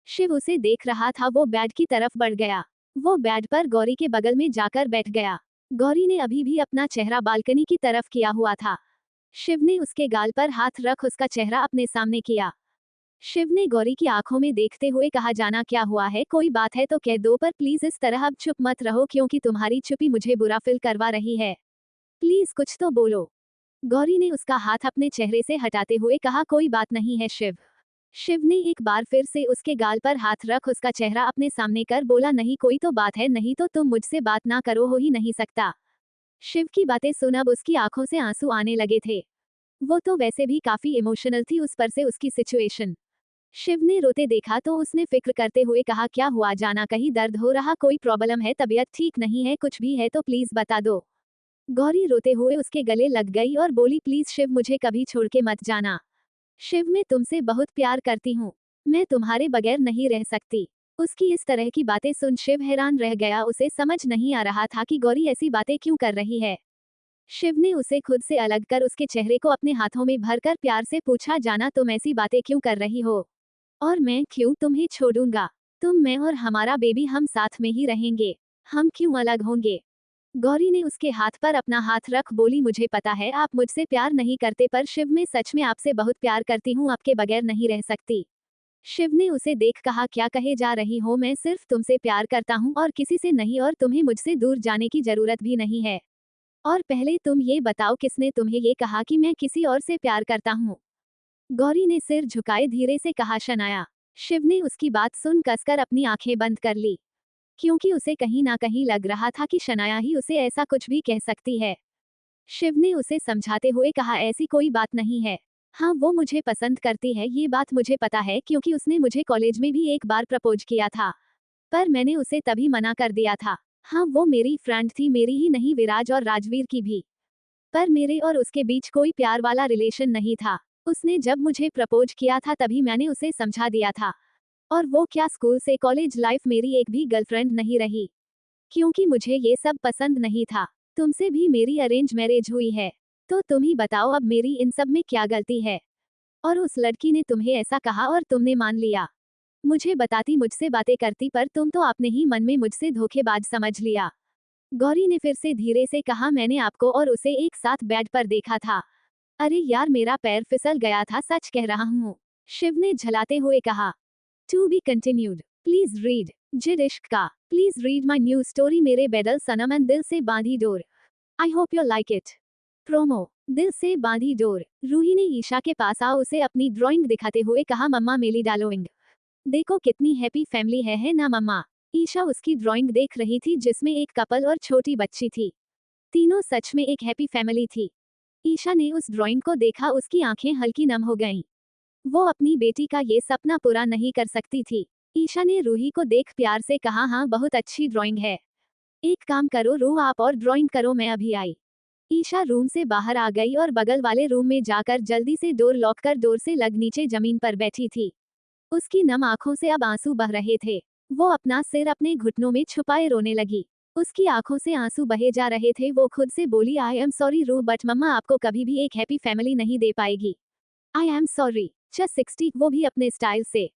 शिव उसे देख रहा था। वो बेड की तरफ बढ़ गया। वो बेड पर गौरी के बगल में जाकर बैठ गया। गौरी ने अभी भी अपना चेहरा बालकनी की तरफ किया हुआ था। शिव ने उसके गाल पर हाथ रख उसका चेहरा अपने सामने किया। शिव ने गौरी की आंखों में देखते हुए कहा, जाना क्या हुआ है, कोई बात है तो कह दो, पर प्लीज इस तरह अब चुप मत रहो, क्योंकि तुम्हारी चुप्पी मुझे बुरा फील करवा रही है। प्लीज कुछ तो बोलो। गौरी ने उसका हाथ अपने चेहरे से हटाते हुए कहा, कोई बात नहीं है शिव। शिव ने एक बार फिर से उसके गाल पर हाथ रख उसका चेहरा अपने सामने कर बोला, नहीं कोई तो बात है, नहीं तो तुम मुझसे बात ना करो, हो ही नहीं सकता। शिव की बातें सुन अब उसकी आंखों से आंसू आने लगे थे। वो तो वैसे भी काफी इमोशनल थी, उस पर से उसकी सिचुएशन। शिव ने रोते देखा तो उसने फिक्र करते हुए कहा, क्या हुआ जाना, कहीं दर्द हो रहा, कोई प्रॉब्लम है, तबीयत ठीक नहीं है, कुछ भी है तो प्लीज बता दो। गौरी रोते हुए उसके गले लग गई और बोली, प्लीज शिव, मुझे कभी छोड़ के मत जाना। शिव, मैं तुमसे बहुत प्यार करती हूँ। मैं तुम्हारे बगैर नहीं रह सकती। उसकी इस तरह की बातें सुन शिव हैरान रह गया। उसे समझ नहीं आ रहा था कि गौरी ऐसी बातें क्यों कर रही है। शिव ने उसे खुद से अलग कर उसके चेहरे को अपने हाथों में भरकर प्यार से पूछा, जाना, तुम ऐसी बातें क्यों कर रही हो? और मैं क्यों तुम्हें छोड़ूंगा? तुम, मैं और हमारा बेबी, हम साथ में ही रहेंगे। हम क्यों अलग होंगे? गौरी ने उसके हाथ पर अपना हाथ रख बोली, मुझे पता है आप मुझसे प्यार नहीं करते, पर शिव, मैं सच में आपसे बहुत प्यार करती हूँ, आपके बगैर नहीं रह सकती। शिव ने उसे देख कहा, क्या कहे जा रही हो, मैं सिर्फ तुमसे प्यार करता हूँ और किसी से नहीं, और तुम्हें मुझसे दूर जाने की जरूरत भी नहीं है। और पहले तुम ये बताओ, किसने तुम्हें ये कहा कि मैं किसी और से प्यार करता हूँ? गौरी ने सिर झुकाए धीरे से कहा, शनाया। शिव ने उसकी बात सुन कसकर अपनी आंखें बंद कर ली, क्योंकि उसे कहीं ना कहीं लग रहा था कि शनाया ही उसे ऐसा कुछ भी कह सकती है। शिव ने उसे समझाते हुए कहा, ऐसी कोई बात नहीं है। हाँ, वो मुझे पसंद करती है, ये बात मुझे पता है, क्योंकि उसने मुझे कॉलेज में भी एक बार प्रपोज किया था, पर मैंने उसे तभी मना कर दिया था। हाँ, वो मेरी फ्रेंड थी, मेरी ही नहीं, विराज और राजवीर की भी। पर मेरे और उसके बीच कोई प्यार वाला रिलेशन नहीं था। उसने जब मुझे प्रपोज किया था तभी मैंने उसे समझा दिया था। और वो क्या, स्कूल से कॉलेज लाइफ मेरी एक भी गर्लफ्रेंड नहीं रही, क्योंकि मुझे ये सब पसंद नहीं था। तुमसे भी मेरी अरेंज मैरिज हुई है, तो तुम ही बताओ अब मेरी इन सब में क्या गलती है? और उस लड़की ने तुम्हें ऐसा कहा और तुमने मान लिया। मुझे बताती, मुझसे बातें करती, पर तुम तो आपने ही मन में मुझसे धोखेबाज समझ लिया। गौरी ने फिर से धीरे से कहा, मैंने आपको और उसे एक साथ बेड पर देखा था। अरे यार, मेरा पैर फिसल गया था, सच कह रहा हूँ। शिव ने झलाते हुए कहा। To be continued. Please read Zid Ishq Ka. Please read my new story, Mere Bedal Sanam and Dil Se Bandhi Dor. I hope you like it. Promo. Dil Se Bandhi door. Ruhi ने ईशा के पास आ उसे अपनी ड्राइंग दिखाते हुए कहा, मम्मा मेरी डार्लिंग, देखो कितनी हैप्पी फैमिली है ना मम्मा। ईशा उसकी ड्राइंग देख रही थी जिसमें एक कपल और छोटी बच्ची थी। तीनों सच में एक हैप्पी फैमिली थी। ईशा ने उस ड्राइंग को देखा, उसकी आंखें हल्की नम हो गईं। वो अपनी बेटी का ये सपना पूरा नहीं कर सकती थी। ईशा ने रूही को देख प्यार से कहा, हाँ बहुत अच्छी ड्राइंग है। एक काम करो रू, आप और ड्राइंग करो, मैं अभी आई। ईशा रूम से बाहर आ गई और बगल वाले रूम में जाकर जल्दी से डोर लॉक कर डोर से लग नीचे जमीन पर बैठी थी। उसकी नम आंखों से अब आंसू बह रहे थे। वो अपना सिर अपने घुटनों में छुपाए रोने लगी। उसकी आंखों से आंसू बहे जा रहे थे। वो खुद से बोली, आई एम सॉरी रू, बट मम्मा आपको कभी भी एक हैप्पी फैमिली नहीं दे पाएगी। I am sorry. जस्ट 60, वो भी अपने स्टाइल से।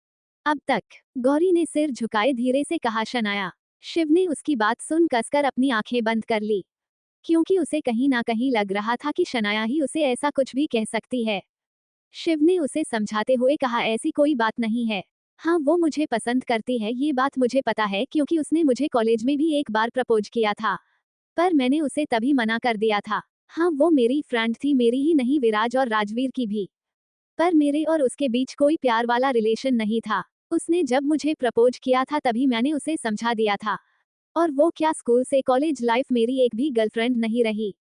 अब तक। गौरी ने सिर झुकाए धीरे से कहा, शनाया। शिव ने उसकी बात सुन कसकर अपनी आंखें बंद कर ली, क्योंकि उसे कहीं ना कहीं लग रहा था कि शनाया ही उसे ऐसा कुछ भी कह सकती है। शिव ने उसे समझाते हुए कहा, ऐसी कोई बात नहीं है। हाँ वो मुझे पसंद करती है, ये बात मुझे पता है, क्योंकि उसने मुझे कॉलेज में भी एक बार प्रपोज किया था, पर मैंने उसे तभी मना कर दिया था। हाँ वो मेरी फ्रेंड थी, मेरी ही नहीं विराज और राजवीर की भी। पर मेरे और उसके बीच कोई प्यार वाला रिलेशन नहीं था। उसने जब मुझे प्रपोज किया था तभी मैंने उसे समझा दिया था। और वो क्या स्कूल से कॉलेज लाइफ मेरी एक भी गर्लफ्रेंड नहीं रही,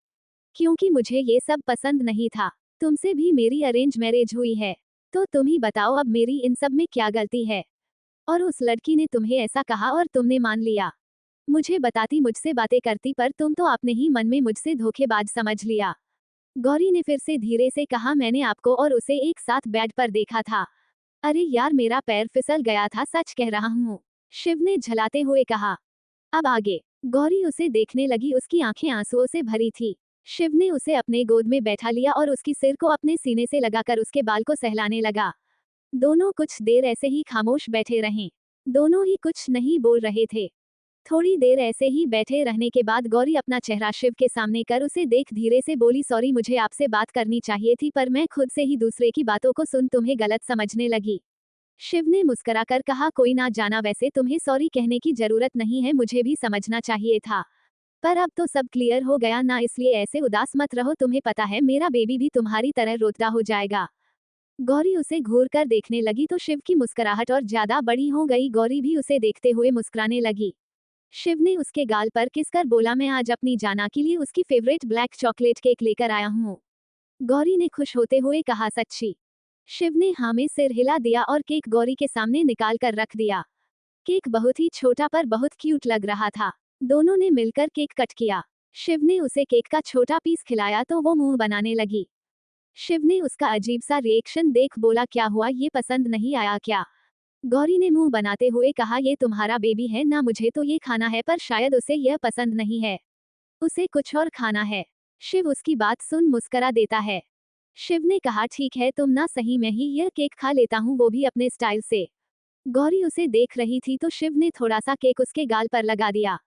क्योंकि मुझे ये सब पसंद नहीं था। तुमसे भी मेरी अरेंज मैरिज हुई है, तो तुम ही बताओ अब मेरी इन सब में क्या गलती है। और उस लड़की ने तुम्हें ऐसा कहा और तुमने मान लिया। मुझे बताती, मुझसे बातें करती, पर तुम तो अपने ही मन में मुझसे धोखेबाज समझ लिया। गौरी ने फिर से धीरे से कहा, मैंने आपको और उसे एक साथ बेड पर देखा था। अरे यार मेरा पैर फिसल गया था, सच कह रहा हूँ। शिव ने झलाते हुए कहा। अब आगे। गौरी उसे देखने लगी, उसकी आंखें आंसुओं से भरी थी। शिव ने उसे अपने गोद में बैठा लिया और उसकी सिर को अपने सीने से लगाकर उसके बाल को सहलाने लगा। दोनों कुछ देर ऐसे ही खामोश बैठे रहे। दोनों ही कुछ नहीं बोल रहे थे। थोड़ी देर ऐसे ही बैठे रहने के बाद गौरी अपना चेहरा शिव के सामने कर उसे देख धीरे से बोली, सॉरी मुझे आपसे बात करनी चाहिए थी, पर मैं खुद से ही दूसरे की बातों को सुन तुम्हें गलत समझने लगी। शिव ने मुस्कुराकर कहा, कोई ना जाना, वैसे तुम्हें सॉरी कहने की जरूरत नहीं है, मुझे भी समझना चाहिए था। पर अब तो सब क्लियर हो गया ना, इसलिए ऐसे उदास मत रहो, तुम्हें पता है मेरा बेबी भी तुम्हारी तरह रोता हो जाएगा। गौरी उसे घूर कर देखने लगी तो शिव की मुस्कुराहट और ज्यादा बड़ी हो गई। गौरी भी उसे देखते हुए मुस्कुराने लगी। शिव ने उसके गाल पर किसकर बोला, मैं आज अपनी जाना के लिए उसकी फेवरेट ब्लैक चॉकलेट केक लेकर आया हूँ। गौरी ने खुश होते हुए कहा, सच्ची। शिव ने हाँ में सिर हिला दिया और केक गौरी के सामने निकाल कर रख दिया। केक बहुत ही छोटा पर बहुत क्यूट लग रहा था। दोनों ने मिलकर केक कट किया। शिव ने उसे केक का छोटा पीस खिलाया तो वो मुंह बनाने लगी। शिव ने उसका अजीब सा रिएक्शन देख बोला, क्या हुआ, ये पसंद नहीं आया क्या। गौरी ने मुंह बनाते हुए कहा, ये तुम्हारा बेबी है ना, मुझे तो ये खाना है, पर शायद उसे यह पसंद नहीं है, उसे कुछ और खाना है। शिव उसकी बात सुन मुस्करा देता है। शिव ने कहा, ठीक है तुम ना सही, मैं ही यह केक खा लेता हूँ, वो भी अपने स्टाइल से। गौरी उसे देख रही थी तो शिव ने थोड़ा सा केक उसके गाल पर लगा दिया।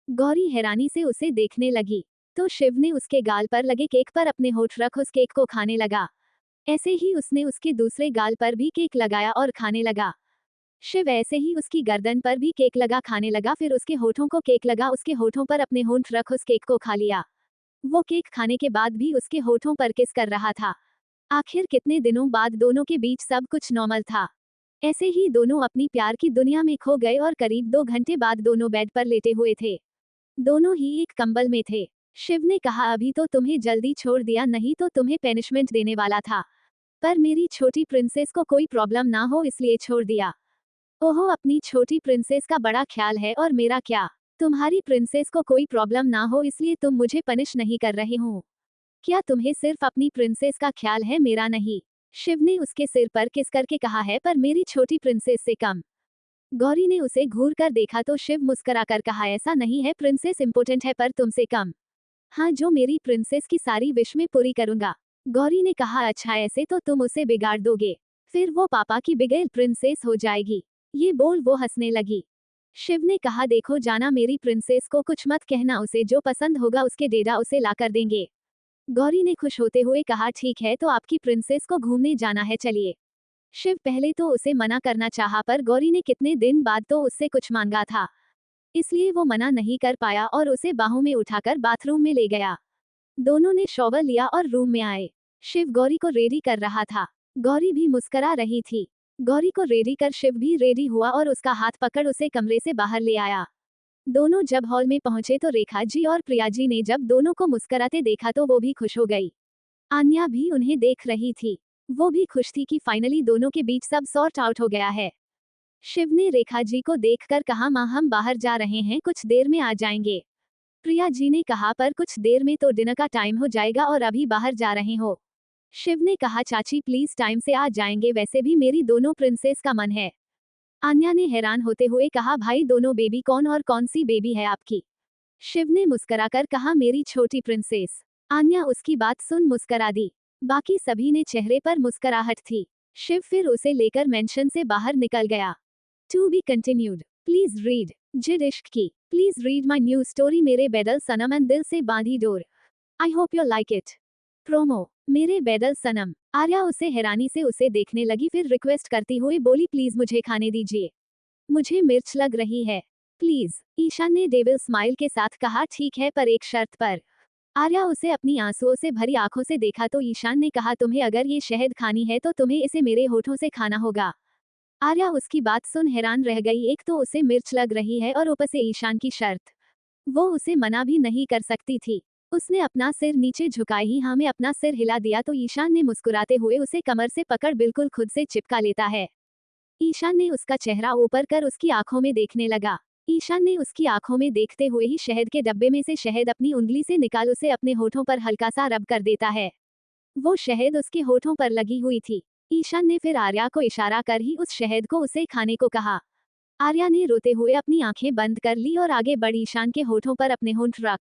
गौरी हैरानी से उसे देखने लगी, तो शिव ने उसके गाल पर लगे केक पर अपने होठ रख उस केक को खाने लगा। ऐसे ही उसने उसके दूसरे गाल पर भी केक लगाया और खाने लगा। शिव ऐसे ही उसकी गर्दन पर भी केक लगा खाने लगा, फिर उसके होठों को केक लगा, उसके होठों पर अपने होंठ रख उस केक को खा लिया। वो केक खाने के बाद भी उसके होठों पर किस कर रहा था। आखिर कितने दिनों बाद दोनों के बीच सब कुछ नॉर्मल था। ऐसे ही दोनों अपनी प्यार की दुनिया में खो गए और करीब 2 घंटे बाद दोनों बेड पर लेटे हुए थे। दोनों ही एक कंबल में थे। शिव ने कहा, अभी तो तुम्हें जल्दी छोड़ दिया, नहीं तो तुम्हें पेनिशमेंट देने वाला था, पर मेरी छोटी प्रिंसेस को कोई प्रॉब्लम ना हो इसलिए छोड़ दिया। ओहो, अपनी छोटी प्रिंसेस का बड़ा ख्याल है, और मेरा क्या। तुम्हारी प्रिंसेस को कोई प्रॉब्लम ना हो इसलिए तुम मुझे पनिश नहीं कर रहे हो क्या। तुम्हें सिर्फ अपनी प्रिंसेस का ख्याल है, मेरा नहीं। शिव ने उसके सिर पर किस करके कहा है, पर मेरी छोटी प्रिंसेस से कम। गौरी ने उसे घूर कर देखा तो शिव मुस्कुराकर कहा, ऐसा नहीं है, प्रिंसेस इंपोर्टेंट है पर तुमसे कम। हाँ, जो मेरी प्रिंसेस की सारी विश में पूरी करूंगा। गौरी ने कहा, अच्छा ऐसे तो तुम उसे बिगाड़ दोगे, फिर वो पापा की बिगड़ैल प्रिंसेस हो जाएगी। ये बोल वो हंसने लगी। शिव ने कहा, देखो जाना, मेरी प्रिंसेस को कुछ मत कहना, उसे जो पसंद होगा उसके डेरा उसे ला कर देंगे। गौरी ने खुश होते हुए कहा, ठीक है, तो आपकी प्रिंसेस को घूमने जाना है, चलिए। शिव पहले तो उसे मना करना चाहा, पर गौरी ने कितने दिन बाद तो उससे कुछ मांगा था, इसलिए वो मना नहीं कर पाया और उसे बाहों में उठाकर बाथरूम में ले गया। दोनों ने शॉवर लिया और रूम में आए। शिव गौरी को रेडी कर रहा था। गौरी भी मुस्कुरा रही थी। गौरी को रेडी कर शिव भी रेडी हुआ और उसका हाथ पकड़ उसे कमरे से बाहर ले आया। दोनों जब हॉल में पहुंचे तो रेखा जी और प्रिया जी ने जब दोनों को मुस्कुराते देखा तो वो भी खुश हो गई। आन्या भी उन्हें देख रही थी। वो भी खुश थी कि फाइनली दोनों के बीच सब सॉर्ट आउट हो गया है। शिव ने रेखा जी को देखकर कहा, माँ हम बाहर जा रहे हैं, कुछ देर में आ जाएंगे। प्रिया जी ने कहा, पर कुछ देर में तो डिनर का टाइम हो जाएगा और अभी बाहर जा रहे हो। शिव ने कहा, चाची प्लीज टाइम से आ जाएंगे, वैसे भी मेरी दोनों प्रिंसेस का मन है। आन्या ने हैरान होते हुए कहा, भाई दोनों बेबी कौन और कौन सी बेबी है आपकी? शिव ने मुस्कुराकर कहा, मेरी छोटी प्रिंसेस। आन्या उसकी बात सुन मुस्कुरा दी। बाकी सभी ने चेहरे पर मुस्कुराहट थी। शिव फिर उसे लेकर मेंशन से बाहर निकल गया। To be continued. Please read Zid Ishq Ki. Please read my new story Mere Bedal Sanam and Dil Se Bandhi Dor. I hope you like it. Promo. Mere Bedal सनम। आर्या उसे हैरानी से उसे देखने लगी, फिर रिक्वेस्ट करती हुई बोली, प्लीज मुझे खाने दीजिए, मुझे मिर्च लग रही है प्लीज। ईशान ने डेविल स्माइल के साथ कहा, ठीक है पर एक शर्त पर। आर्या उसे अपनी आंसुओं से भरी आंखों से देखा तो ईशान ने कहा, तुम्हें अगर ये शहद खानी है तो तुम्हें इसे मेरे होठों से खाना होगा। आर्या उसकी बात सुन हैरान रह गई। एक तो उसे मिर्च लग रही है और ऊपर से ईशान की शर्त। वो उसे मना भी नहीं कर सकती थी। उसने अपना सिर नीचे झुकाए ही हाँ में अपना सिर हिला दिया तो ईशान ने मुस्कुराते हुए उसे कमर से पकड़ बिल्कुल खुद से चिपका लेता है। ईशान ने उसका चेहरा ऊपर कर उसकी आंखों में देखने लगा। ईशान ने उसकी आंखों में देखते हुए ही शहद के डब्बे में से शहद अपनी उंगली से निकाल उसे अपने होठों पर हल्का सा रब कर देता है। वो शहद उसके होठों पर लगी हुई थी। ईशान ने फिर आर्या को इशारा कर ही उस शहद को उसे खाने को कहा। आर्या ने रोते हुए अपनी आंखें बंद कर ली और आगे बढ़ ईशान के होठों पर अपने होंठ रख